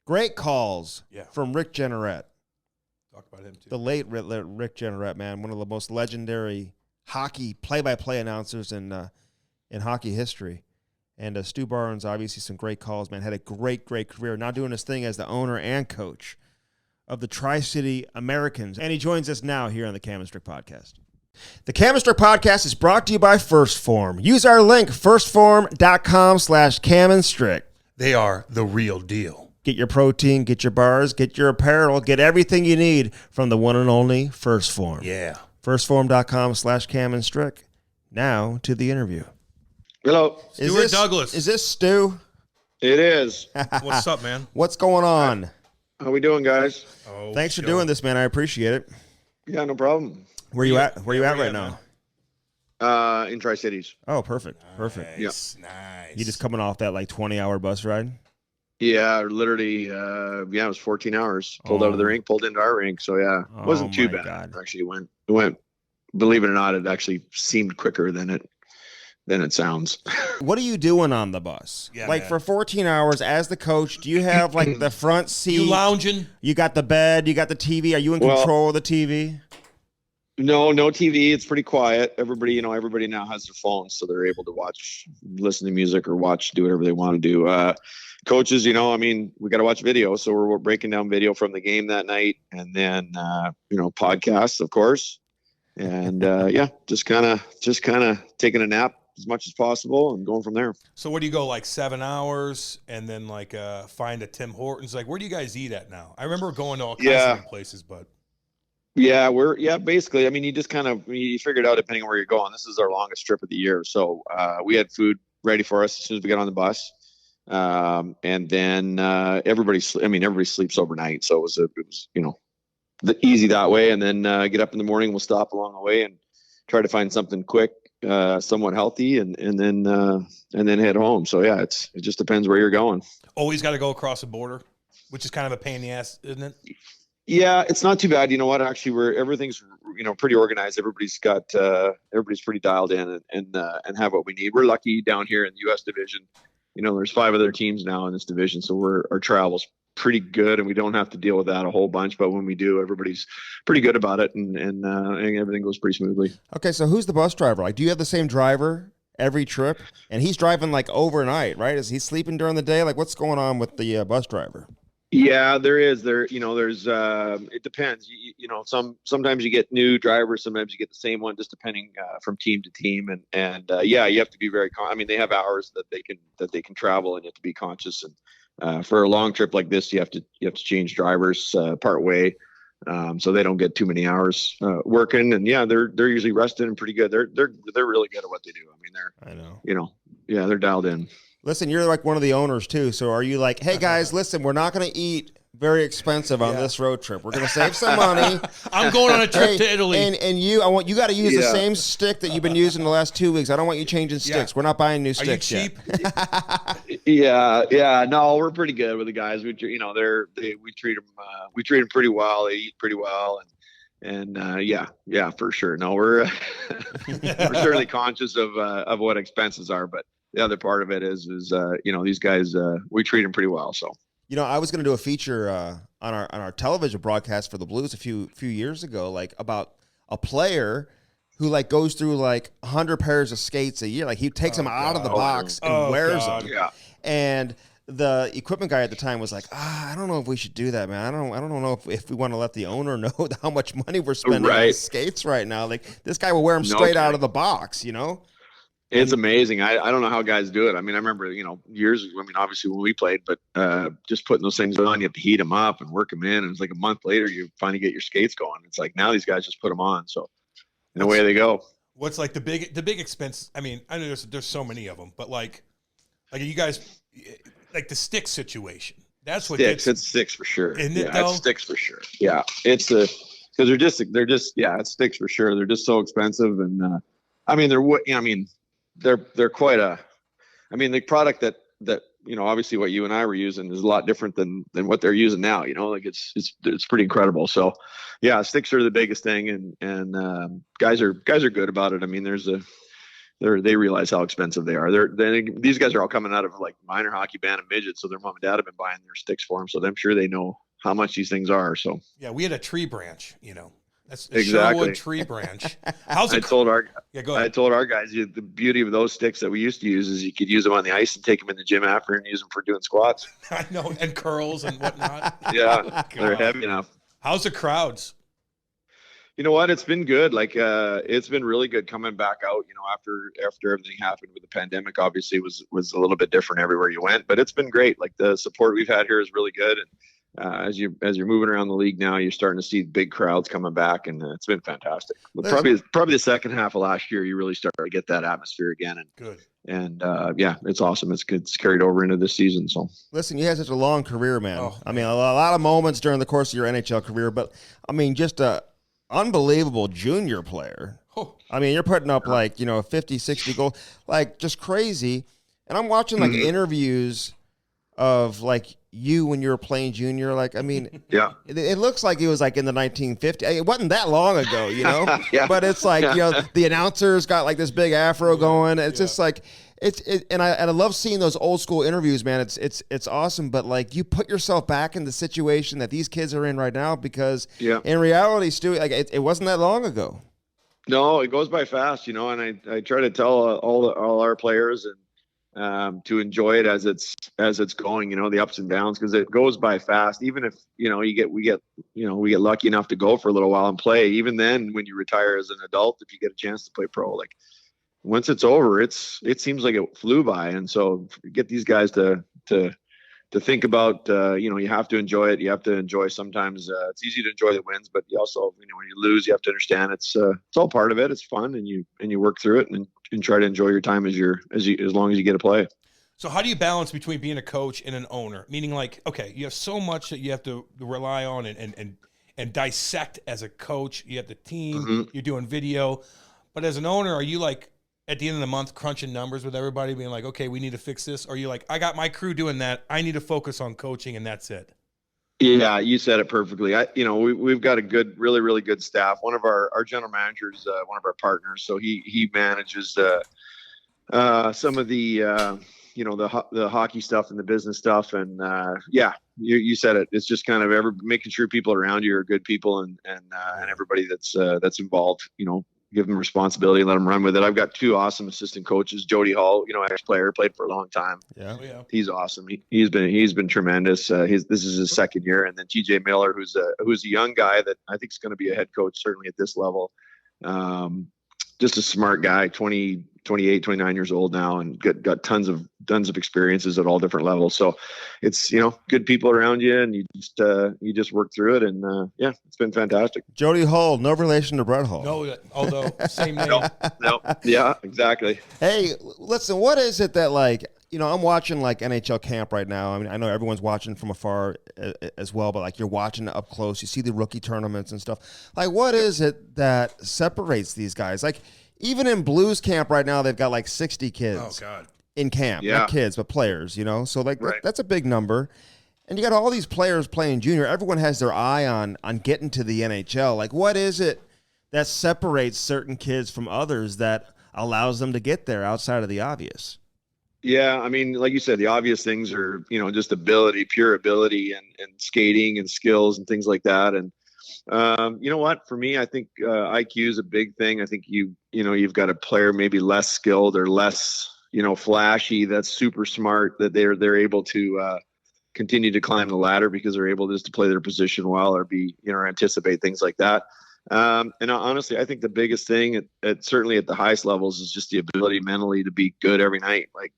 Great calls from Rick Jeanneret. Talk about him, too. The late Rick Jeanneret, man, one of the most legendary hockey play-by-play announcers in hockey history. And Stu Barnes, obviously some great calls, man. Had a great career. Now doing his thing as the owner and coach of the Tri-City Americans. And he joins us now here on the Cam and Strick podcast. The Cam and Strick podcast is brought to you by First Form. Use our link, firstform.com/Cam and Strick. They are the real deal. Get your protein, get your bars, get your apparel, get everything you need from the one and only First Form. Yeah. Firstform.com/Cam and Strick. Now to the interview. Hello. Stuart Douglas. Is this Stu? It is. What's up, man? What's going on? How we doing, guys? Oh, thanks for doing this, man. I appreciate it. Yeah, no problem. Where you at? Where you at right now? In Tri-Cities. Oh, perfect. Perfect. Nice. Nice. You just coming off that like 20-hour bus ride? Yeah, literally. It was 14 hours. Pulled out of the rink, pulled into our rink. So yeah, it wasn't too bad. God. Actually, it went. Believe it or not, it actually seemed quicker than it sounds. What are you doing on the bus? Yeah, like man. for 14 hours as the coach, do you have like the front seat? You lounging? You got the bed, you got the TV. Are you in control of the TV? No TV. It's pretty quiet. Everybody now has their phones, so they're able to listen to music or do whatever they want to do. Coaches, we got to watch video. So we're breaking down video from the game that night, and then, podcasts, of course. And just kind of taking a nap as much as possible and going from there. So where do you go, like 7 hours, and then like find a Tim Hortons? Like, where do you guys eat at now? I remember going to all kinds of different places, but basically. You just you figure it out depending on where you're going. This is our longest trip of the year, so we had food ready for us as soon as we got on the bus, and then everybody sleeps overnight, so it was easy that way. And then get up in the morning, we'll stop along the way and try to find something quick, somewhat healthy, and then head home. So yeah, it just depends where you're going. Always got to go across the border, which is kind of a pain in the ass, isn't it? Yeah, it's not too bad. You know what? Actually, everything's pretty organized. Everybody's pretty dialed in and have what we need. We're lucky down here in the U.S. division. There's 5 other teams now in this division, so our travel's pretty good, and we don't have to deal with that a whole bunch. But when we do, everybody's pretty good about it, and everything goes pretty smoothly. Okay, so who's the bus driver? Like, do you have the same driver every trip? And he's driving like overnight, right? Is he sleeping during the day? Like, what's going on with the bus driver? Yeah, there is. There's. It depends. Sometimes you get new drivers. Sometimes you get the same one, just depending from team to team. And yeah, you have to be very. They have hours that they can travel, and you have to be conscious. And for a long trip like this, you have to change drivers part way, so they don't get too many hours working. And yeah, they're usually rested and pretty good. They're really good at what they do. Yeah, they're dialed in. Listen, you're like one of the owners too. So are you like, hey guys, listen, we're not going to eat very expensive on this road trip. We're going to save some money. I'm going on a trip to Italy. And you got to use the same stick that you've been using the last 2 weeks. I don't want you changing sticks. We're not buying new sticks. Are you cheap? Yeah. No, we're pretty good with the guys. We treat them pretty well. They eat pretty well, and yeah, for sure. No, we're certainly conscious of what expenses are, but the other part of it is these guys, we treat them pretty well. So, I was going to do a feature on our television broadcast for the Blues a few years ago, like about a player who like goes through like 100 pairs of skates a year. Like he takes them out of the box and wears them. Yeah. And the equipment guy at the time was like, I don't know if we should do that, man. I don't know if we want to let the owner know how much money we're spending on skates right now. Like this guy will wear them straight out of the box, It's amazing. I don't know how guys do it. I remember, years, obviously when we played, but just putting those things on, you have to heat them up and work them in. And it's like a month later, you finally get your skates going. It's like now these guys just put them on. So, and away they go. What's like the big expense? I know there's so many of them, but like you guys, like the stick situation. That's what it's sticks for sure. Isn't it though? It's sticks for sure. Yeah. It's because it's sticks for sure. They're just so expensive. And they're quite the product that obviously what you and I were using is a lot different than what they're using now, like it's pretty incredible. So yeah, sticks are the biggest thing, and guys are good about it. They realize how expensive they are. These guys are all coming out of like minor hockey band and midget, so their mom and dad have been buying their sticks for them, so I'm sure they know how much these things are. So yeah, we had a tree branch, That's a exactly. Sherwood tree branch. I told our guys the beauty of those sticks that we used to use is you could use them on the ice and take them in the gym after and use them for doing squats. I know, and curls and whatnot. Yeah, they're heavy enough. How's the crowds? You know what? It's been good. Like it's been really good coming back out. After everything happened with the pandemic, obviously was a little bit different everywhere you went, but it's been great. Like the support we've had here is really good, and as you're moving around the league now, you're starting to see big crowds coming back, and it's been fantastic. Probably the second half of last year, you really started to get that atmosphere again. And good. And yeah, it's awesome. It's good. It's carried over into this season. So listen, you had such a long career, man. A lot of moments during the course of your NHL career, but just a unbelievable junior player. You're putting up 50, 60 goals, like just crazy. And I'm watching interviews of you when you were playing junior. yeah, it looks like it was in the 1950s. It wasn't that long ago, yeah. But it's the announcers got this big afro going. It's just and I love seeing those old school interviews, man. It's awesome. But you put yourself back in the situation that these kids are in right now, because in reality, Stu, it wasn't that long ago. No, it goes by fast, and I try to tell all our players and to enjoy it as it's going, the ups and downs, because it goes by fast. Even if we get lucky enough to go for a little while and play. Even then, when you retire as an adult, if you get a chance to play pro, once it's over, it seems like it flew by. And so get these guys to think about, you have to enjoy it. You have to enjoy sometimes. It's easy to enjoy the wins, but you also, when you lose, you have to understand it's all part of it. It's fun, and you work through it and try to enjoy your time as long as you get to play. So how do you balance between being a coach and an owner? Meaning you have so much that you have to rely on and dissect as a coach. You have the team, You're doing video, but as an owner, are you at the end of the month crunching numbers with everybody, being okay, we need to fix this? Or are you I got my crew doing that, I need to focus on coaching, and that's it? Yeah, you said it perfectly. We've got a good, really, really good staff. One of our general managers, one of our partners, so he manages some of the hockey stuff and the business stuff. And yeah, you said it. It's just kind of making sure people around you are good people, and everybody that's involved, give them responsibility and let them run with it. I've got two awesome assistant coaches. Jody Hall, ex-player, played for a long time. Yeah. Oh, yeah. He's awesome. He's been tremendous. This is his second year. And then TJ Miller, who's a young guy that I think is going to be a head coach, certainly at this level. Just a smart guy, 28, 29 years old now, and got tons of experiences at all different levels. So it's, good people around you, and you just work through it. And yeah, it's been fantastic. Jody Hull, no relation to Brett Hull. No, although same name. No. Yeah, exactly. Hey, listen, what is it that, like, I'm watching like NHL camp right now. I mean, I know everyone's watching from afar as well, but like you're watching up close. You see the rookie tournaments and stuff. Like, what is it that separates these guys? Like, even in Blues camp right now, they've got like 60 kids in camp. Yeah. Not kids, but players, So like right. that's a big number. And you got all these players playing junior. Everyone has their eye on getting to the NHL. Like, what is it that separates certain kids from others that allows them to get there outside of the obvious? Yeah, I mean, like you said, the obvious things are, just ability, pure ability, and skating and skills and things like that. And you know what? For me, I think IQ is a big thing. I think you've got a player maybe less skilled or less, flashy, that's super smart, that they're able to continue to climb the ladder because they're able just to play their position well, or be, or anticipate things like that. And honestly, I think the biggest thing certainly at the highest levels is just the ability mentally to be good every night. Like,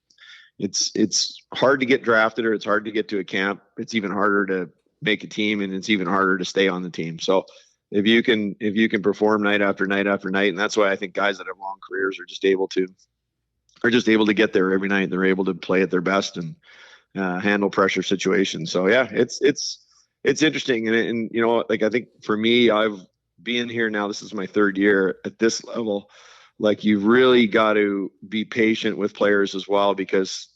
it's hard to get drafted, or it's hard to get to a camp. It's even harder to make a team, and it's even harder to stay on the team. So if you can perform night after night after night, and that's why I think guys that have long careers are just able to get there every night. They're able to play at their best and handle pressure situations. So yeah, it's interesting. And like, I think for me, I've been here now, this is my third year at this level. Like, you've really got to be patient with players as well, because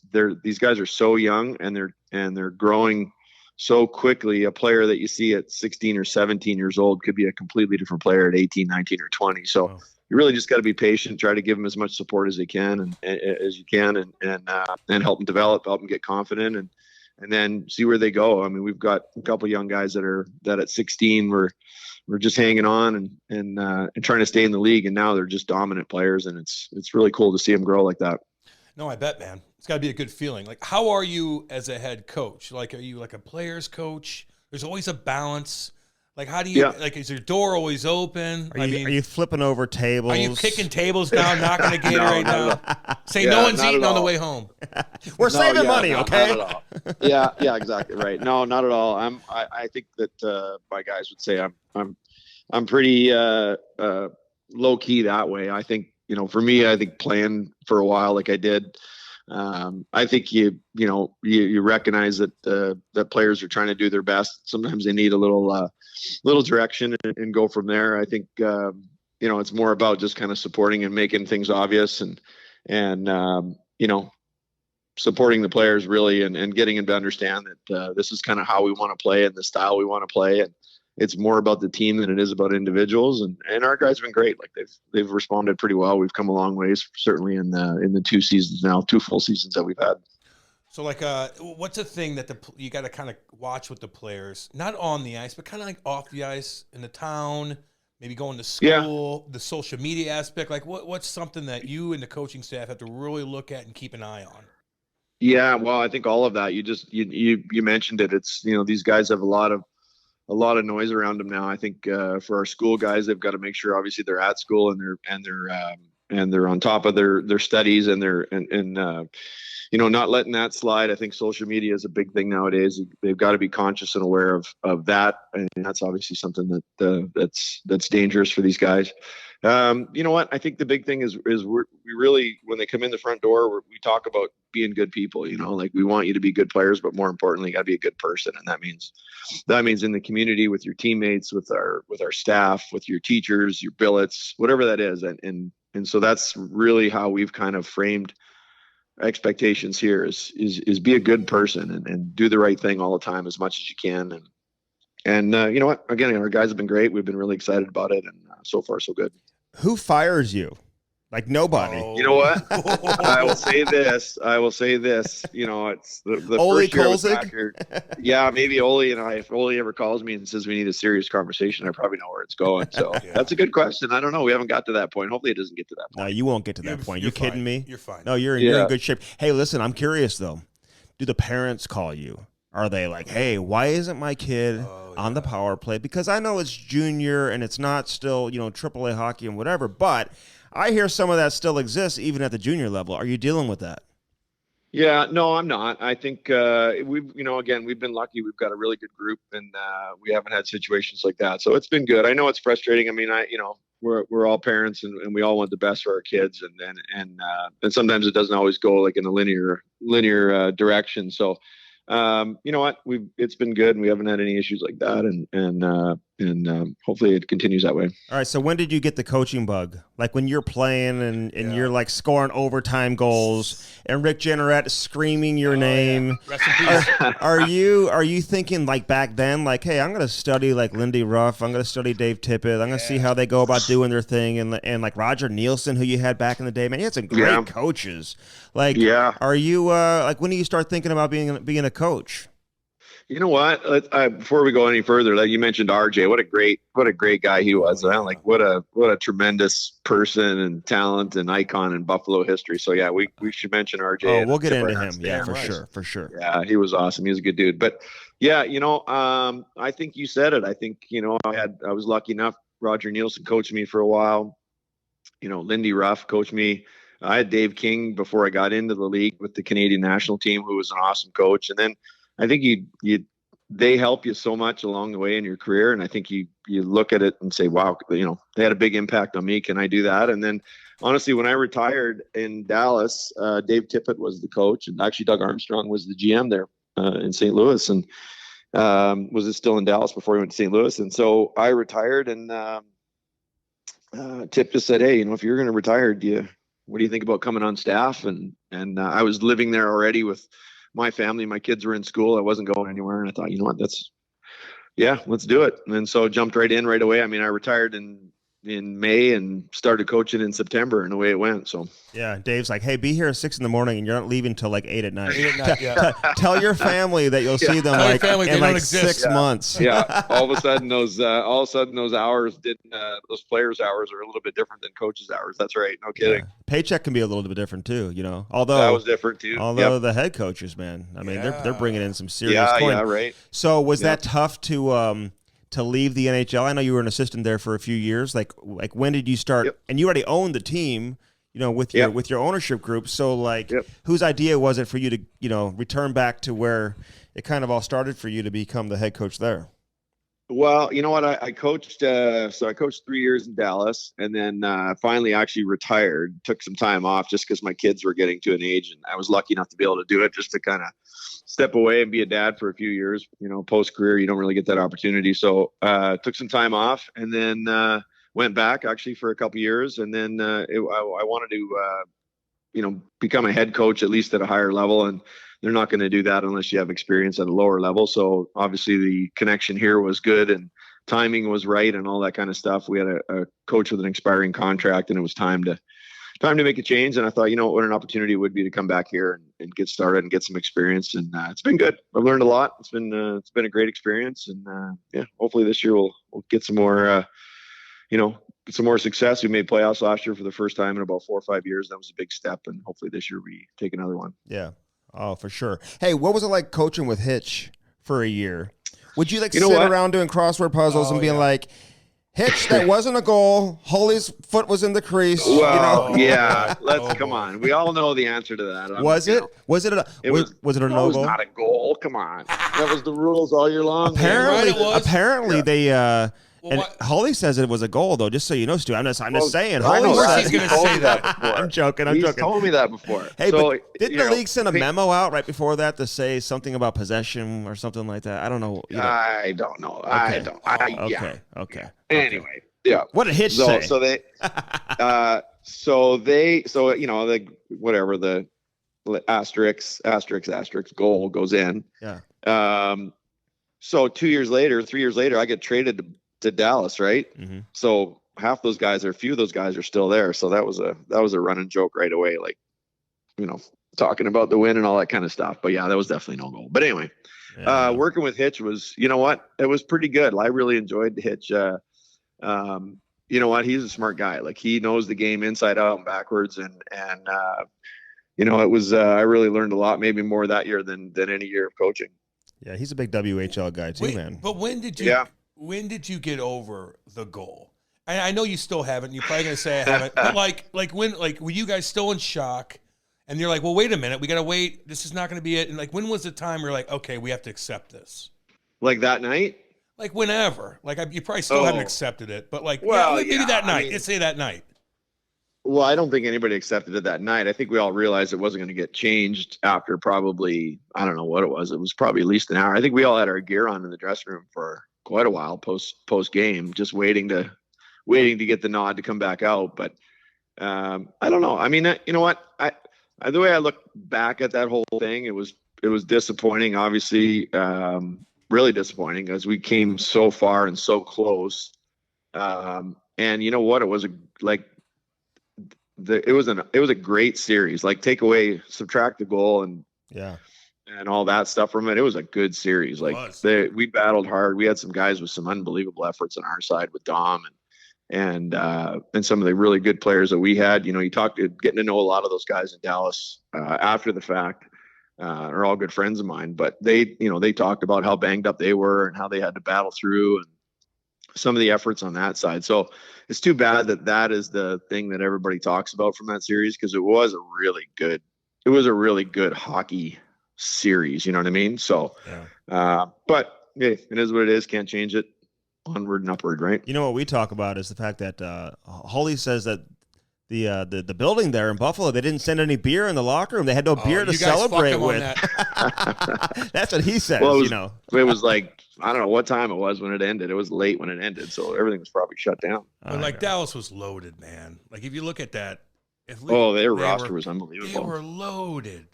these guys are so young, and they're growing so quickly. A player that you see at 16 or 17 years old could be a completely different player at 18, 19, or 20. So wow. You really just got to be patient, try to give them as much support as they can and help them develop, help them get confident, and then see where they go. I mean, we've got a couple of young guys that at 16 we're just hanging on and trying to stay in the league, and now they're just dominant players, and it's really cool to see them grow like that. No, I bet, man. It's got to be a good feeling. Like, how are you as a head coach? Like, are you like a player's coach? There's always a balance. Like, how do you, like, is your door always open? Are you flipping over tables? Are you kicking tables down, knocking a gator right now? Say no one's eating on the way home. We're saving money, okay? Not at all. Yeah, exactly right. No, not at all. I think that my guys would say I'm pretty low key that way. I think, for me, I think playing for a while like I did, I think you recognize that players are trying to do their best. Sometimes they need a little direction and go from there. I think it's more about just kind of supporting and making things obvious and supporting the players really and getting them to understand that this is kind of how we want to play and the style we want to play. And it's more about the team than it is about individuals. And our guys have been great. Like, they've responded pretty well. We've come a long ways, certainly in the 2 seasons now, 2 full seasons that we've had. So, like, what's a thing that you got to kind of watch with the players, not on the ice, but kind of like off the ice, in the town, maybe going to school, the social media aspect? Like, what's something that you and the coaching staff have to really look at and keep an eye on? Yeah, well, I think all of that. You mentioned it. It's, these guys have a lot of noise around them now. I think for our school guys, they've got to make sure obviously they're at school and they're on top of their studies and not letting that slide. I think social media is a big thing nowadays. They've got to be conscious and aware of that, and that's obviously something that's dangerous for these guys. You know what? I think the big thing is we really, when they come in the front door, we talk about being good people. Like, we want you to be good players, but more importantly, you got to be a good person, and that means in the community, with your teammates, with our staff, with your teachers, your billets, whatever that is, and so that's really how we've kind of framed expectations here is be a good person and do the right thing all the time as much as you can, you know what? Again, our guys have been great. We've been really excited about it, and so far so good. Who fires you? Like nobody. Oh. You know what? I will say this. You know, it's the Ole first year I was Kolzig? back here. Yeah, maybe Ole and I. If Ole ever calls me and says we need a serious conversation, I probably know where it's going. So that's a good question. I don't know. We haven't got to that point. Hopefully, it doesn't get to that point. No, you won't get to that point. You kidding fine. me? You're fine. No, you're in good shape. Hey, listen, I'm curious though. Do the parents call you? Are they like, hey, why isn't my kid on the power play? Because I know it's junior and it's not still, you know, AAA hockey and whatever, but I hear some of that still exists even at the junior level. Are you dealing with that? Yeah, no, I'm not. I think we've been lucky. We've got a really good group, and we haven't had situations like that. So it's been good. I know it's frustrating. I mean, we're all parents, and we all want the best for our kids, and sometimes it doesn't always go like in a linear direction. So, you know what? It's been good, and we haven't had any issues like that, and hopefully it continues that way. All right. So when did you get the coaching bug? Like when you're playing and you're like scoring overtime goals and Rick Jenneret screaming your name. Yeah. Rest in peace. Are you thinking like back then, like, hey, I'm going to study like Lindy Ruff. I'm going to study Dave Tippett. I'm going to see how they go about doing their thing. And like Roger Nielsen, who you had back in the day, man, he had some great coaches. Like, are you like, when do you start thinking about being a coach? You know what? Before we go any further, like you mentioned RJ, what a great guy he was. Like what a tremendous person and talent and icon in Buffalo history. So yeah, we should mention RJ. Oh, we'll get into him. Yeah, for sure. Yeah, he was awesome. He was a good dude. But yeah, you know, I think you said it. I think, you know, I was lucky enough. Roger Nielsen coached me for a while. You know, Lindy Ruff coached me. I had Dave King before I got into the league with the Canadian national team, who was an awesome coach. And then I think they help you so much along the way in your career. And I think you look at it and say, wow, you know, they had a big impact on me. Can I do that? And then honestly, when I retired in Dallas, Dave Tippett was the coach, and actually Doug Armstrong was the GM there in St. Louis, and was still in Dallas before he went to St. Louis. And so I retired, and Tip just said, hey, you know, if you're going to retire, what do you think about coming on staff? And I was living there already with my family. My kids were in school. I wasn't going anywhere. And I thought, you know what, let's do it. And so jumped right in right away. I mean, I retired in May and started coaching in September, and the way it went. So yeah, Dave's like, hey, be here at 6 a.m. and you're not leaving till like 8 p.m. Tell your family that you'll see them like in like 6 months. Yeah. All of a sudden those hours those players' hours are a little bit different than coaches' hours. That's right. No kidding. Yeah. Paycheck can be a little bit different too, you know. Although that was different too. Although the head coaches, man, I mean, they're bringing in some serious coin. Yeah, right. So was that tough to leave the NHL? I know you were an assistant there for a few years. Like when did you start? Yep. And you already owned the team, you know, with your ownership group. So like, whose idea was it for you to, you know, return back to where it kind of all started for you to become the head coach there? Well, you know what? I coached. So I coached 3 years in Dallas, and then finally actually retired. Took some time off just because my kids were getting to an age, and I was lucky enough to be able to do it, just to kind of step away and be a dad for a few years. You know, post career, you don't really get that opportunity. So took some time off, and then went back actually for a couple years, and then I wanted to become a head coach, at least at a higher level, and they're not going to do that unless you have experience at a lower level. So obviously the connection here was good, and timing was right, and all that kind of stuff. We had a coach with an expiring contract, and it was time to make a change. And I thought, you know, what an opportunity it would be to come back here and get started and get some experience. And it's been good. I've learned a lot. It's been a great experience. And hopefully this year we'll get some more, some more success. We made playoffs last year for the first time in about 4 or 5 years. That was a big step. And hopefully this year we take another one. Yeah. Oh, for sure. Hey, what was it like coaching with Hitch for a year? Would you sit around doing crossword puzzles and being like, Hitch, that wasn't a goal. Holy's foot was in the crease. Well, come on. We all know the answer to that. Was it a no goal? It was not a goal. Come on. That was the rules all year long. Apparently they Holy says it was a goal, though. Just so you know, Stu, I'm just saying. Holy says he's going to say that. I'm joking. He's told me that before. Hey, but didn't the league send a memo out right before that to say something about possession or something like that? I don't know. I don't know. Okay. Okay. Anyway, yeah. What did Hitch say? So they, whatever the asterisk goal goes in. Yeah. So 3 years later, I get traded to Dallas, right? Mm-hmm. So half those guys, or a few of those guys, are still there. So that was a running joke right away, like, talking about the win and all that kind of stuff. But yeah, that was definitely no goal. But anyway, working with Hitch was, you know what, it was pretty good. I really enjoyed Hitch. You know what, he's a smart guy. Like, he knows the game inside out and backwards, and it was I really learned a lot, maybe more that year than any year of coaching. Yeah, he's a big WHL guy too, man. But when did you get over the goal? I know you still haven't. You're probably gonna say I haven't. But when were you guys still in shock? And you're like, well, wait a minute, we gotta wait. This is not gonna be it. And like, when was the time you're like, okay, we have to accept this? Like that night? Like whenever? Like, you probably still haven't accepted it, but like, maybe that night. Let's say that night. Well, I don't think anybody accepted it that night. I think we all realized it wasn't going to get changed after probably, I don't know what it was. It was probably at least an hour. I think we all had our gear on in the dressing room for quite a while post game, just waiting to get the nod to come back out. But I don't know. I mean, you know what? The way I look back at that whole thing, it was disappointing. Obviously, really disappointing, as we came so far and so close. And you know what? It was it was a great series. Like, subtract the goal and all that stuff from it. It was a good series. Like, we battled hard. We had some guys with some unbelievable efforts on our side with Dom and some of the really good players that we had. You getting to know a lot of those guys in Dallas after the fact are all good friends of mine. But they talked about how banged up they were and how they had to battle through and some of the efforts on that side. So it's too bad that is the thing that everybody talks about from that series, because it was a really good hockey series. You know what I mean? So, but hey, it is what it is. Can't change it. Onward and upward, right? You know what we talk about is the fact that Holly says that the building there in Buffalo, they didn't send any beer in the locker room. They had no beer to celebrate with. That's what he says. Well, it was like, I don't know what time it was when it ended. It was late when it ended, so everything was probably shut down. But Dallas was loaded, man. Like, if you look at that, their roster was unbelievable. They were loaded.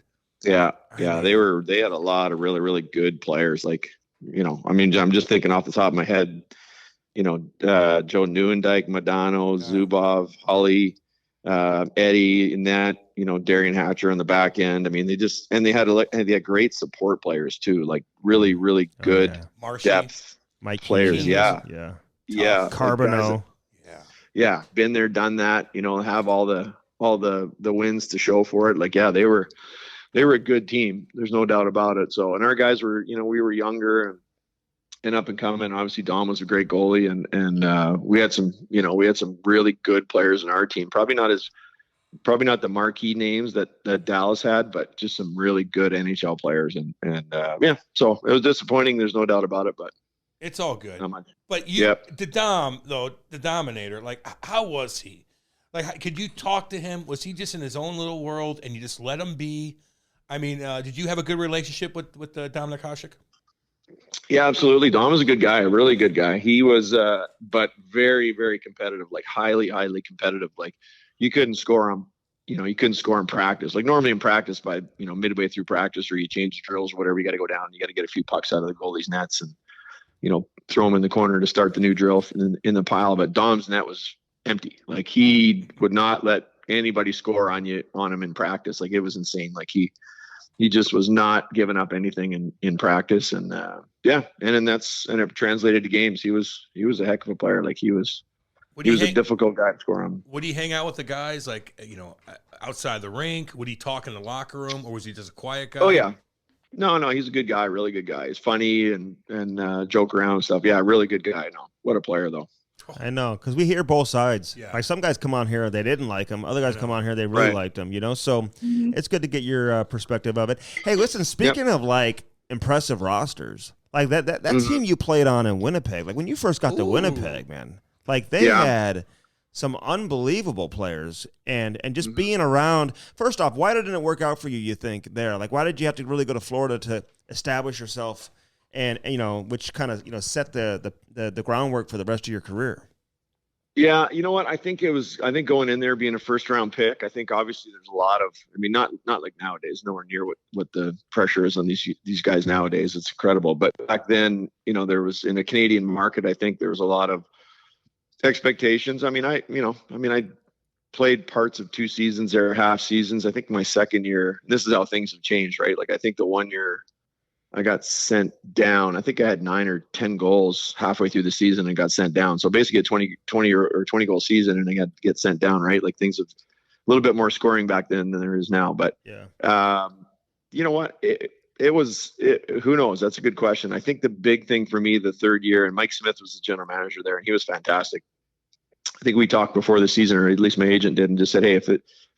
Yeah, they had a lot of really, really good players. Like, I mean, I'm just thinking off the top of my head, Joe Neuendijk, Modano, Zubov, Holly, Eddie, and that, Darian Hatcher on the back end. I mean, they had great support players too, like really, really good depth Mike players. Yeah. Carbonneau. Yeah. Been there, done that, have all the wins to show for it. Like, they were a good team. There's no doubt about it. So, and our guys were, we were younger and up and coming. Obviously Dom was a great goalie, and we had some really good players in our team. Probably not the marquee names that Dallas had, but just some really good NHL players. So it was disappointing. There's no doubt about it, but it's all good. But the Dominator, like, how was he? Like, could you talk to him? Was he just in his own little world and you just let him be? I mean, did you have a good relationship with Dominik Hasek? Yeah, absolutely. Dom was a good guy, a really good guy. He was, but very, very competitive, like highly, highly competitive. Like, you couldn't score him. You couldn't score in practice. Like, normally in practice, by midway through practice, or you change drills, or whatever, you got to go down. You got to get a few pucks out of the goalie's nets and throw them in the corner to start the new drill in the pile. But Dom's net was empty. Like, he would not let anybody score on him in practice. Like, it was insane. Like, he just was not giving up anything in practice. And and it translated to games. He was a heck of a player. Like, he was a difficult guy to score on. Would he hang out with the guys, like, outside the rink? Would he talk in the locker room, or was he just a quiet guy? Oh yeah. No, he's a good guy, really good guy. He's funny and joke around and stuff. Yeah, really good guy. No, what a player though. I know, because we hear both sides. Yeah. Like, some guys come on here, they didn't like him. Other guys come on here, they really liked him. So it's good to get your perspective of it. Hey, listen, speaking of like impressive rosters, like that team you played on in Winnipeg, like when you first got to Winnipeg, man, like they had some unbelievable players, and just being around. First off, why didn't it work out for you? You think there, like, why did you have to really go to Florida to establish yourself? And which kind of set the groundwork for the rest of your career. Yeah, you know what? I think going in there being a first round pick, I think obviously there's a lot of, I mean, not like nowadays, nowhere near what the pressure is on these guys nowadays. It's incredible. But back then, there was, in a Canadian market, I think there was a lot of expectations. I mean, I played parts of 2 seasons there, half seasons. I think my second year, this is how things have changed, right? Like I think the 1 year I got sent down. I think I had 9 or 10 goals halfway through the season and got sent down. So basically a 20 goal season and I got to get sent down, right? Like things have a little bit more scoring back then than there is now. But you know what? Who knows? That's a good question. I think the big thing for me the third year, and Mike Smith was the general manager there, and he was fantastic. I think we talked before the season, or at least my agent did, and just said, hey, if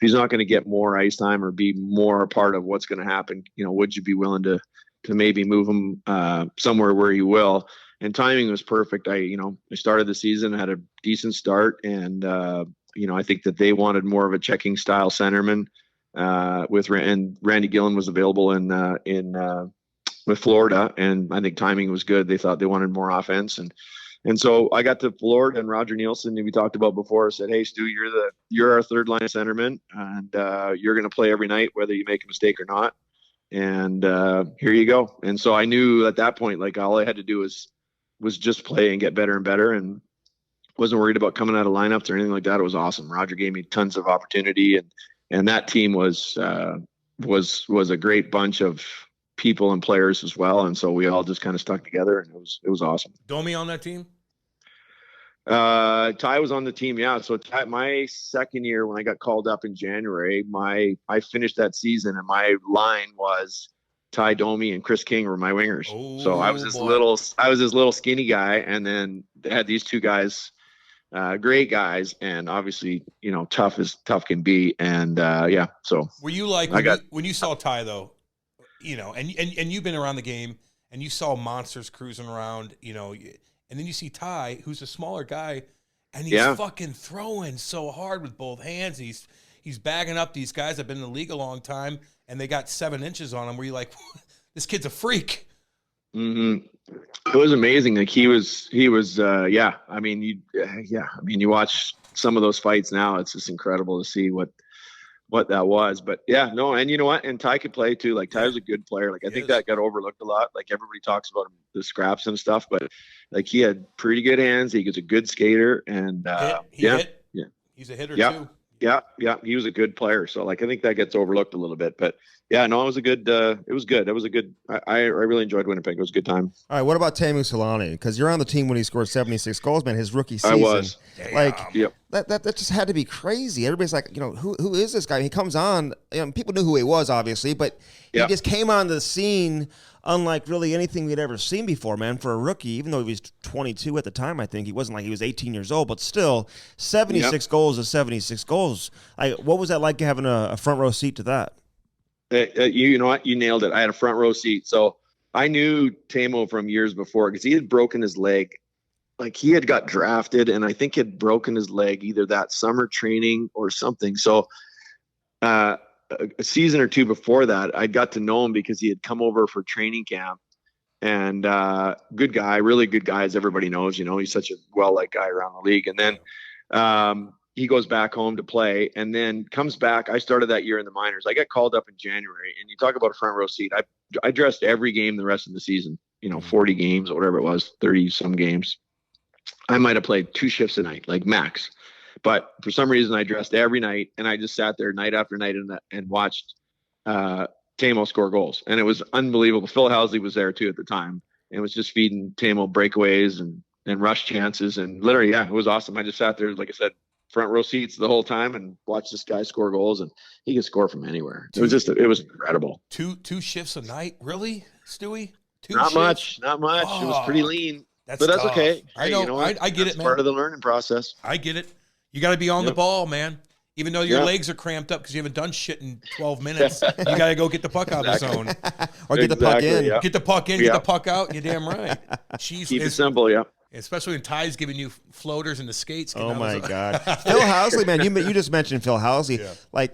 he's not going to get more ice time or be more a part of what's going to happen, would you be willing to maybe move him somewhere where he will? And timing was perfect. I started the season, had a decent start, and I think that they wanted more of a checking style centerman. And Randy Gillen was available with Florida, and I think timing was good. They thought they wanted more offense, and so I got to Florida, and Roger Nielsen, who we talked about before, said, "Hey, Stu, you're our third line centerman, and you're going to play every night, whether you make a mistake or not. And here you go." And so I knew at that point, like all I had to do was just play and get better and better, and wasn't worried about coming out of lineups or anything like that. It was awesome. Roger gave me tons of opportunity, and that team was a great bunch of people and players as well. And so we all just kind of stuck together, and it was awesome. Domi on that team? Ty was on the team. Yeah. So my second year, when I got called up in January, I finished that season, and my line was Ty, Domi, and Chris King were my wingers. Oh, so I was this little skinny guy. And then they had these 2 guys, great guys, and obviously, tough as tough can be. And so were you like, when you saw Ty though, and you've been around the game and you saw monsters cruising around, and then you see Ty, who's a smaller guy, and he's fucking throwing so hard with both hands. He's bagging up these guys that have been in the league a long time, and they got 7 inches on him, where you're like, this kid's a freak. Mm-hmm. It was amazing. Like he was yeah. I mean, you watch some of those fights now, it's just incredible to see what that was. But yeah, no, and you know what? And Ty could play too. Like Ty was a good player. Like I think that got overlooked a lot. Like everybody talks about the scraps and stuff, but like he had pretty good hands. He was a good skater, and he's a hitter too. Yeah, he was a good player. So like I think that gets overlooked a little bit, but yeah, no, it was good. It was good. It was a good. I really enjoyed Winnipeg. It was a good time. All right, what about Jagr and Selänne? Because you're on the team when he scored 76 goals, man. His rookie season. I was. Like that just had to be crazy. Everybody's like, who is this guy? He comes on. People knew who he was, obviously, but he just came on the scene unlike really anything we'd ever seen before, man, for a rookie. Even though he was 22 at the time, I think he wasn't like he was 18 years old, but still, 76 goals is 76 goals. What was that like having a front row seat to that? You know what? You nailed it. I had a front row seat. So I knew Tamo from years before because he had broken his leg. Like he had got drafted, and I think had broken his leg either that summer training or something. So a season or 2 before that, I got to know him because he had come over for training camp. And good guy, really good guy, as everybody knows. He's such a well-liked guy around the league. And then he goes back home to play, and then comes back. I started that year in the minors. I got called up in January, and you talk about a front row seat. I dressed every game the rest of the season, 40 games or whatever it was, 30 some games. I might have played 2 shifts a night, like max. But for some reason, I dressed every night, and I just sat there night after night and watched Tamo score goals. And it was unbelievable. Phil Housley was there too at the time, and was just feeding Tamo breakaways and rush chances. And literally, it was awesome. I just sat there, like I said, front row seats the whole time and watched this guy score goals, and he could score from anywhere. It was incredible. Two shifts a night, really, Stewie? Not much. Oh, it was pretty lean, but that's tough. Okay. I know. I get it, man. Part of the learning process. I get it. You got to be on the ball, man. Even though your legs are cramped up because you haven't done shit in 12 minutes, you got to go get the puck out of the zone. Or get the puck in. Yeah. Get the puck in, get the puck out. You're damn right. Keep it simple, yeah. Especially when Ty's giving you floaters and the skates. Oh, my God. Phil Housley, man, you just mentioned Phil Housley. Yeah.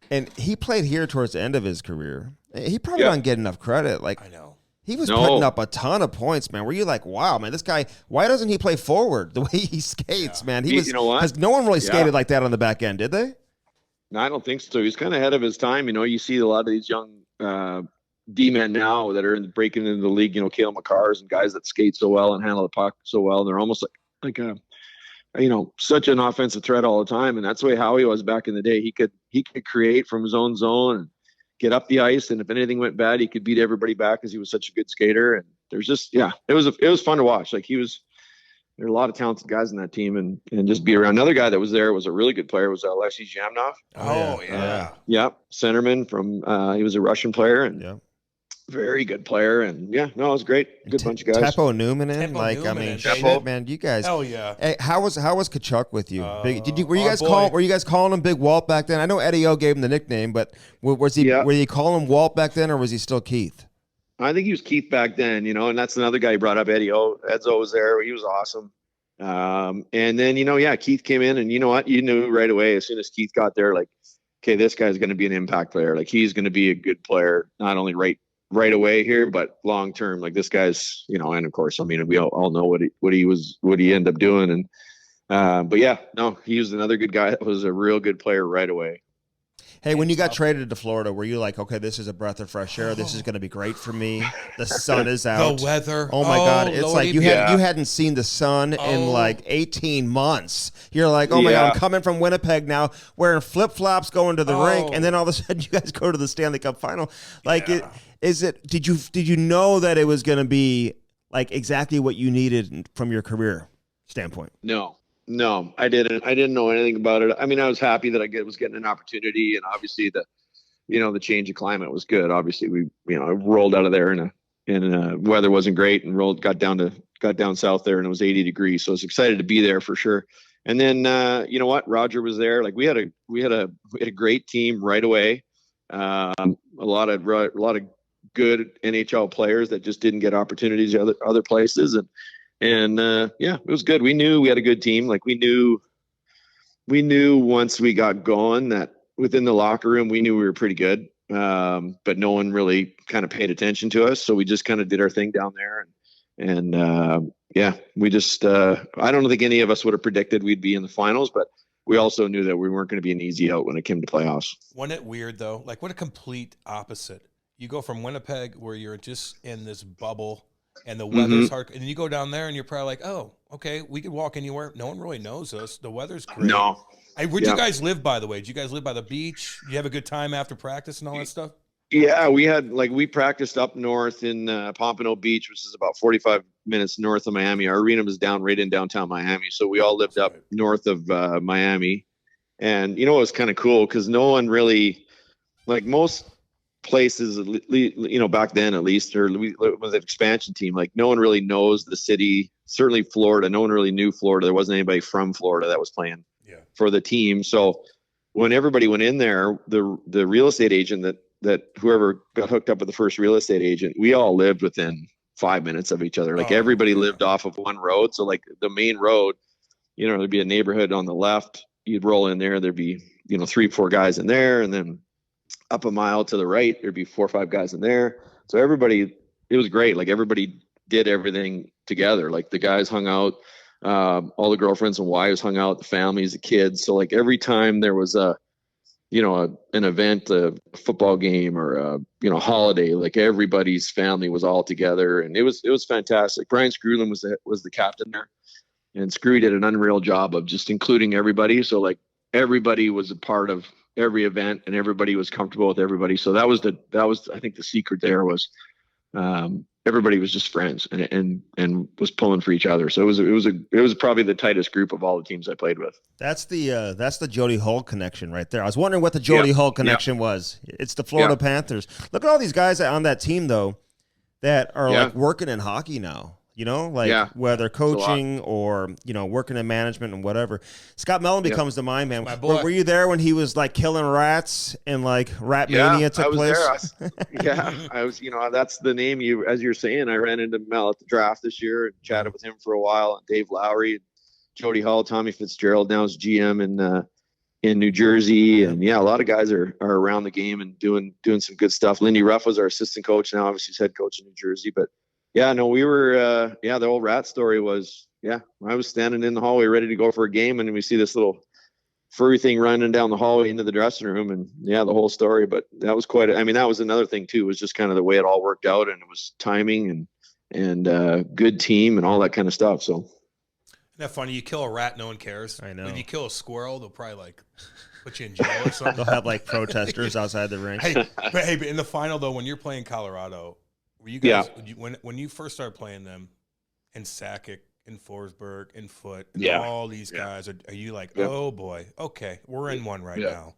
And he played here towards the end of his career. He probably doesn't get enough credit. I know. He was putting up a ton of points, man. Were you like, wow, man, this guy, why doesn't he play forward the way he skates, man? He was, you know what? Because no one really skated like that on the back end, did they? No, I don't think so. He's kind of ahead of his time. You know, you see a lot of these young D-men now that are breaking into the league, you know, Cale Makars and guys that skate so well and handle the puck so well. They're almost like a, you know, such an offensive threat all the time. And that's the way Howie was back in the day. He could create from his own zone and get up the ice, and if anything went bad, he could beat everybody back because he was such a good skater. And there's just, it was fun to watch. Like there were a lot of talented guys in that team, and just be around. Another guy that was there was a really good player, was Alexei Zhamnov. Yeah. Centerman from he was a Russian player, and very good player. And it was great. Good bunch of guys. Teppo Newman shit, man, you guys. Hell yeah. Hey, how was Kachuk with you? Were you guys calling him Big Walt back then? I know Eddie O gave him the nickname, but were you calling him Walt back then, or was he still Keith? I think he was Keith back then, you know, and that's another guy he brought up, Eddie O. Edzo was there. He was awesome. And then, Keith came in, and you know what? You knew right away as soon as Keith got there, like, okay, this guy's going to be an impact player. Like, he's going to be a good player, not only right away here, but long term. Like, this guy's, you know, and of course, I mean, we all know what he ended up doing. And he was another good guy that was a real good player right away. Hey, when you got traded to Florida, were you like, okay, this is a breath of fresh air. This is going to be great for me. The sun is out. The weather. Oh my God. It's Lordy. Like you hadn't seen the sun in like 18 months. You're like, oh my God, I'm coming from Winnipeg now, wearing flip-flops, going to the rink. And then all of a sudden you guys go to the Stanley Cup final. Like, did you know that it was going to be like exactly what you needed from your career standpoint? No, I didn't. I didn't know anything about it. I mean, I was happy that I was getting an opportunity, and obviously the change of climate was good. Obviously, we rolled out of there and weather wasn't great, and got down south there, and it was 80 degrees. So I was excited to be there for sure. And then you know what, Roger was there. Like we had a great team right away. A lot of good NHL players that just didn't get opportunities other places, and it was good. We knew we had a good team. Like we knew once we got going that within the locker room, we knew we were pretty good. But no one really kind of paid attention to us. So we just kind of did our thing down there. And we just, I don't think any of us would have predicted we'd be in the finals, but we also knew that we weren't going to be an easy out when it came to playoffs. Wasn't it weird though? Like what a complete opposite. You go from Winnipeg where you're just in this bubble and the weather's hard, and then you go down there and you're probably like, oh, okay, we could walk anywhere. No one really knows us. The weather's great. No. Where'd you guys live, by the way? Did you guys live by the beach? Did you have a good time after practice and all that stuff? Yeah, we practiced up north in Pompano Beach, which is about 45 minutes north of Miami. Our arena was right in downtown Miami. So we all lived up north of Miami. And, it was kind of cool because no one really, like most places, back then at least, or with the expansion team, like no one really knows the city. Certainly Florida, no one really knew Florida. There wasn't anybody from Florida that was playing for the team. So when everybody went in there, the real estate agent that whoever got hooked up with the first real estate agent, we all lived within 5 minutes of each other. Like everybody lived off of one road. So like the main road, there'd be a neighborhood on the left. You'd roll in there, there'd be 3-4 guys in there, and then up a mile to the right, there'd be 4 or 5 guys in there. So it was great. Like everybody did everything together. Like the guys hung out, all the girlfriends and wives hung out, the families, the kids. So like every time there was an event, a football game or a holiday, like everybody's family was all together, and it was fantastic. Brian Screwlin was the captain there, and Screw did an unreal job of just including everybody. So like everybody was a part of every event, and everybody was comfortable with everybody. So that was I think the secret there was everybody was just friends and was pulling for each other. So it was probably the tightest group of all the teams I played with. That's the Jody Hull connection right there. I was wondering what the Jody Hull connection was. It's the Florida Panthers. Look at all these guys on that team though that are like working in hockey now. Whether coaching or, working in management and whatever. Scott Mellenby comes to mind, man. Were you there when he was like killing rats and like Rat Mania took place? I was, that's the name as you're saying, I ran into Mel at the draft this year and chatted with him for a while, and Dave Lowry, Jody Hull, Tommy Fitzgerald now is GM in New Jersey, and a lot of guys are around the game and doing some good stuff. Lindy Ruff was our assistant coach, now obviously he's head coach in New Jersey. But we were the old Rat story was I was standing in the hallway ready to go for a game, and we see this little furry thing running down the hallway into the dressing room, and the whole story. But that was that was another thing too, was just kind of the way it all worked out, and it was timing and good team and all that kind of stuff. So. Isn't that funny? You kill a rat, no one cares. I know. If you kill a squirrel, they'll probably put you in jail or something. They'll have protesters outside the rink. But in the final though, when you're playing Colorado, were you guys when you first started playing them in Sakic, in Forsberg, in Foote, and all these guys, are you oh boy, okay, we're in one right now?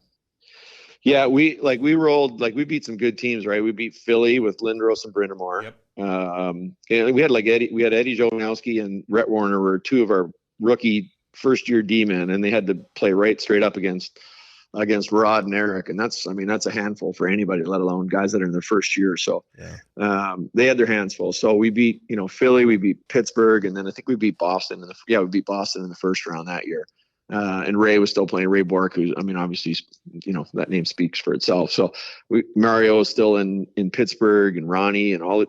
Yeah, we rolled, we beat some good teams, right? We beat Philly with Lindros and Brind'Amour. Yep. And we had Eddie Jowanowski and Rhett Warner were two of our rookie first year D-men, and they had to play right straight up against Rod and Eric, and that's a handful for anybody, let alone guys that are in their first year. So they had their hands full. So we beat Philly, we beat Pittsburgh, and then I think we beat Boston we beat Boston in the first round that year. And Ray was still playing, Ray Bork, who obviously that name speaks for itself. So Mario is still in Pittsburgh, and Ronnie, and all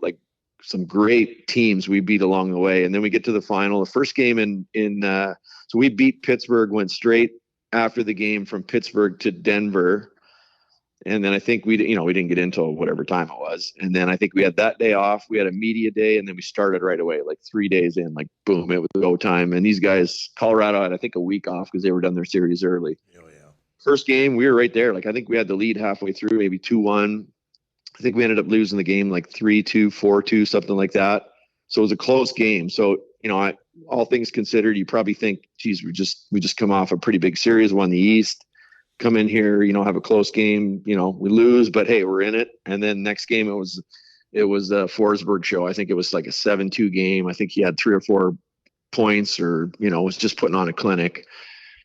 some great teams we beat along the way. And then we get to the final, the first game so we beat Pittsburgh, went straight after the game from Pittsburgh to Denver. And then I think we didn't get into whatever time it was. And then I think we had that day off. We had a media day, and then we started right away, 3 days in, boom, it was go time. And these guys, Colorado had, I think, a week off because they were done their series early. Oh, yeah. First game, we were right there. I think we had the lead halfway through, maybe 2-1. I think we ended up losing the game 3-2, 4-2, something like that. So it was a close game. So, all things considered, you probably think, geez, we just come off a pretty big series, won the East, come in here, have a close game, we lose, but hey, we're in it. And then next game, it was a Forsberg show. I think it was a 7-2 game. I think he had 3 or 4 points, or, was just putting on a clinic.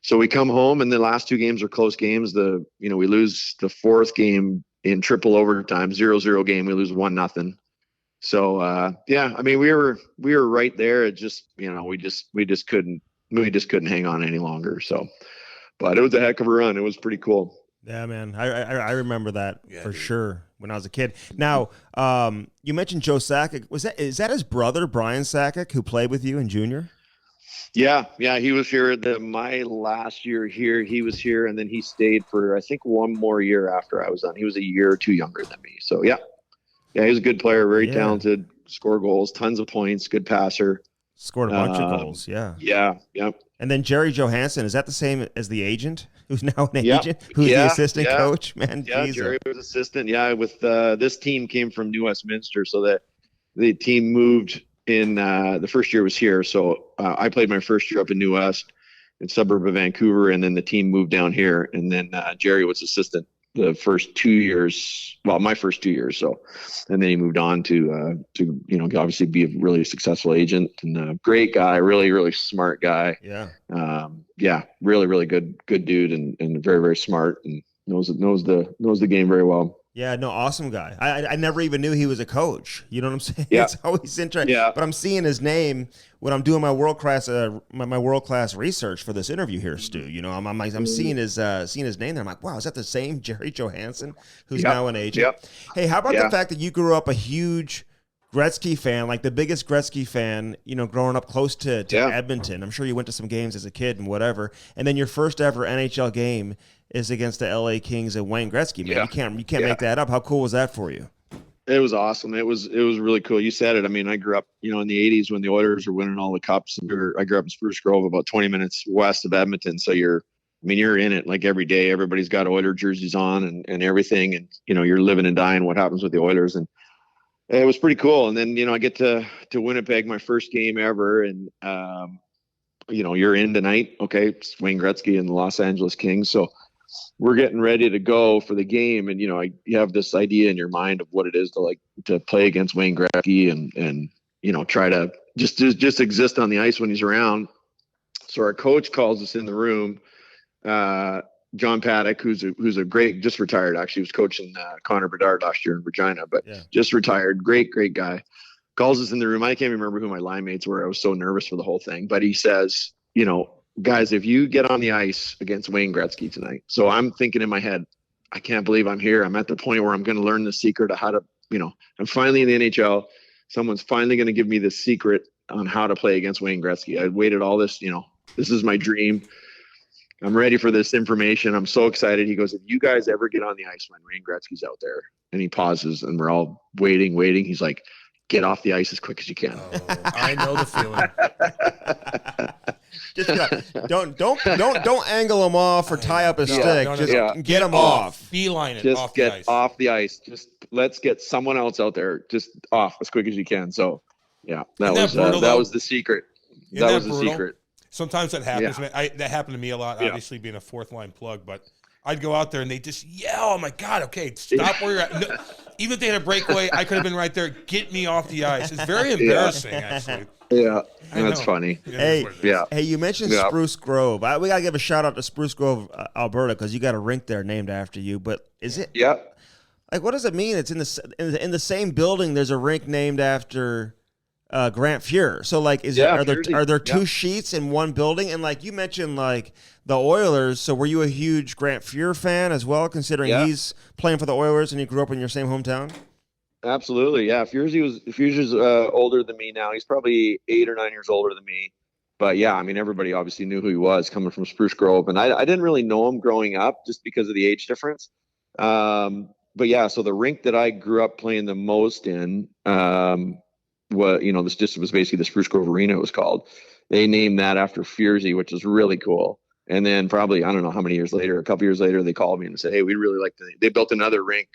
So we come home, and the last 2 games are close games. We lose the 4th game in triple overtime, 0-0 game. We lose 1-0. So we were right there. It just, we just couldn't hang on any longer. So, but it was a heck of a run. It was pretty cool. Yeah, man. I remember that for sure when I was a kid. Now, you mentioned Joe Sakic. Is that his brother, Brian Sakic, who played with you in junior? Yeah. He was here my last year here. He was here, and then he stayed for, I think, 1 more year after I was on. He was a year or 2 younger than me. So yeah, he was a good player, very talented, score goals, tons of points, good passer. Scored a bunch of goals. Yeah. Yeah. And then Jerry Johansson, is that the same as the agent, who's now an agent, who's the assistant coach? Man, yeah, Jerry was assistant. Yeah, with this team came from New Westminster, so that the team moved in. The first year was here, so I played my first year up in New West, in suburb of Vancouver, and then the team moved down here, and then Jerry was assistant the first 2 years. Well, my first 2 years, so, and then he moved on to obviously be a really successful agent, and a great guy, really, really smart guy. Really, really good dude, and very, very smart, and knows the game very well. Yeah, no, awesome guy. I never even knew he was a coach. You know what I'm saying? Yeah. It's always interesting. Yeah. But I'm seeing his name when I'm doing my world class research for this interview here, Stu. I'm seeing his name there. I'm like, wow, is that the same Jerry Johansson who's now an agent? Yep. Hey, how about the fact that you grew up a huge Gretzky fan, the biggest Gretzky fan, growing up close to Edmonton? I'm sure you went to some games as a kid and whatever. And then your first ever NHL game is against the LA Kings and Wayne Gretzky. Man, you can't make that up. How cool was that for you? It was awesome. It was really cool. You said it. I grew up, in the 80s when the Oilers were winning all the cups, and I grew up in Spruce Grove, about 20 minutes west of Edmonton. So you're in it every day. Everybody's got Oiler jerseys on and everything, and you're living and dying what happens with the Oilers, and it was pretty cool. And then I get to Winnipeg, my first game ever, and you're in tonight. Okay, it's Wayne Gretzky and the Los Angeles Kings. So we're getting ready to go for the game, and you have this idea in your mind of what it is to play against Wayne Gretzky and try to just exist on the ice when he's around. So our coach calls us in the room. John Paddock, who's a great, just retired, actually was coaching Connor Bedard last year in Regina, but just retired, great guy, calls us in the room. I can't remember who my line mates were. I was so nervous for the whole thing, but he says, guys, if you get on the ice against Wayne Gretzky tonight, so I'm thinking in my head, I can't believe I'm here. I'm at the point where I'm going to learn the secret of how to, I'm finally in the NHL. Someone's finally going to give me the secret on how to play against Wayne Gretzky. I waited all this, this is my dream. I'm ready for this information. I'm so excited. He goes, if you guys ever get on the ice when Wayne Gretzky's out there, and he pauses and we're all waiting. He's like, get off the ice as quick as you can. Oh, I know the feeling. Just don't angle him off or tie up his stick. Just get him off. Beeline it just off get the ice. Off the ice. Just let's get someone else out there just off as quick as you can. So yeah, that was the secret. That was the secret. Sometimes that happens. That happened to me a lot, obviously being a fourth line plug, but I'd go out there and they just yell, oh my God, okay, stop where you're at. No, even if they had a breakaway, I could have been right there. Get me off the ice. It's very embarrassing, actually. Yeah, that's funny. Hey, you mentioned Spruce Grove. We got to give a shout out to Spruce Grove, Alberta, because you got a rink there named after you. But is it? Yeah. Like, what does it mean? It's in the same building. There's a rink named after Grant Fuhr. So, like, are there two sheets in one building? And like you mentioned, like the Oilers. So, were you a huge Grant Fuhr fan as well, considering he's playing for the Oilers and you grew up in your same hometown? Absolutely, yeah. Fuhr's older than me now. He's probably 8 or 9 years older than me. But yeah, I mean, everybody obviously knew who he was coming from Spruce Grove, and I didn't really know him growing up just because of the age difference. But yeah, so the rink that I grew up playing the most in, this was basically the Spruce Grove Arena. It was called. They named that after Furzy, which was really cool. And then probably, I don't know how many years later, a couple years later, they called me and said, hey, we'd really like to, they built another rink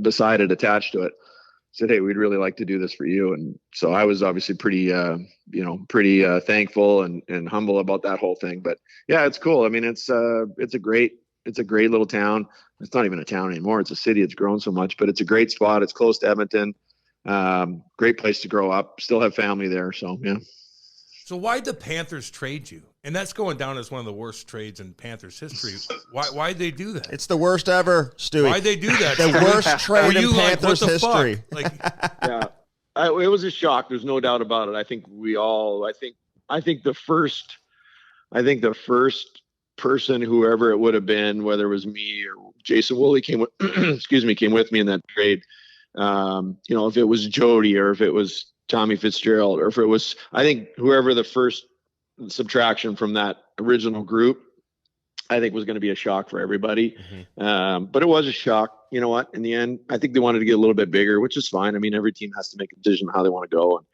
beside it, attached to it. Said, hey, we'd really like to do this for you. And so I was obviously pretty thankful and humble about that whole thing. But yeah, it's cool. I mean, it's a great little town. It's not even a town anymore. It's a city. It's grown so much, but it's a great spot. It's close to Edmonton. Great place to grow up. Still have family there. So, yeah. So why'd the Panthers trade you? And that's going down as one of the worst trades in Panthers history. Why'd they do that? It's the worst ever, Stewie. Why'd they do that? The worst trade in Panthers history. Yeah, it was a shock. There's no doubt about it. I think the first person, whoever it would have been, whether it was me or Jason Woolley came with me in that trade. If it was Jody or if it was Tommy Fitzgerald, or if it was, I think whoever the first subtraction from that original group, I think was going to be a shock for everybody. Mm-hmm. But it was a shock. You know what? In the end, I think they wanted to get a little bit bigger, which is fine. I mean, every team has to make a decision how they want to go.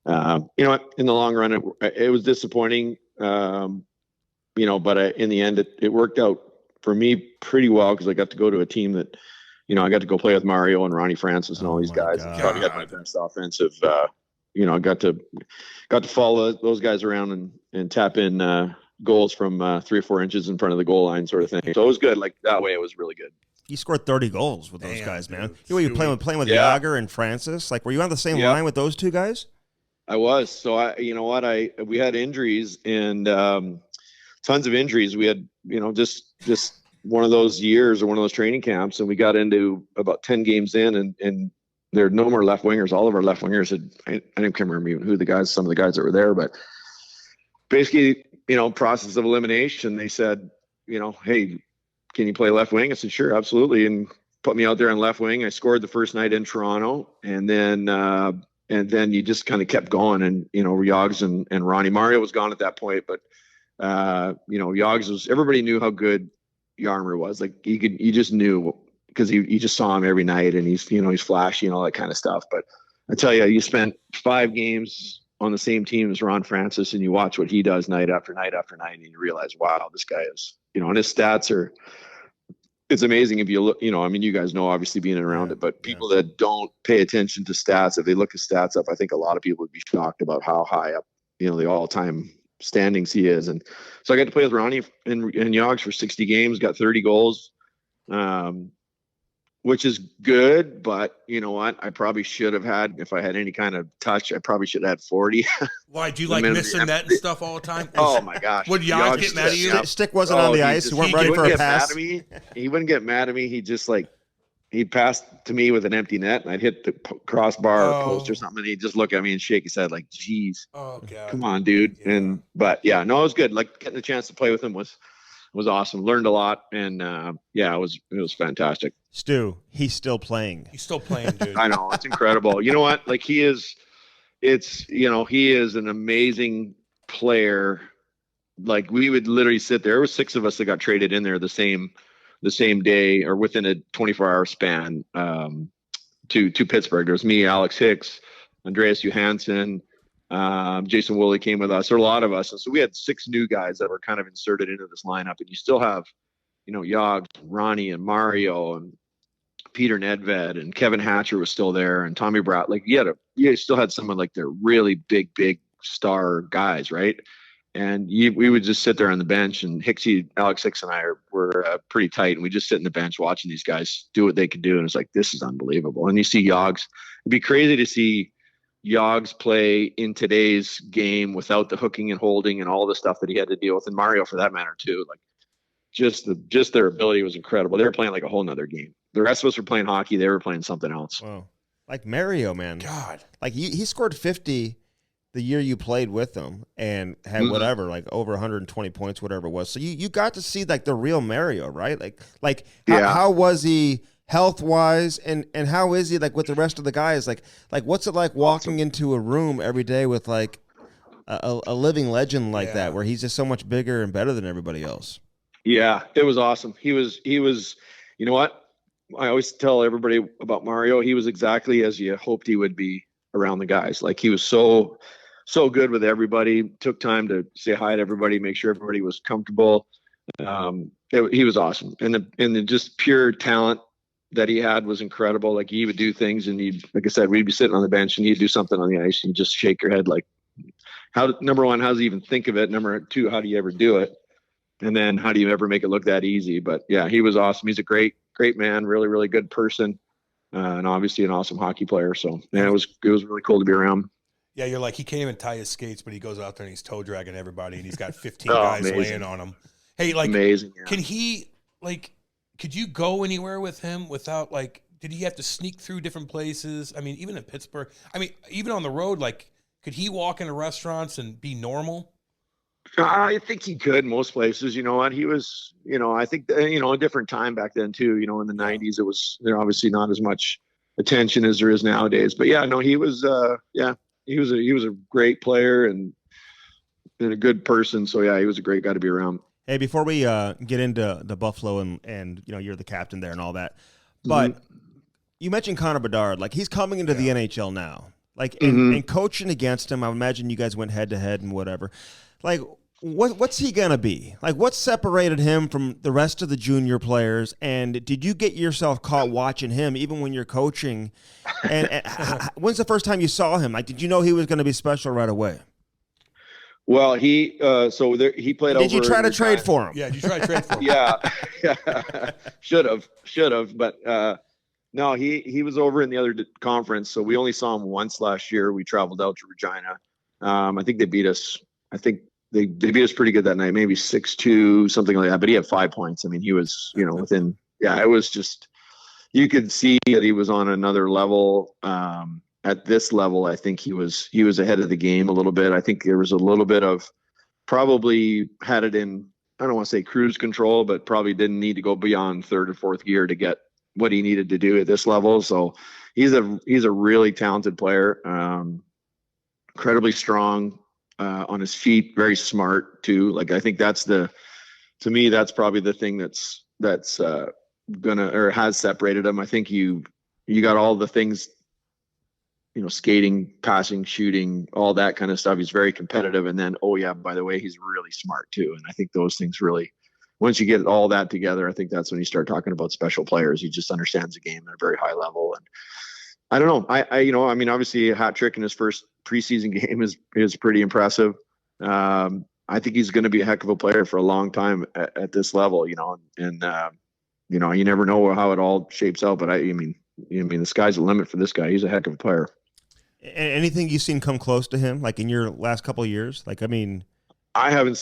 And you know what? In the long run, it was disappointing. But in the end, it worked out for me pretty well because I got to go to a team that, I got to go play with Mario and Ronnie Francis and all these guys. And probably got my best offensive. I got to follow those guys around and tap in goals from 3 or 4 inches in front of the goal line, sort of thing. So it was good. Like that way, it was really good. You scored 30 goals with those guys, man. You were playing with Jagr and Francis. Like, were you on the same line with those two guys? I was. So we had injuries and tons of injuries. We had just one of those years or one of those training camps, and we got into about 10 games in, and there are no more left wingers. All of our left wingers I can't remember even who some of the guys that were there, but basically, process of elimination. They said, hey, can you play left wing? I said, sure, absolutely. And put me out there on left wing. I scored the first night in Toronto, and then you just kind of kept going. And, Yogs and Ronnie. Mario was gone at that point, but, Yogs was, everybody knew how good Yarmer was. Like you just knew because you just saw him every night, and he's flashy and all that kind of stuff. But I tell you, you spent 5 games on the same team as Ron Francis, and you watch what he does night after night after night, and you realize, wow, this guy is, and his stats it's amazing if you look, you guys know, obviously being around it, but people that don't pay attention to stats, if they look at stats up, I think a lot of people would be shocked about how high up, the all-time standings he is. And so I got to play with Ronnie and Yogs for 60 games, got 30 goals, which is good, but you know what? I probably should have had, if I had any kind of touch, I probably should have had 40. Why? Do you like missing that and stuff all the time? Oh my gosh. Would Yogs get mad at you? Stick wasn't on the ice. You weren't ready for a pass. He wouldn't get mad at me. He just he passed to me with an empty net, and I'd hit the crossbar or post or something, and he'd just look at me and shake his head like, "Geez, come on, dude." Yeah. But yeah, no, it was good. Like getting the chance to play with him was awesome. Learned a lot, and it was fantastic. Stu, he's still playing. He's still playing, dude. I know, it's incredible. You know what? Like he is an amazing player. Like we would literally sit there. There were 6 of us that got traded in there the same day or within a 24-hour span to Pittsburgh. There was me, Alex Hicks, Andreas Johansson, Jason Woolley came with us. There were a lot of us. And so we had 6 new guys that were kind of inserted into this lineup. And you still have, Jagr, Ronnie, and Mario, and Peter Nedved, and Kevin Hatcher was still there, and Tommy Bratt. Like you still had someone like their really big star guys, right? And we would just sit there on the bench, and Alex Hicks and I were pretty tight, and we just sit on the bench watching these guys do what they could do. And it's like, this is unbelievable. And you see Yogs. It'd be crazy to see Yogs play in today's game without the hooking and holding and all the stuff that he had to deal with, and Mario for that matter too. Like just their ability was incredible. They were playing like a whole nother game. The rest of us were playing hockey. They were playing something else. Wow. Like Mario, man. God. Like he scored 50 the year you played with them and had whatever, like over 120 points, whatever it was. So you got to see like the real Mario, right? Like how was he health wise, and how is he like with the rest of the guys? Like what's it like walking into a room every day with like a living legend like that, where he's just so much bigger and better than everybody else? Yeah, it was awesome. He was, you know what? I always tell everybody about Mario. He was exactly as you hoped he would be around the guys. Like he was so good with everybody, took time to say hi to everybody, make sure everybody was comfortable. He was awesome. And the just pure talent that he had was incredible. Like he would do things, and like I said, we'd be sitting on the bench and he'd do something on the ice and you just shake your head like, number one, how does he even think of it? Number two, how do you ever do it? And then how do you ever make it look that easy? But yeah, he was awesome. He's a great man, really, really good person. And obviously an awesome hockey player. So yeah, it was really cool to be around. Yeah, you're like, he can't even tie his skates, but he goes out there and he's toe dragging everybody, and he's got 15 guys laying on him. Hey, like, amazing. Yeah. Can he, like, could you go anywhere with him without, like, did he have to sneak through different places? I mean, even in Pittsburgh, even on the road, like, could he walk into restaurants and be normal? I think he could most places. You know what? He was, I think, a different time back then too. In the 90s, it was obviously not as much attention as there is nowadays. But yeah, no, he was, he was a great player and a good person. So yeah, he was a great guy to be around. Hey, before we get into the Buffalo and you're the captain there and all that, but you mentioned Connor Bedard. Like he's coming into the NHL now. Like and coaching against him, I imagine you guys went head to head and whatever. Like, what's he going to be? Like, what separated him from the rest of the junior players? And did you get yourself caught watching him even when you're coaching? And when's the first time you saw him? Like, did you know he was going to be special right away? Well, he played over. Did you try to trade for him? Yeah, did you try to trade for him? Yeah. Should have. But no, he was over in the other conference. So we only saw him once last year. We traveled out to Regina. I think they beat us. I think they beat us pretty good that night, maybe 6-2, something like that. But he had 5 points. I mean, he was, within, it was just, you could see that he was on another level. At this level, I think he was ahead of the game a little bit. I think there was a little bit of probably had it in, I don't want to say cruise control, but probably didn't need to go beyond third or fourth gear to get what he needed to do at this level. So he's a really talented player, incredibly strong. On his feet, very smart too. Like I think to me that's probably the thing that's gonna or has separated him. I think you got all the things, skating, passing, shooting, all that kind of stuff. He's very competitive, and then by the way, he's really smart too. And I think those things really, once you get all that together, I think that's when you start talking about special players. He just understands the game at a very high level. And I don't know. Obviously a hat trick in his first preseason game is pretty impressive. I think he's going to be a heck of a player for a long time at this level, and you never know how it all shapes out, but I mean, the sky's the limit for this guy. He's a heck of a player. Anything you've seen come close to him, like in your last couple of years? Like, I mean, I haven't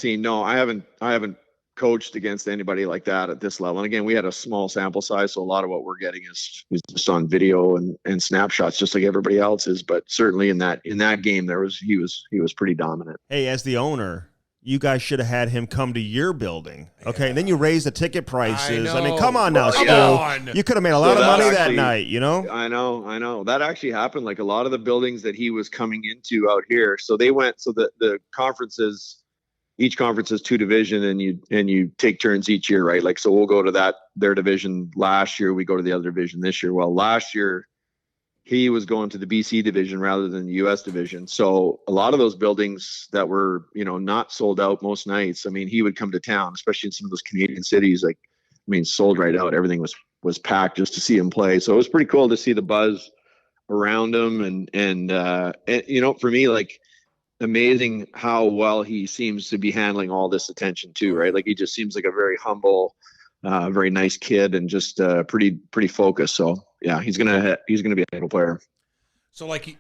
coached against anybody like that at this level. And again, we had a small sample size, so a lot of what we're getting is just on video and snapshots, just like everybody else is. But certainly in that game, he was pretty dominant. Hey, as the owner, you guys should have had him come to your building. Okay, and then you raise the ticket prices. I mean, come on now, Stu. You could have made a lot of money that night, you know? I know. That actually happened. Like a lot of the buildings that he was coming into out here. So they went, so the conferences, each conference is 2 division, and you take turns each year, right? Like, so we'll go to their division last year. We go to the other division this year. Well, last year he was going to the BC division rather than the US division. So a lot of those buildings that were, not sold out most nights, I mean, he would come to town, especially in some of those Canadian cities, like, I mean, sold right out. Everything was packed just to see him play. So it was pretty cool to see the buzz around him. And for me, like, amazing how well he seems to be handling all this attention too, right? Like, he just seems like a very humble, very nice kid, and just pretty focused. So yeah, he's gonna be a hell of a player. So like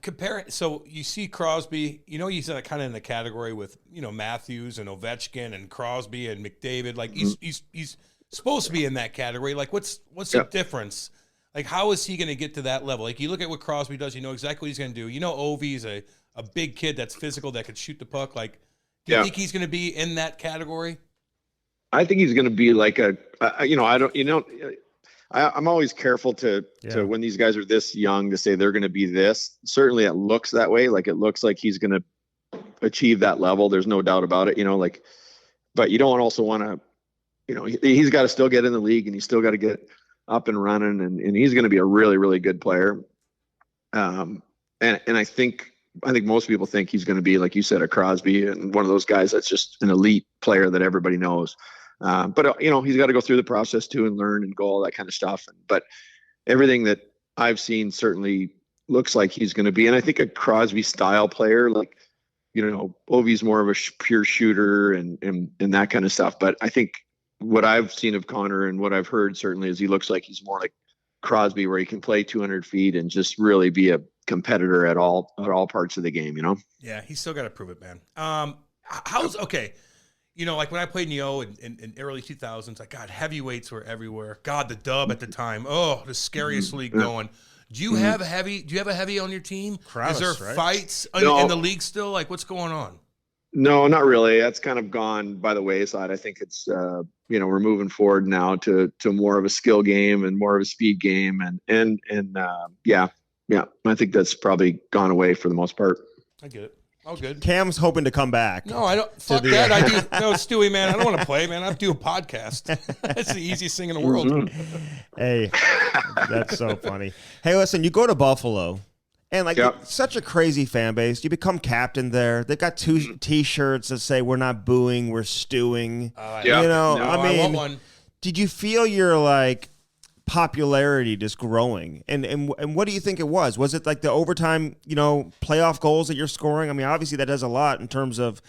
compare it. So you see Crosby, he's kind of in the category with Matthews and Ovechkin and Crosby and McDavid. Like he's supposed to be in that category. Like what's the difference? Like how is he going to get to that level? Like you look at what Crosby does, you know exactly what he's going to do. Ovi's a big kid that's physical that could shoot the puck. Like do you think he's going to be in that category? I think he's going to be like I'm always careful to when these guys are this young to say they're going to be this. Certainly it looks that way. Like it looks like he's going to achieve that level. There's no doubt about it, but you don't also want to, he's got to still get in the league, and he's still got to get up and running, and he's going to be a really, really good player. And I think most people think he's going to be, like you said, a Crosby and one of those guys that's just an elite player that everybody knows. But he's got to go through the process too and learn and go all that kind of stuff. But everything that I've seen certainly looks like he's going to be. And I think a Crosby style player, like, Ovi's more of a pure shooter and that kind of stuff. But I think what I've seen of Connor and what I've heard certainly is he looks like he's more like Crosby, where he can play 200 feet and just really be a competitor at all parts of the game, Yeah, he's still got to prove it, man. Okay. Like when I played in the O in early 2000s, like, God, heavyweights were everywhere. God, the Dub at the time. Oh, the scariest league going. Do you have a heavy on your team? Kravis, is there fights in the league still? Like, what's going on? No, not really. That's kind of gone by the wayside. I think it's, we're moving forward now to more of a skill game and more of a speed game. And I think that's probably gone away for the most part. I get it. Oh, good. Cam's hoping to come back. No, I don't. Fuck that. I do. No, Stewie, man, I don't want to play, man. I do a podcast. That's the easiest thing in the world. Hey, that's so funny. Hey, listen, you go to Buffalo, and such a crazy fan base. You become captain there. They've got 2 T-shirts that say "We're not booing, we're stewing." I want one. Did you feel your popularity just growing, and what do you think it was? Was it like the overtime, playoff goals that you're scoring? I mean, obviously that does a lot in terms of,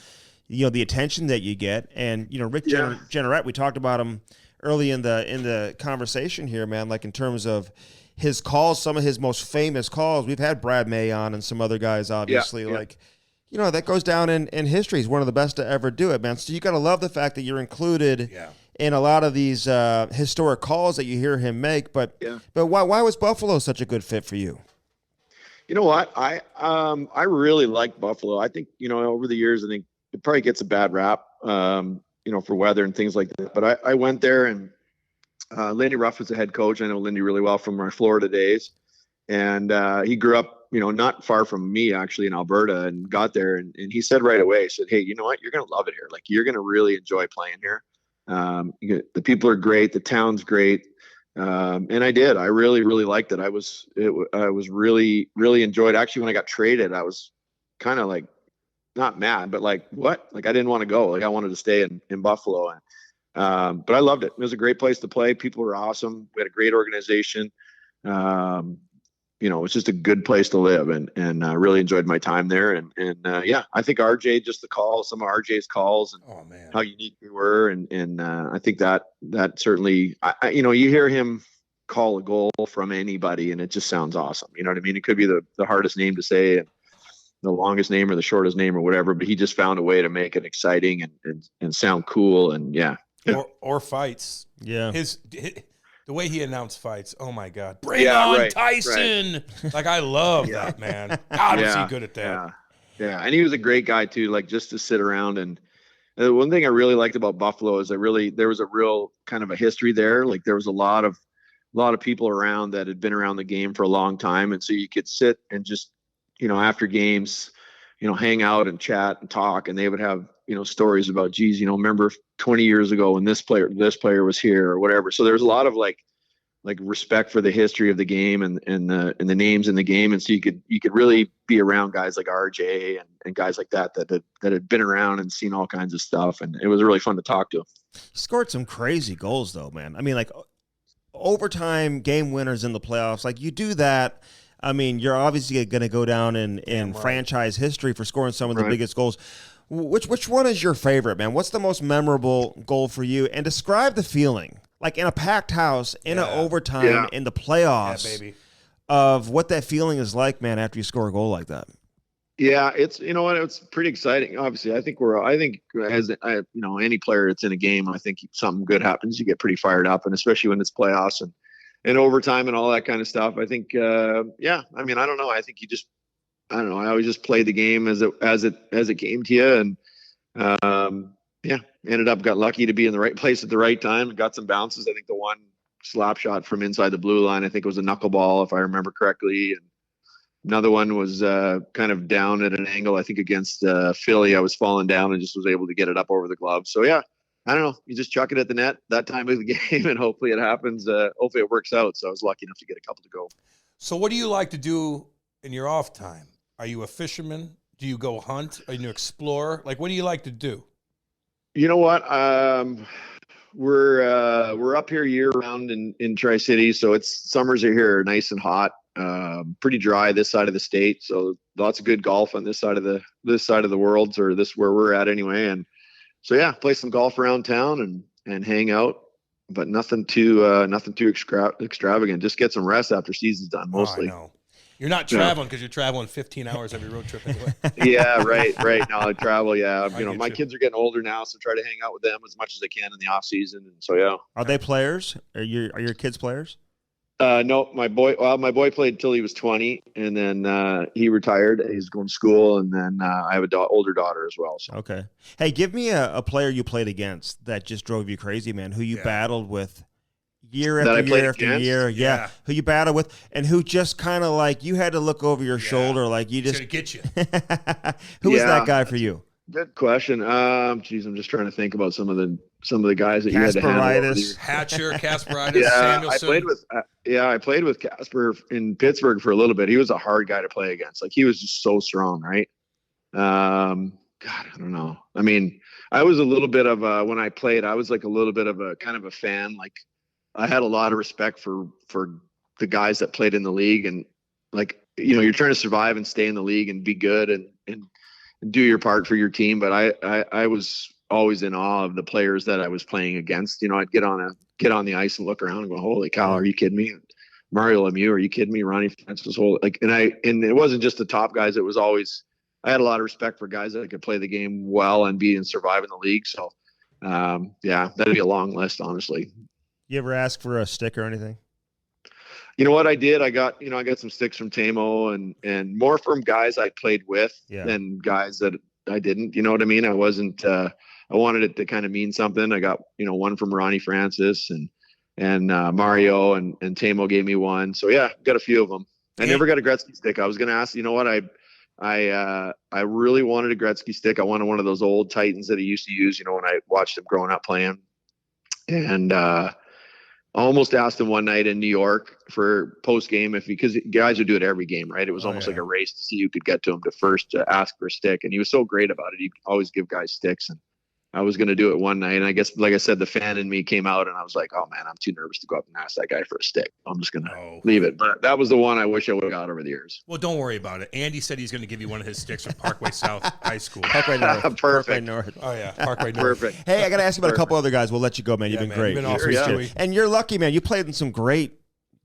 the attention that you get, and Rick Jeanneret, we talked about him early in the conversation here, man. Like in terms of his calls, some of his most famous calls. We've had Brad May on and some other guys, obviously. That goes down in history. He's one of the best to ever do it, man. So you got to love the fact that you're included. Yeah. In a lot of these historic calls that you hear him make, but why was Buffalo such a good fit for you? You know what? I really like Buffalo. I think over the years, I think it probably gets a bad rap, for weather and things like that. But I went there, and Lindy Ruff was the head coach. I know Lindy really well from my Florida days, and he grew up, not far from me actually in Alberta, and got there, and he said right away, he said, "Hey, you know what? You're gonna love it here. Like you're gonna really enjoy playing here." The people are great. The town's great. And I did. I really, really liked it. I was really, really enjoyed. Actually, when I got traded, I was kind of like not mad, but like what? Like I didn't want to go. Like I wanted to stay in Buffalo. But I loved it. It was a great place to play. People were awesome. We had a great organization. It's just a good place to live, and I really enjoyed my time there. And I think RJ, just some of RJ's calls and how unique we were. And I think that certainly, you hear him call a goal from anybody and it just sounds awesome. You know what I mean? It could be the hardest name to say. the longest name or the shortest name or whatever, but he just found a way to make it exciting and sound cool. And yeah. Or fights. Yeah. The way he announced fights, oh my God. Bring on Tyson. Right. Like, I love that, man. God, was he good at that. Yeah. And he was a great guy too, like just to sit around. And one thing I really liked about Buffalo is there was a real kind of a history there. Like there was a lot of people around that had been around the game for a long time. And so you could sit and just, after games, hang out and chat and talk, and they would have, stories about, geez, remember 20 years ago when this player was here or whatever. So there's a lot of like respect for the history of the game and the names in the game. And so you could really be around guys like RJ and guys like that had been around and seen all kinds of stuff. And it was really fun to talk to him. He scored some crazy goals though, man. I mean, like overtime game winners in the playoffs. Like you do that. I mean, you're obviously going to go down in franchise history for scoring some of the biggest goals. Which one is your favorite, man? What's the most memorable goal for you? And describe the feeling, like in a packed house, in an overtime, in the playoffs, of what that feeling is like, man, after you score a goal like that. Yeah, it's it's pretty exciting. Obviously, I think as any player that's in a game, I think something good happens, you get pretty fired up, and especially when it's playoffs and overtime and all that kind of stuff. I think, I mean, I don't know. I think I always just play the game as it came to you, and got lucky to be in the right place at the right time. Got some bounces. I think the one slap shot from inside the blue line, I think it was a knuckleball, if I remember correctly. And another one was kind of down at an angle, I think against Philly. I was falling down and just was able to get it up over the glove. So yeah, I don't know. You just chuck it at the net that time of the game, and hopefully it happens. Hopefully it works out. So I was lucky enough to get a couple to go. So what do you like to do in your off time? Are you a fisherman? Do you go hunt? Are you an explorer? Like, what do you like to do? You know what? We're up here year round in Tri-Cities, so summers are here nice and hot, pretty dry this side of the state. So lots of good golf on this side of the world, or this where we're at anyway. And so yeah, play some golf around town and hang out, but nothing too extravagant. Just get some rest after season's done mostly. Oh, I know. You're not traveling because you're traveling 15 hours every road trip anyway. Yeah, right. No, I travel. Yeah, my kids are getting older now, so try to hang out with them as much as I can in the off season. And so yeah. Are they players? Are your kids players? No, my boy played till he was 20, and then he retired. He's going to school, and then I have an older daughter as well. So. Okay. Hey, give me a player you played against that just drove you crazy, man. Who you battled with year after year. Yeah. Who you battled with, and who just kind of like you had to look over your shoulder, like you just to get you. Who was that guy for you? Good question. I'm just trying to think about some of the guys that you had to handle. Hatcher, Kasperitis, Samuelson. I played with Casper in Pittsburgh for a little bit. He was a hard guy to play against. Like he was just so strong, right? God, I don't know. I mean, I was a little bit of when I played, I was like a little bit of a kind of a fan. Like I had a lot of respect for the guys that played in the league, and like, you're trying to survive and stay in the league and be good and do your part for your team. But I was always in awe of the players that I was playing against. I'd get on the ice and look around and go, holy cow, are you kidding me? Mario Lemieux, are you kidding me? Ronnie Francis, and it wasn't just the top guys. It was always, I had a lot of respect for guys that could play the game well and survive in the league. So that'd be a long list, honestly. You ever ask for a stick or anything? You know what I did? I got some sticks from Tamo and more from guys I played with than guys that I didn't. You know what I mean? I wasn't. I wanted it to kind of mean something. I got one from Ronnie Francis and Mario and Tamo gave me one. So yeah, got a few of them. I never got a Gretzky stick. I was gonna ask. You know what? I really wanted a Gretzky stick. I wanted one of those old Titans that he used to use. When I watched him growing up playing, and I almost asked him one night in New York for post game because guys would do it every game, right? It was almost like a race to see who could get to him to first ask for a stick. And he was so great about it. He'd always give guys sticks. And I was going to do it one night. And I guess, like I said, the fan in me came out and I was like, oh man, I'm too nervous to go up and ask that guy for a stick. I'm just going to leave it. But that was the one I wish I would have got over the years. Well, don't worry about it. Andy said he's going to give you one of his sticks from Parkway South High School. Parkway North. Perfect. Parkway North. Oh yeah. Parkway North. Perfect. Hey, I got to ask you about a couple other guys. We'll let you go, man. You've been great. You've been awesome, And you're lucky, man. You played in some great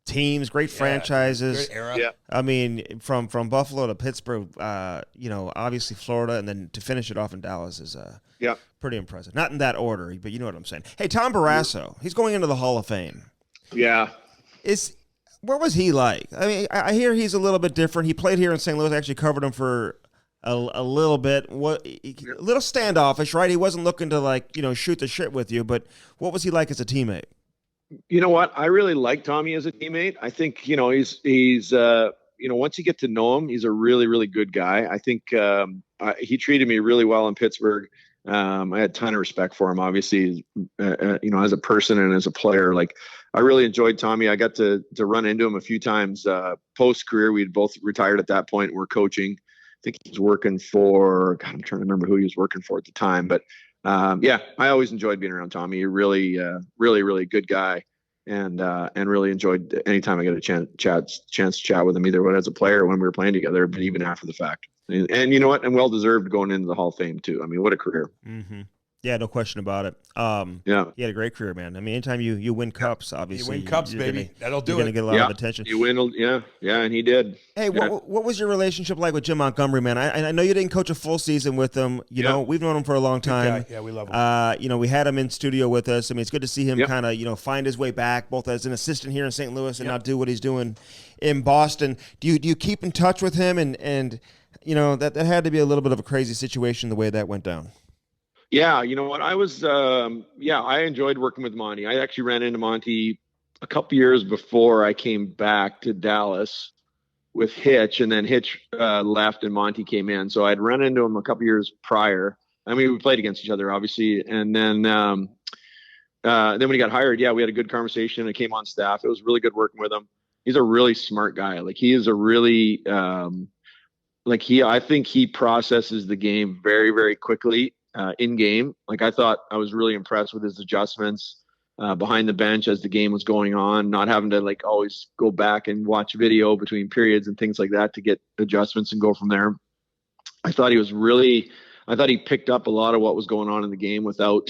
teams, great franchises. Good era. Yeah. I mean, from Buffalo to Pittsburgh, obviously Florida, and then to finish it off in Dallas is pretty impressive. Not in that order, but you know what I'm saying. Hey, Tom Barrasso, he's going into the Hall of Fame. Yeah. What was he like? I mean, I hear he's a little bit different. He played here in St. Louis. I actually covered him for a little bit. A little standoffish, right? He wasn't looking to shoot the shit with you. But what was he like as a teammate? You know what? I really like Tommy as a teammate. I think he's once you get to know him, he's a really, really good guy. I think he treated me really well in Pittsburgh. I had a ton of respect for him, obviously, as a person and as a player. Like, I really enjoyed Tommy. I got to run into him a few times post-career. We'd both retired at that point. We're coaching. I think he was working for, God, I'm trying to remember who he was working for at the time. But, I always enjoyed being around Tommy. He really, really, really good guy. And really enjoyed anytime I get a chance to chat with him, either as a player or when we were playing together, but even after the fact. And you know what? And well-deserved going into the Hall of Fame, too. I mean, what a career. Mm-hmm. Yeah, no question about it. He had a great career, man. I mean, anytime you win cups, obviously. You win cups, baby. That'll do it. You're going to get a lot of attention. You win, and he did. Hey, what was your relationship like with Jim Montgomery, man? I know you didn't coach a full season with him. You know, we've known him for a long time. Yeah, we love him. We had him in studio with us. I mean, it's good to see him kind of, find his way back, both as an assistant here in St. Louis and now do what he's doing in Boston. Do you keep in touch with him? And that had to be a little bit of a crazy situation the way that went down. Yeah, you know what? I was, I enjoyed working with Monty. I actually ran into Monty a couple years before I came back to Dallas with Hitch, and then Hitch left and Monty came in. So I'd run into him a couple years prior. I mean, we played against each other, obviously. And then when he got hired, we had a good conversation. I came on staff. It was really good working with him. He's a really smart guy. Like, he is a really, I think he processes the game very, very quickly. In game. Like, I thought I was really impressed with his adjustments behind the bench as the game was going on, not having to always go back and watch video between periods and things like that to get adjustments and go from there. I thought he picked up a lot of what was going on in the game without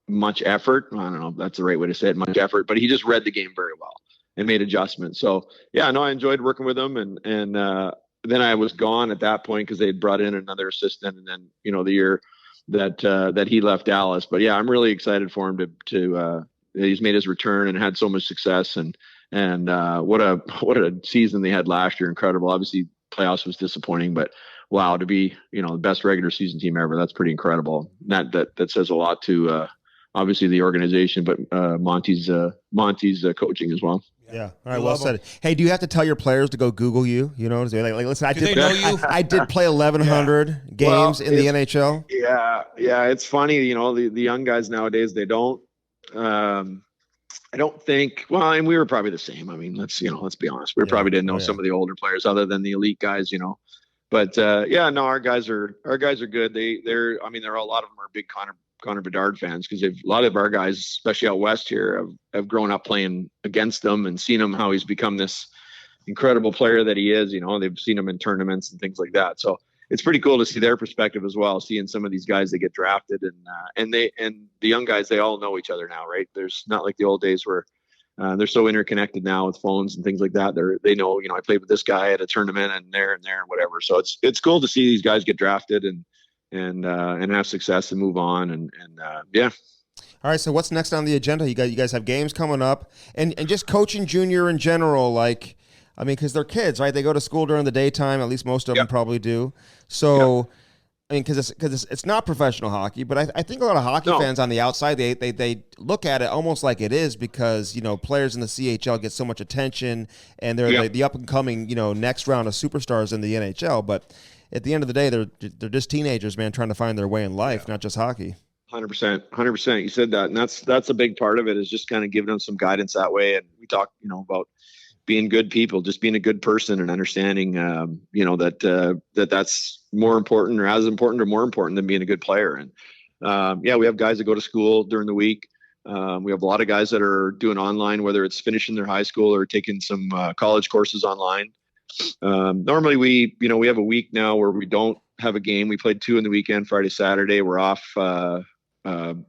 much effort. I don't know if that's the right way to say it, much effort, but he just read the game very well and made adjustments. So I enjoyed working with him, and then I was gone at that point because they had brought in another assistant, and then the year that he left Dallas. But I'm really excited for him to he's made his return and had so much success, and what a season they had last year. Incredible. Obviously, playoffs was disappointing, but wow, to be the best regular season team ever, that's pretty incredible. That says a lot to obviously the organization, but Monty's coaching as well. Yeah. All right. Well said. Hey, do you have to tell your players to go Google you? Listen, I did play 1,100 games in the NHL. Yeah. It's funny, the young guys nowadays, they don't. I don't think. Well, and we were probably the same. I mean, let's be honest. We probably didn't know some of the older players other than the elite guys. But our guys are good. They're a lot of them are big Connor Bedard fans because a lot of our guys, especially out west here, have grown up playing against him and seen him how he's become this incredible player that he is. They've seen him in tournaments and things like that. So it's pretty cool to see their perspective as well, seeing some of these guys that get drafted and the young guys, they all know each other now, right? There's not like the old days where they're so interconnected now with phones and things like that. They know, I played with this guy at a tournament and there and whatever. So it's cool to see these guys get drafted and have success and move on and. All right, so what's next on the agenda? You guys have games coming up, and just coaching junior in general, because they're kids, right? They go to school during the daytime. At least most of them probably do. So, because it's not professional hockey, but I think a lot of hockey fans on the outside they look at it almost like it is because players in the CHL get so much attention, and they're the up and coming next round of superstars in the NHL, but. At the end of the day, they're just teenagers, man, trying to find their way in life, not just hockey. 100%. You said that, and that's a big part of it is just kind of giving them some guidance that way. And we talk, about being good people, just being a good person, and understanding, that's more important or as important or more important than being a good player. And we have guys that go to school during the week. We have a lot of guys that are doing online, whether it's finishing their high school or taking some college courses online. Normally we have a week now where we don't have a game. We played 2 in the weekend, Friday, Saturday. We're off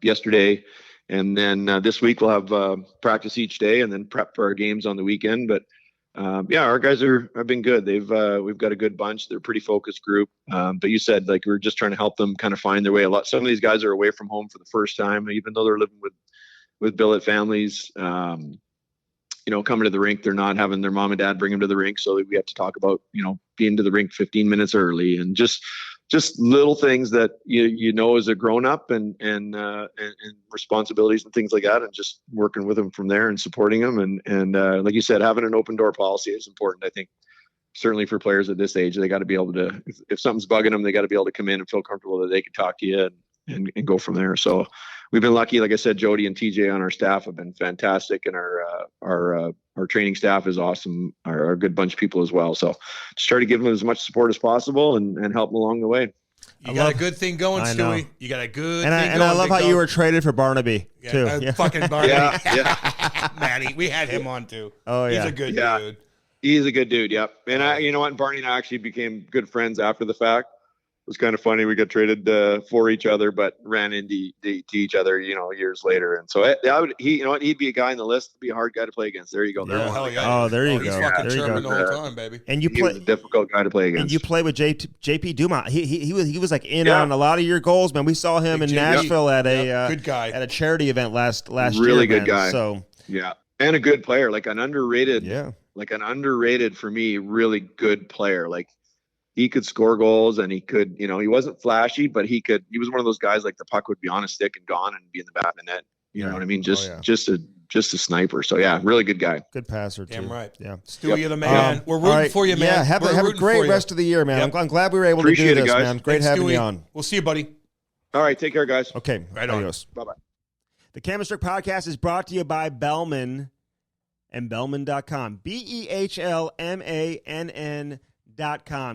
yesterday, And then this week we'll have practice each day and then prep for our games on the weekend. But our guys have been good. We've got a good bunch. They're a pretty focused group. But you said like we're just trying to help them kind of find their way. Some of these guys are away from home for the first time, even though they're living with billet families. Coming to the rink, they're not having their mom and dad bring them to the rink, so we have to talk about being to the rink 15 minutes early and just little things that as a grown up and responsibilities and things like that, and just working with them from there and supporting them and like you said, having an open door policy is important. I think certainly for players at this age, they got to be able to, if something's bugging them, they got to be able to come in and feel comfortable that they can talk to you and go from there. So we've been lucky. Like I said, Jody and TJ on our staff have been fantastic, and our training staff is awesome. Are a good bunch of people as well. So just try to give them as much support as possible and help them along the way. You got a good thing going, Stewie. You got a good thing going. And I love how you were traded for Barnaby, too. Fucking Barnaby. Yeah. Matty, we had him on, too. Oh, yeah. He's a good dude. He's a good dude, yep. And you know what? Barney and I actually became good friends after the fact. It was kind of funny. We got traded for each other, but ran into each other, years later. And so he'd be a guy on the list. Be a hard guy to play against. There you go. Yeah. Hell yeah. Oh, there you go. He's fucking there you chirping go. the whole time, baby. And He was a difficult guy to play against. And you play with JP Dumont. He was like in on a lot of your goals, man. We saw him in Nashville at a good guy at a charity event last year. Really good guy. So yeah, and a good player, like an underrated. Yeah. Like an underrated for me, really good player. Like he could score goals and he could, he wasn't flashy, but he was one of those guys like the puck would be on a stick and gone and be in the back of the net. You know what I mean? Just a sniper. So yeah, really good guy. Good passer too. Damn right. Yeah. Stewie, you're the man. We're rooting for you, man. Yeah, have a great rest of the year, man. I'm glad we were able to do this, guys. man. Great having you on. We'll see you, buddy. All right, take care, guys. Okay. Right on. Adios. Bye-bye. The Cam and Strick podcast is brought to you by Bellman and Bellman.com. BEHLMANN.com.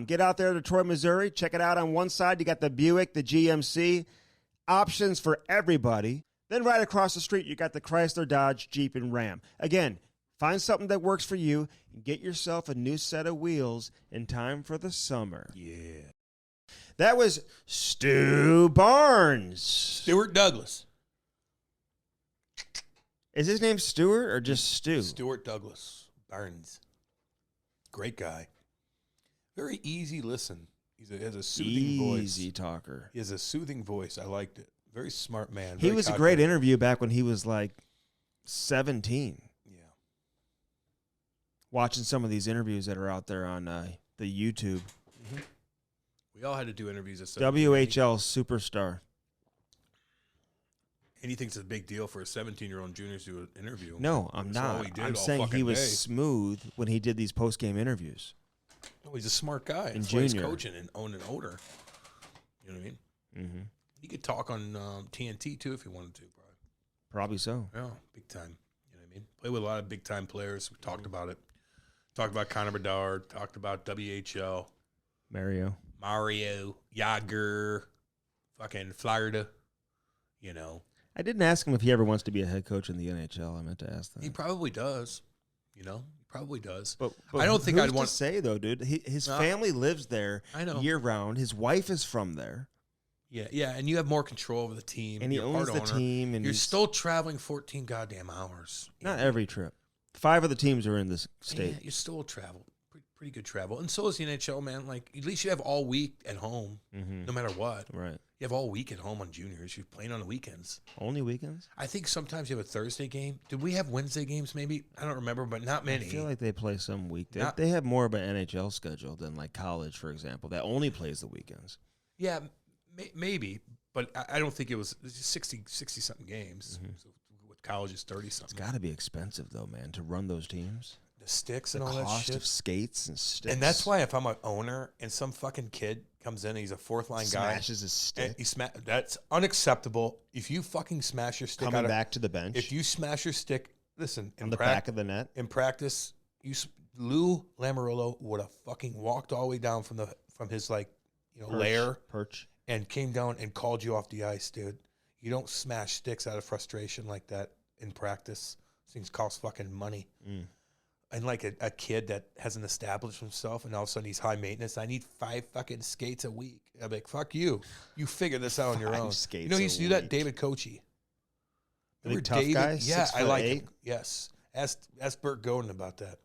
Get out there to Troy, Missouri. Check it out. On one side, you got the Buick, the GMC. Options for everybody. Then right across the street, you got the Chrysler, Dodge, Jeep, and Ram. Again, find something that works for you and get yourself a new set of wheels in time for the summer. Yeah. That was Stu Barnes. Stuart Douglas. Is his name Stuart or just Stu? Stuart Douglas Barnes. Great guy. Very easy listen. He has a soothing voice. Easy talker. He has a soothing voice. I liked it. Very smart man. He was a great interview back when he was like 17. Yeah. Watching some of these interviews that are out there on the YouTube. Mm-hmm. We all had to do interviews at 17. WHL superstar. And he thinks it's a big deal for a 17-year-old junior to do an interview. No, I'm not. I'm saying he was smooth when he did these post-game interviews. No, he's a smart guy. And that's why he's junior. coaching and owning older. You know what I mean? Mm-hmm. He could talk on TNT, too, if he wanted to, Probably so. Yeah, big time. You know what I mean? Played with a lot of big-time players. We talked about it. Talked about Connor Bedard. Talked about WHL. Mario, Jagr, fucking Florida, I didn't ask him if he ever wants to be a head coach in the NHL. I meant to ask that. He probably does. He probably does. But I don't think I'd want to say though, dude. His family lives there year round. His wife is from there. Yeah, and you have more control over the team. And he owns the team. And you're still traveling 14 goddamn hours. Not every trip. 5 of the teams are in this state. Yeah, you still travel. Pretty good travel. And so is the NHL, man. Like, at least you have all week at home, no matter what. Right. You have all week at home on juniors. You're playing on the weekends. Only weekends? I think sometimes you have a Thursday game. Did we have Wednesday games maybe? I don't remember, but not many. I feel like they play some weekdays. They have more of an NHL schedule than like college, for example, that only plays the weekends. Yeah, maybe. But I don't think it was 60-something games. Mm-hmm. So with college is 30-something. It's got to be expensive, though, man, to run those teams. The sticks and all that shit. The cost of skates and sticks. And that's why if I'm an owner and some fucking kid comes in and he's a fourth-line guy. Smashes his stick. That's unacceptable. If you fucking smash your stick coming back to the bench. If you smash your stick, listen. On the back of the net. In practice, Lou Lamoriello would have fucking walked all the way down from his lair. Perch. And came down and called you off the ice, dude. You don't smash sticks out of frustration like that in practice. Things cost fucking money. Mm. And like a kid that hasn't established himself and all of a sudden he's high maintenance. I need 5 fucking skates a week. I'm like, fuck you. You figure this out on your own. Skates he used to do that, David Kochi. Big tough guy? Yeah, I like 6'8"? him. Yes. Ask Bert Godin about that.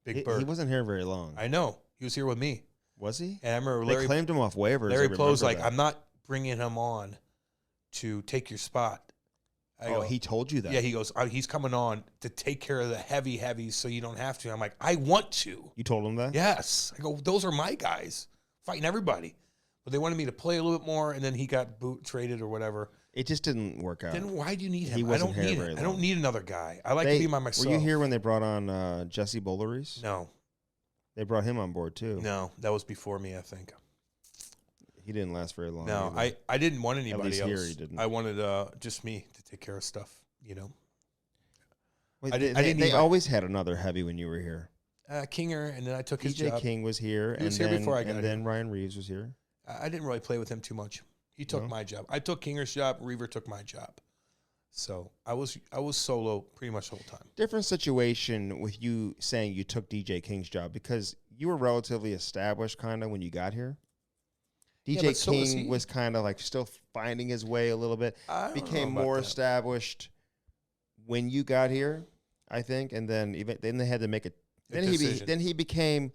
Big Bert. He wasn't here very long. I know. He was here with me. Was he? And I remember They claimed him off waivers. Larry Plo's like, that. I'm not bringing him on to take your spot. He told you that? Yeah, he goes, he's coming on to take care of the heavies so you don't have to. I'm like, I want to. You told him that? Yes. I go, those are my guys fighting everybody. But they wanted me to play a little bit more, and then he got traded or whatever. It just didn't work out. Then why do you need him? He wasn't here very I long. don't need another guy. I like to be by myself. Were you here when they brought on Jesse Bolleries? No. They brought him on board, too. No, that was before me, I think. He didn't last very long. No, either. I didn't want anybody At least else. Here he didn't. I wanted just me to take care of stuff, you know. Wait, I didn't they need always had another heavy when you were here. Kinger, and then I took his DJ job. King was here. He was here before I got And then Ryan Reeves was here. I didn't really play with him too much. He took my job. I took Kinger's job. Reaver took my job. So I was solo pretty much the whole time. Different situation with you saying you took DJ King's job because you were relatively established kind of when you got here. DJ King was kind of like still finding his way a little bit. Became more established when you got here, I think, and then they had to make a decision.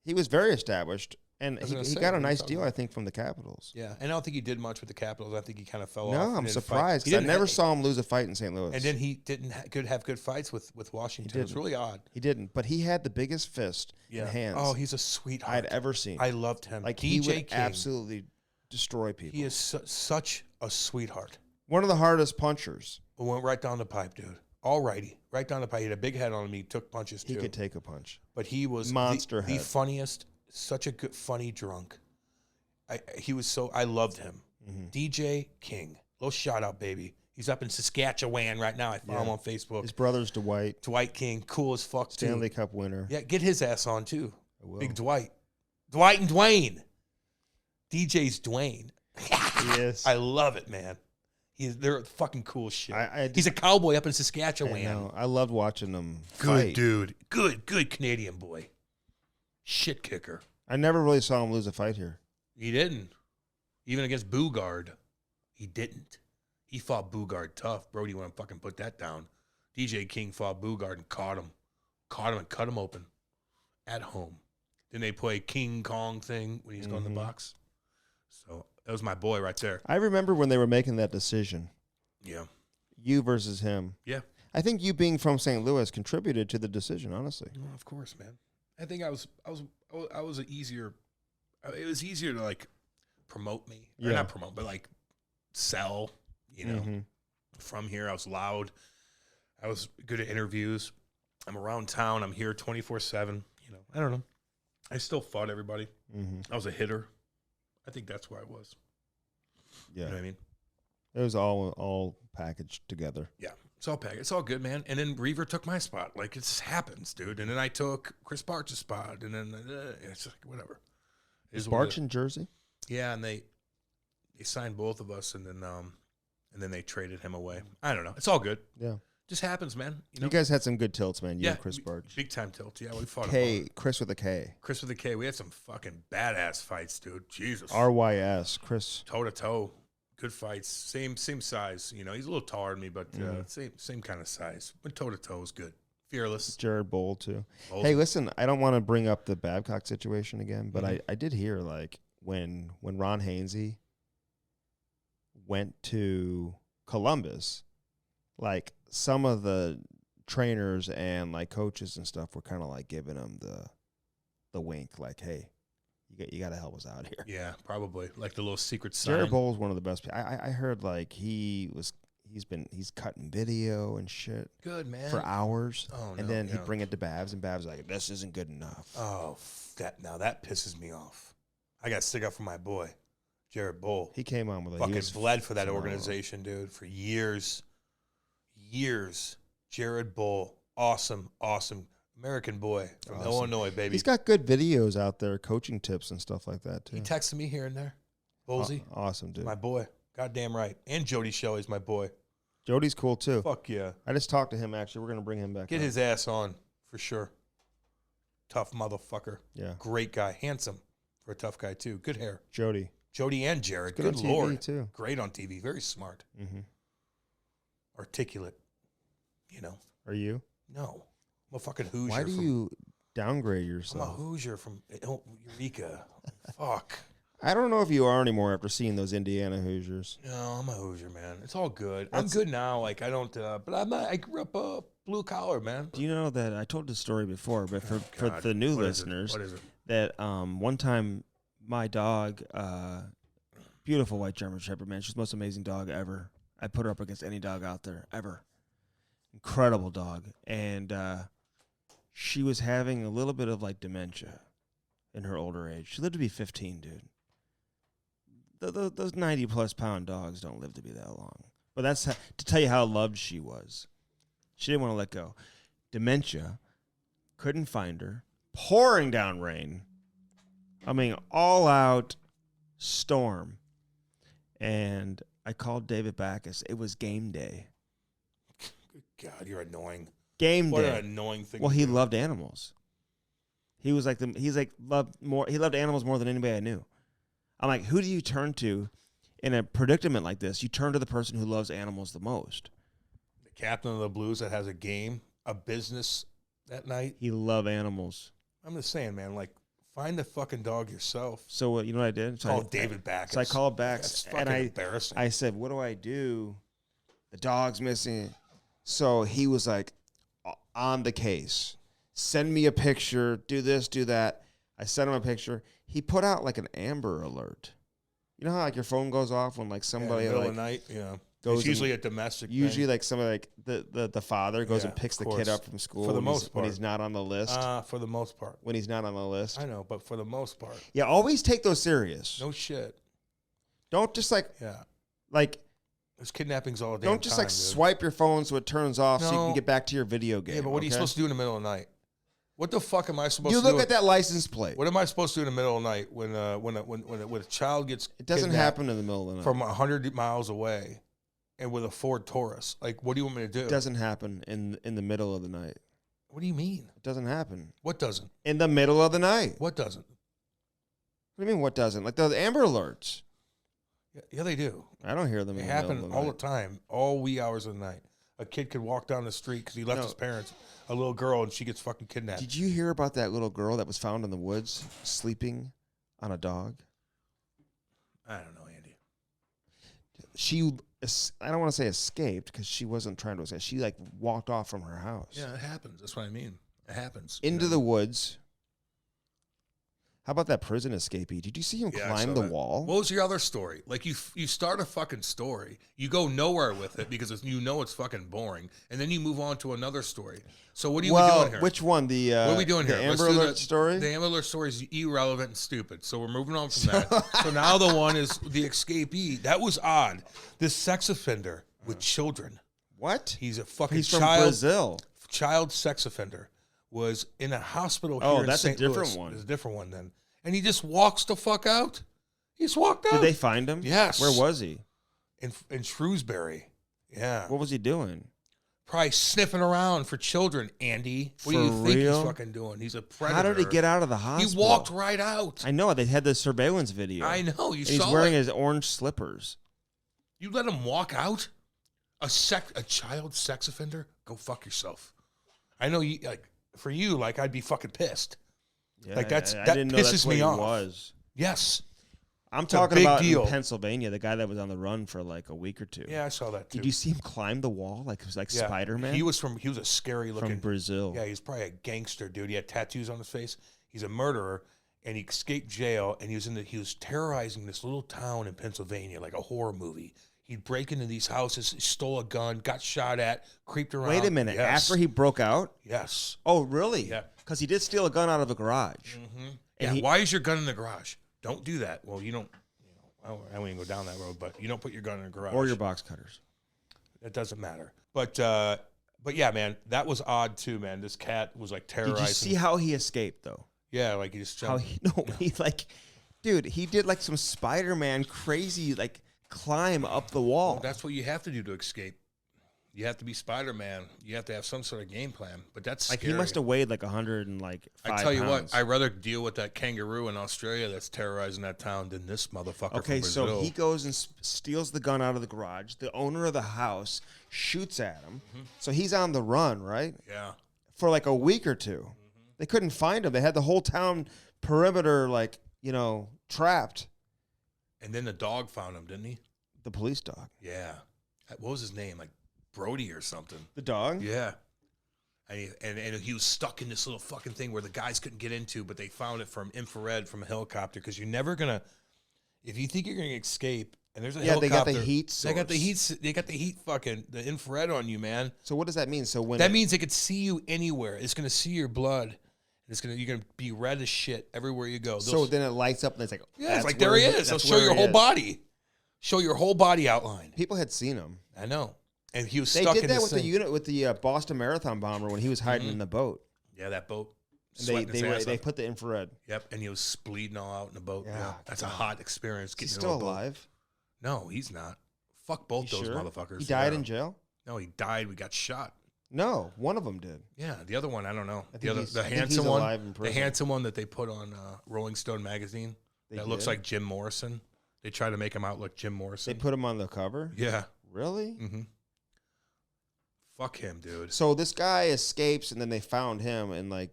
He was very established. And he got a nice deal, I think, from the Capitals. Yeah, and I don't think he did much with the Capitals. I think he kind of fell off. No, I'm surprised. I never saw him lose a fight in St. Louis. And then he didn't have good fights with Washington. It was really odd. He didn't, but he had the biggest fist and hands. Oh, he's a sweetheart. I'd ever seen. I loved him. Like DJ he would King, absolutely destroy people. He is such a sweetheart. One of the hardest punchers. It went right down the pipe, dude. All righty, right down the pipe. He had a big head on him. He took punches too. He could take a punch. But he was monster the funniest. Such a good, funny drunk. I loved him. Mm-hmm. DJ King. Little shout out, baby. He's up in Saskatchewan right now. I follow him on Facebook. His brother's Dwight. Dwight King. Cool as fuck, too. Stanley Cup winner. Yeah, get his ass on, too. I will. Big Dwight. Dwight and Dwayne. DJ's Dwayne. Yes. I love it, man. They're fucking cool shit. He's a cowboy up in Saskatchewan. I loved watching them fight. Good dude. Good Canadian boy. Shit kicker. I never really saw him lose a fight here. He didn't. Even against Bugard, he didn't. He fought Bugard tough. Brody went and fucking put that down. DJ King fought Bugard and caught him. Caught him and cut him open at home. Then they play King Kong thing when he's going in the box. So that was my boy right there. I remember when they were making that decision. Yeah. You versus him. Yeah. I think you being from St. Louis contributed to the decision, honestly. Well, of course, man. I think I was easier. It was easier to like promote me, or not promote, but like sell. You know, from here I was loud. I was good at interviews. I'm around town. I'm here 24/7. You know, I don't know. I still fought everybody. I was a hitter. I think that's where I was. Yeah, you know what I mean. It was all packaged together. Yeah. It's all packaged. It's all good, man. And then Reaver took my spot. Like, it just happens, dude. And then I took Chris Barch's spot. And then it's like, whatever. Is Barch in Jersey? Yeah, and they signed both of us, and then they traded him away. I don't know. It's all good. Yeah. Just happens, man. You know? You guys had some good tilts, man. You and Chris Barch. Big time tilts. Yeah, we fought. Chris with a K. Chris with a K. We had some fucking badass fights, dude. Jesus. RYS. Chris. Toe to toe. Good fights, same size. You know, he's a little taller than me, but same kind of size. But toe to toe is good. Fearless. Jared Bowl too. Hey, listen, I don't want to bring up the Babcock situation again, but I did hear like when Ron Hainsey went to Columbus, like some of the trainers and like coaches and stuff were kind of like giving him the wink, like, hey. You got to help us out here. Yeah, probably like the little secret sign. Jared Bowl is one of the best. I heard like he's cutting video and shit. Good, man. For hours. Oh, no, and then he'd bring it to Babs, and Babs was like, this isn't good enough. Oh, that pisses me off. I got to stick up for my boy, Jared Bowl. He came on with fucking bled for that organization, dude, for years. Jared Bowl, awesome. American boy from Illinois, baby. He's got good videos out there, coaching tips and stuff like that, too. He texted me here and there. Bolsey. Awesome, dude. My boy. Goddamn right. And Jody Shelley's my boy. Jody's cool, too. Fuck yeah. I just talked to him, actually. We're going to bring him back. Get his ass on, for sure. Tough motherfucker. Yeah. Great guy. Handsome for a tough guy, too. Good hair. Jody and Jared. Good Lord. TV, too. Great on TV. Very smart. Mm-hmm. articulate. You know. Are you? No. I'm a fucking Hoosier. Why do you downgrade I'm a yourself? Hoosier from Eureka. Fuck. I don't know if you are anymore after seeing those Indiana Hoosiers. No, I'm a Hoosier, man. It's all good. I'm good now. Like, I don't, but I grew up blue collar, man. Do you know that I told this story before, but for the new listeners, What is it? that one time my dog, beautiful white German Shepherd, man, she's the most amazing dog ever. I put her up against any dog out there ever. Incredible dog. And she was having a little bit of like dementia in her older age. She lived to be 15, dude. Those 90-plus pound dogs don't live to be that long. But that's to tell you how loved she was. She didn't want to let go. Dementia. Couldn't find her. Pouring down rain. I mean, all out storm. And I called David Backus. It was game day. Good God, you're annoying. Game What day. an annoying thing. Well, to he do. loved animals. He loved animals more than anybody I knew. I'm like, who do you turn to in a predicament like this? You turn to the person who loves animals the most. The captain of the Blues that has a game, a business that night. He loved animals. I'm just saying, man, like, find the fucking dog yourself. So you know what I did? Call David Backus. So I called back, That's fucking and embarrassing. I said, what do I do? The dog's missing. So he was like, on the case. Send me a picture. Do this, do that. I sent him a picture. He put out like an Amber Alert. You know how like your phone goes off when like somebody in the middle like of the night, yeah. goes It's usually a domestic usually thing. like somebody like the father goes and Yeah, picks the of kid course. up from school For the when most he's, when part. he's not on the list. For the most part. When he's not on the list. I know, but for the most part. Yeah, always take those serious. No shit. Don't just like Yeah. There's kidnappings all day. don't just like swipe your phone so it turns off so you No. can get back to your video game. Yeah, but what are you supposed to do in the middle of the night? What the fuck am I supposed You to do? look at that license plate. What am I supposed to do in the middle of the night when a child gets It doesn't kidnapped happen in the middle of the night. from 100 miles away and with a Ford Taurus? Like, what do you want me to do? It doesn't happen in the middle of the night. What do you mean? It doesn't happen. What doesn't? In the middle of the night. What doesn't? What do you mean what doesn't? Like those Amber Alerts. Yeah, they do. I don't hear them They in the middle happen of the all night. the time, all wee hours of the night. A kid could walk down the street because he left No. his parents, a little girl, and she gets fucking kidnapped. Did you hear about that little girl that was found in the woods sleeping on a dog? I don't know, Andy. I don't want to say escaped because she wasn't trying to escape. She like walked off from her house. Yeah, it happens. That's what I mean. It happens. Into the woods. How about that prison escapee? Did you see him Yeah, I climb saw the that. wall? What was your other story? Like you start a fucking story, you go nowhere with it because you know it's fucking boring, and then you move on to another story. So what are you doing here? Which one? The what are we doing the here? Let's Amber do Alert story? The Amber Alert story is irrelevant and stupid. So we're moving on from that. So now the one is the escapee. That was odd. This sex offender with children. What? He's a fucking He's from child. Brazil. Child sex offender was in a hospital here Oh, in that's a St. different Louis. one. It's a different one then. And he just walks the fuck out. He just walked out. Did they find him? Yes. Where was he? in Shrewsbury? Yeah. What was he doing? Probably sniffing around for children, Andy. What do For you think real? he's fucking doing? He's a predator. How did he get out of the He hospital? walked right out. I know. They had the surveillance video. I know. You And he's saw wearing it. his orange slippers. You let him walk out? A child sex offender? Go fuck yourself. I know you like for you, like I'd be fucking pissed. Yeah, Like, that didn't know pisses that's what me he off. Was. Yes. I'm a talking big about deal. in Pennsylvania, the guy that was on the run for like a week or two. Yeah, I saw that too. Did you see him climb the wall like it was like Yeah. Spider-Man? He was a scary looking from Brazil. Yeah, he's probably a gangster, dude. He had tattoos on his face. He's a murderer, and he escaped jail. And he was terrorizing this little town in Pennsylvania like a horror movie. He'd break into these houses, he stole a gun, got shot at, creeped around. Wait a minute. Yes. After he broke out? Yes. Oh, really? Yeah. Because he did steal a gun out of a garage. Mm-hmm. And Yeah. Why is your gun in the garage? Don't do that. Well, you don't. I won't even go down that road. But you don't put your gun in the garage Or your box cutters. It doesn't matter. But yeah, man, that was odd too, man. This cat was like terrorizing. Did you see how he escaped, though? Yeah, like he just How jumped. he like, dude, he did like some Spider-Man crazy like climb up the wall. Well, that's what you have to do to escape. You have to be Spider-Man. You have to have some sort of game plan. But that's Like scary. he must have weighed like 105 I tell you pounds. what, I'd rather deal with that kangaroo in Australia that's terrorizing that town than this motherfucker Okay, from Brazil. so he goes and steals the gun out of the garage. The owner of the house shoots at him. So he's on the run, right? Yeah. For like a week or two. They couldn't find him. They had the whole town perimeter, like, trapped. And then the dog found him, didn't he? The police dog. Yeah. What was his name? Like Brody or something. The dog? Yeah. And he was stuck in this little fucking thing where the guys couldn't get into, but they found it from infrared from a helicopter because you're never going to, if you think you're going to escape, and there's a helicopter. They got the heat source. They got the heat fucking, the infrared on you, man. So what does that mean? So when That means it could see you anywhere. It's going to see your blood. You're going to be red as shit everywhere you go. So then it lights up and it's like, yeah, it's like, there he is. It'll show your whole body. Show your whole body outline. People had seen him. I know. And he was They stuck in did that this with the thing. unit with the Boston Marathon bomber when he was hiding in the boat. Yeah, that boat. And they put the infrared. Yep, and he was bleeding all out in the boat. Yeah, Yeah, that's a hot experience. Is he Getting still into a boat. alive? No, he's not. Fuck both those Sure? motherfuckers. He died Yeah. in jail? No, he died. We got shot. No, one of them did. Yeah, the other one, I don't know. I think The other, he's- the I think he's handsome one, alive in the prison. handsome one that they put on Rolling Stone magazine. That looks did? like Jim Morrison. They try to make him out like Jim They Morrison. put him on the cover? Yeah. Really? Mm-hmm. Fuck him, dude. So this guy escapes, and then they found him, and I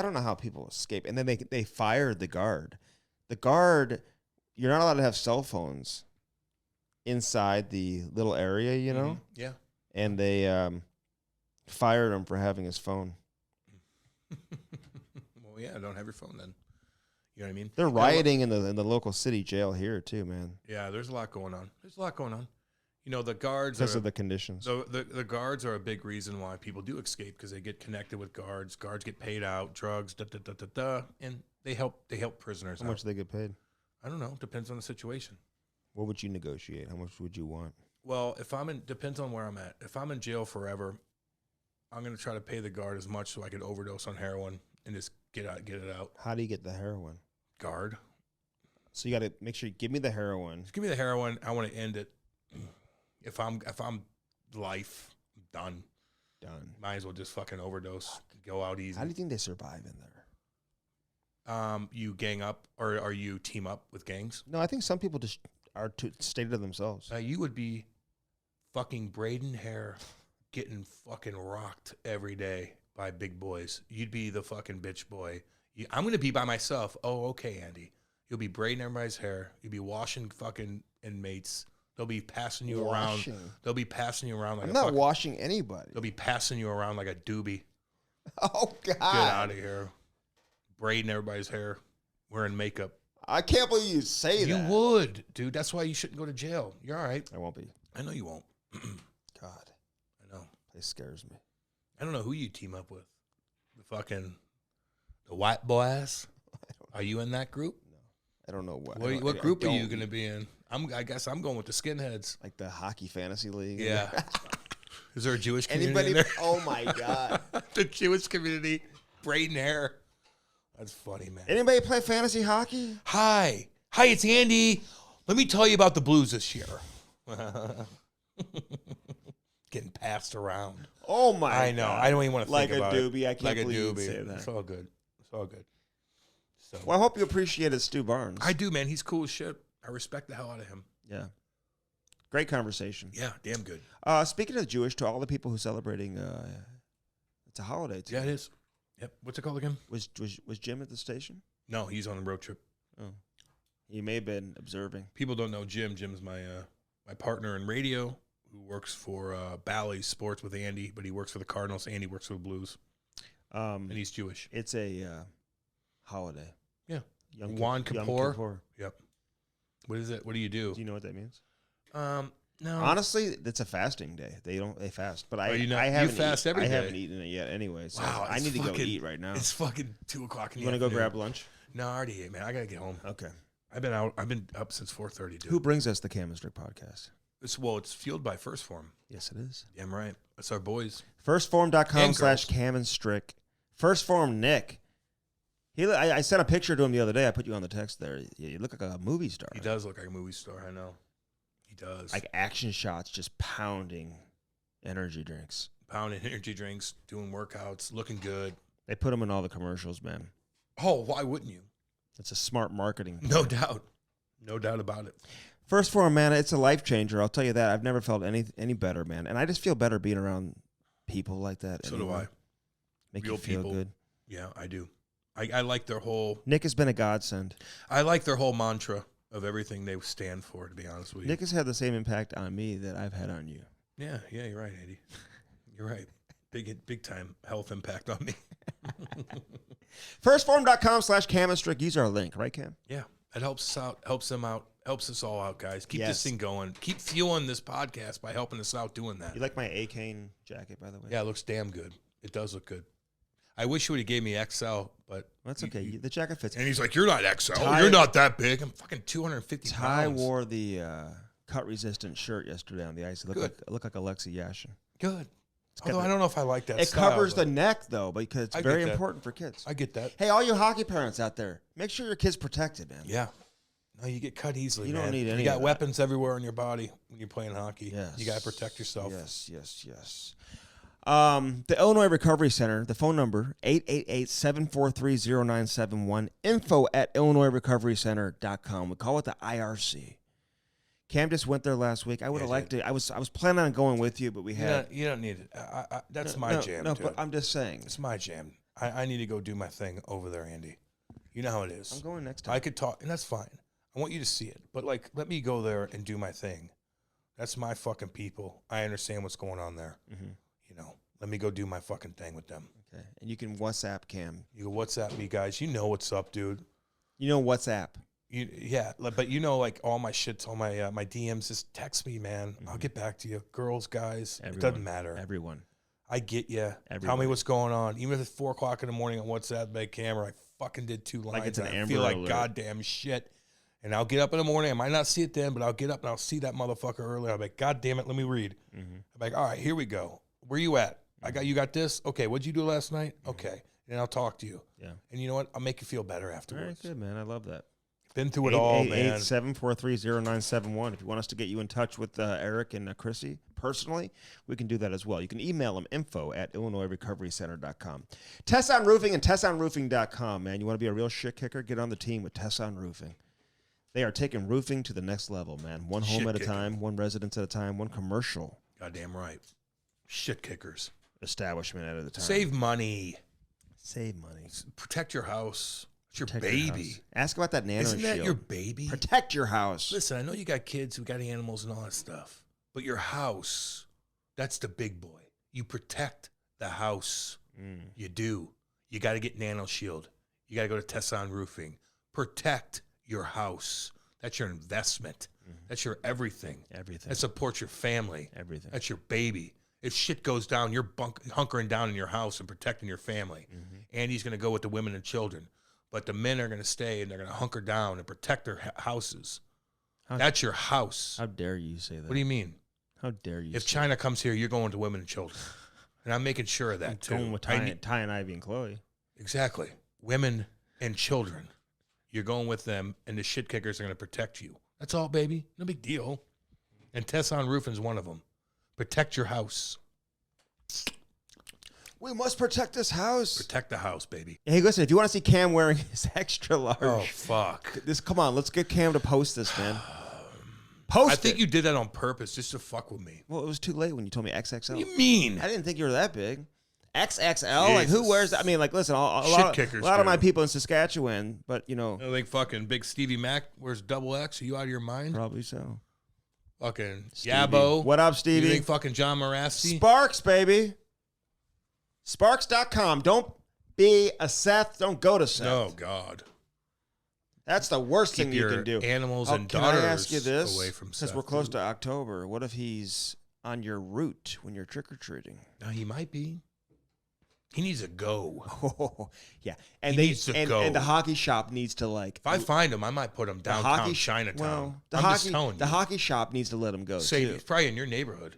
don't know how people escape. And then they fired the guard. The guard, you're not allowed to have cell phones inside the little area, Mhm. Yeah. and they fired him for having his phone. Well, yeah, don't have your phone then. You know what I mean? They're Yeah, rioting in the local city jail here too, man, Yeah, there's a lot going on. There's a lot going on. The guards because are of the conditions. the guards are a big reason why people do escape because they get connected with guards. Guards get paid out, drugs, and they help prisoners How out. much do they get paid? I don't know. Depends on the situation. What would you negotiate? How much would you want? Well, depends on where I'm at. If I'm in jail forever, I'm gonna try to pay the guard as much so I can overdose on heroin and just get it out. How do you get the heroin? Guard, So you got to make sure you give me the heroin. just give me the heroin. I want to end it. If I'm life done, might as well just fucking overdose. Go out easy. How do you think they survive in there? You gang up or you team up with gangs? No, I think some people just are too stay to themselves. You would be fucking braiding hair, getting fucking rocked every day by big boys. You'd be the fucking bitch boy. I'm going to be by myself. Oh, okay, Andy. You'll be braiding everybody's hair. You'll be washing fucking inmates. They'll be passing you around. They'll be passing you around like I'm a not fucking, washing anybody. They'll be passing you around like a doobie. Oh God! Get out of here. Braiding everybody's hair, wearing makeup. I can't believe you say that. You would, dude. That's why you shouldn't go to jail. You're all right. I won't be. I know you won't. God, I know. it scares me. I don't know who you team up with. The white boys. Are you in that group? I don't know what. What group are you going to be in? I guess I'm going with the skinheads. Like the hockey fantasy league. Yeah. Is there a Jewish community Anybody? in there? Oh my God! The Jewish community, braiding hair. That's funny, man. Anybody play fantasy hockey? Hi, it's Andy. Let me tell you about the Blues this year. Getting passed around. Oh my! I know. God. I don't even want to Like think a about doobie. it. I can't Like a believe you'd doobie. say that. It's all good. It's all good. So Well, I hope you appreciated Stu Barnes. I do, man. He's cool as shit. I respect the hell out of him. Yeah. Great conversation. Yeah, damn good. Speaking of Jewish, to all the people who are celebrating, it's a holiday too. Yeah, it is. Yep. What's it called again? Was Jim at the station? No, he's on a road trip. Oh, he may have been observing. People don't know Jim. Jim's my partner in radio who works for Bally's Sports with Andy, but he works for the Cardinals. Andy works for the Blues, and he's Jewish. It's a holiday. Yeah. Yom Yom Kippur. Kippur. Yep. What is it? What do you do? Do you know what that means? No. Honestly, it's a fasting day. They fast, but I you haven't fast every I day. haven't eaten it yet anyway. So Wow, I it's need to go fucking- eat right now. It's fucking 2:00 in the afternoon. You want to go grab lunch? No, I already ate, man. I gotta get home. Okay. I've been up since 4:30, dude. Who brings us the Cam and Strick podcast? It's fueled by First Form. Yes, it is. Damn right. That's our boys. Firstform.com/Cam and Strick. First Form Nick. I sent a picture to him the other day. I put you on the text there. You look like a movie star. He does look like a movie star. I know. He does. Like action shots just pounding energy drinks. Pounding energy drinks, doing workouts, looking good. They put them in all the commercials, man. Oh, why wouldn't you? It's a smart marketing. No doubt. No doubt about it. First form, man, it's a life changer. I'll tell you that. I've never felt any better, man. And I just feel better being around people like that. So do I. Make Real you feel people. good. Yeah, I do. I like their whole... Nick has been a godsend. I like their whole mantra of everything they stand for, to be honest with you. Nick has had the same impact on me that I've had on you. Yeah, you're right, Eddie. You're right. Big time health impact on me. Firstform.com/Cam and Strick. Use our link, right, Cam? Yeah, it helps us out, helps them out, helps us all out, guys. Keep Yes. this thing going. Keep fueling this podcast by helping us out doing that. You like my A-Cane jacket, by the way? Yeah, it looks damn good. It does look good. I wish you would have gave me XL, but That's okay. The jacket fits. and he's like, "You're not XL. Ty- You're not that big. I'm fucking 250 Ty pounds." wore the cut-resistant shirt yesterday on the ice. It looked like Alexei Yashin. Good. got Although the- I don't know if I like that. It style, covers but the neck, though, because it's I get very that. important for kids. I get that. Hey, all you hockey parents out there, make sure your kid's protected, man. Yeah. No, you get cut easily. You don't man. need any You got of that. weapons everywhere in your body when you're playing hockey. Yes. You got to protect yourself. Yes. The Illinois Recovery Center, the phone number, 888-743-0971, info@illinoisrecoverycenter.com. We call it the IRC. Cam just went there last week. I would have liked to. I was planning on going with you, but we had. You don't need it. That's my jam, No, dude. but I'm just saying. It's my jam. I need to go do my thing over there, Andy. You know how it is. I'm going next time. I could talk, and that's fine. I want you to see it. But, like, let me go there and do my thing. That's my fucking people. I understand what's going on there. Mm-hmm. You know, let me go do my fucking thing with them. Okay, and you can WhatsApp Cam. You go, WhatsApp me, guys. You know what's up, dude. You know WhatsApp. But you know, like all my shits, all my my DMs, just text me, man. Mm-hmm. I'll get back to you. Girls, guys, Everyone. it doesn't matter. Everyone. I get you. Tell Everybody. me what's going on. Even if it's 4 o'clock in the morning on WhatsApp by camera, I fucking did 2 lines. Like it's an and I Amber feel like Alert. goddamn shit. And I'll get up in the morning. I might not see it then, but I'll get up and I'll see that motherfucker early. I'll be like, God damn it, let me read. Mm-hmm. I'm like, all right, here we go. Where you at? You got this? Okay, what'd you do last night? Okay. And I'll talk to you. Yeah. And you know what? I'll make you feel better All right, afterwards. good, man. I love that. Been through it all, man. 888-743-0971. If you want us to get you in touch with Eric and Chrissy personally, we can do that as well. You can email them, info@illinoisrecoverycenter.com. Tesson Roofing and TessonRoofing.com, man. You want to be a real shit kicker? Get on the team with Tesson Roofing. They are taking roofing to the next level, man. One home Shit at a kicker. time, one residence at a time, one commercial Goddamn right. Shit kickers. establishment at a time. Save money. Save money. Protect your house. It's your Protect baby. house. Ask about that nano Isn't that shield. your baby? Protect your house. Listen, I know you got kids who got animals and all that stuff, but your house, that's the big boy. You protect the house. You do. You got to get Nano Shield. You got to go to Tesson Roofing. Protect your house. That's your investment. That's your everything. Everything. That supports your family. Everything. That's your baby. If shit goes down, you're hunkering down in your house and protecting your family. Andy's going to go with the women and children. But the men are going to stay and they're going to hunker down and protect their houses. That's your house. How dare you say that? What do you mean? How dare you? If say China comes here, you're going to women and children. And I'm making sure of that, I'm too. going with Ty and Ivy and Chloe. Exactly. Women and children. You're going with them, and the shit kickers are going to protect you. That's all, baby. No big deal. And Tesson Roofing's one of them. Protect your house. We must protect this house. Protect the house, baby. Hey, listen, if you want to see Cam wearing his extra large, Oh, fuck. come on, let's get Cam to post this, man. Post I think it. you did that on purpose just to fuck with me. Well, it was too late when you told me XXL. What do you mean? I didn't think you were that big. XXL? Like, who Jesus. wears that? I mean, like, listen, a Shit lot kickers of do. my people in Saskatchewan, but, you know, I think fucking big Stevie Mac wears double X. Are you out of your mind? probably so. Fucking Stevie. Yabo. What up, You Stevie? think fucking John Morasti? Sparks, baby. Sparks.com. Don't be a Seth. Don't go to Seth. Oh, God. That's the worst Keep thing you your can do. animals Oh, and can daughters I ask you this? away from Because Seth, we're close dude. to October. What if he's on your route when you're trick-or-treating? No, he might be. He needs to go. Oh, yeah. And He they needs to and, go. and the hockey shop needs to, like... If I find him, I might put him the downtown hockey Chinatown. Well, I'm just telling you. the hockey shop needs to let him go, Save too. He's probably in your neighborhood.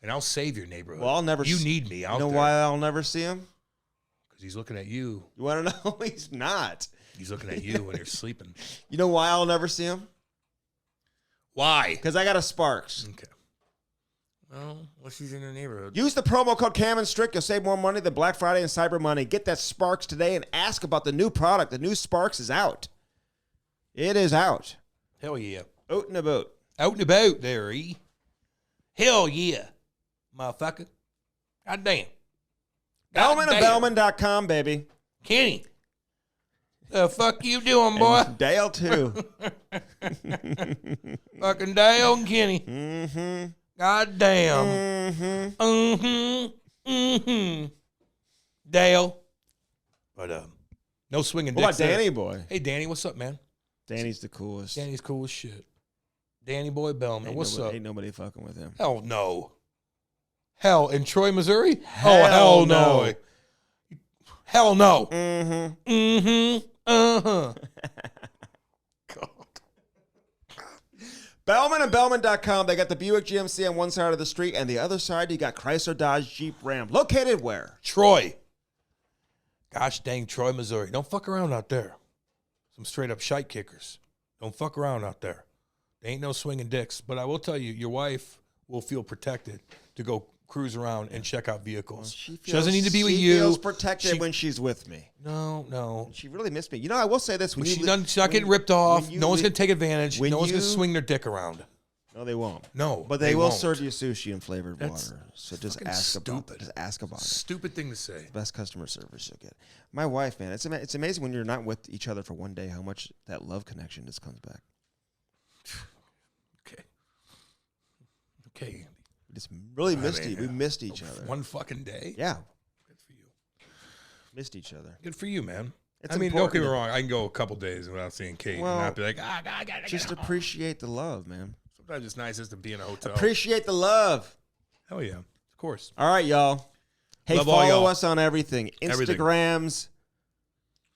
And I'll save your neighborhood. Well, I'll never You s- need me out You know there. why I'll never see him? Because he's looking at you. You want to know? He's not. He's looking at you when you're sleeping. You know why I'll never see him? Why? Because I got a Sparks. Okay. Well, unless she's in your neighborhood. Use the promo code Cam and Strick. You'll save more money than Black Friday and Cyber Monday. Get that Sparks today and ask about the new product. The new Sparks is out. It is out. Hell yeah. Out and about. Out and about there, E. Hell yeah, motherfucker. God damn. Bellmanandbellman.com, baby. Kenny. The fuck you doing, boy? And Dale, too. Fucking Dale and Kenny. Mm-hmm. God damn. Mm-hmm. Mm-hmm. Mm-hmm. Dale. But, no swinging dicks. What about there. Danny Boy? Hey, Danny, what's up, man? Danny's the coolest. Danny's cool as shit. Danny Boy Bellman, what's up? Ain't nobody fucking with him. Hell no. Hell, in Troy, Missouri? Hell no. Hell no. Mm-hmm. Mm-hmm. Uh-huh. God. Bellmanandbellman.com. They got the Buick GMC on one side of the street, and the other side, you got Chrysler, Dodge, Jeep, Ram. Located where? Troy. Gosh dang, Troy, Missouri. Don't fuck around out there. Some straight up shite kickers. Don't fuck around out there. There ain't no swinging dicks. But I will tell you, your wife will feel protected to go cruise around and check out vehicles. She doesn't need to be with you. She feels protected when she's with me. No. She really missed me. You know, I will say this. She's not getting ripped off. No one's going to take advantage. No one's going to swing their dick around. No, they won't. No, but they will won't. serve you sushi and flavored water. So just ask about it. Just ask about it. Stupid thing to say. It's the best customer service you'll get. My wife, man, it's amazing when you're not with each other for one day how much that love connection just comes back. Okay. We just really we missed each other. One fucking day? Yeah. Good for you. Missed each other. Good for you, man. It's don't get me wrong. I can go a couple days without seeing Kate and not be like, just appreciate the love, man. Sometimes it's nice just to be in a hotel. Appreciate the love. Hell yeah. Of course. All right, y'all. Hey, love all follow y'all. us on everything. Instagrams,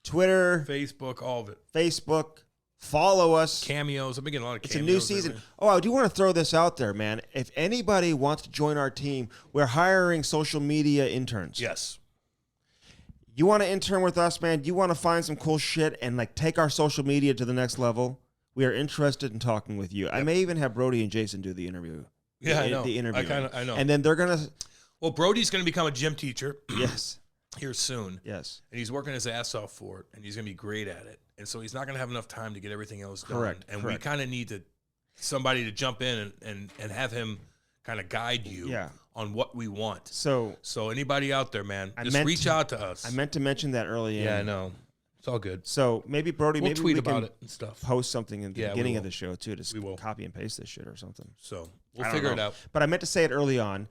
Twitter, Facebook, all of it. Facebook. Follow us. Cameos. I've been getting a lot of cameos. It's a new season. Oh, I do want to throw this out there, man. If anybody wants to join our team, we're hiring social media interns. Yes. You want to intern with us, man? You want to find some cool shit and like take our social media to the next level? We are interested in talking with you. Yep. I may even have Brody and Jason do the interview. Yeah, I know. The interview. I know. And then they're going to... Well, Brody's going to become a gym teacher. Yes. Here soon. Yes. And he's working his ass off for it, and he's going to be great at it. And so he's not going to have enough time to get everything else done. Correct. And we kind of need somebody to jump in and have him kind of guide you on what we want. So anybody out there, man, just reach out to us. I meant to mention that earlier. Yeah, I know. It's all good. So maybe Brody, we'll tweet we about can it and stuff. Post something in the beginning of the show too. Just copy and paste this shit or something. So we'll figure it out. But I meant to say it early on.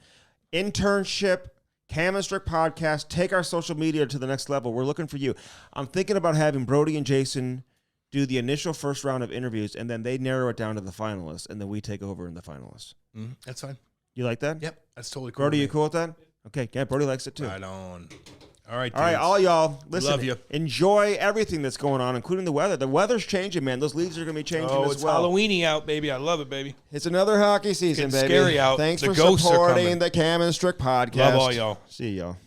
Internship, Cam and Strick podcast. Take our social media to the next level. We're looking for you. I'm thinking about having Brody and Jason do the initial first round of interviews, and then they narrow it down to the finalists, and then we take over in the finalists. That's fine. You like that? Yep, that's totally cool. Brody, you cool with that? Okay, yeah, Brody likes it too. Right on. All right, all right, all y'all. Listen, love you. Enjoy everything that's going on, including the weather. The weather's changing, man. Those leaves are going to be changing as well. It's Halloween-y out, baby. I love it, baby. It's another hockey season, it's baby. scary out. Thanks the for ghosts supporting the Cam and Strick podcast. Love all y'all. See y'all.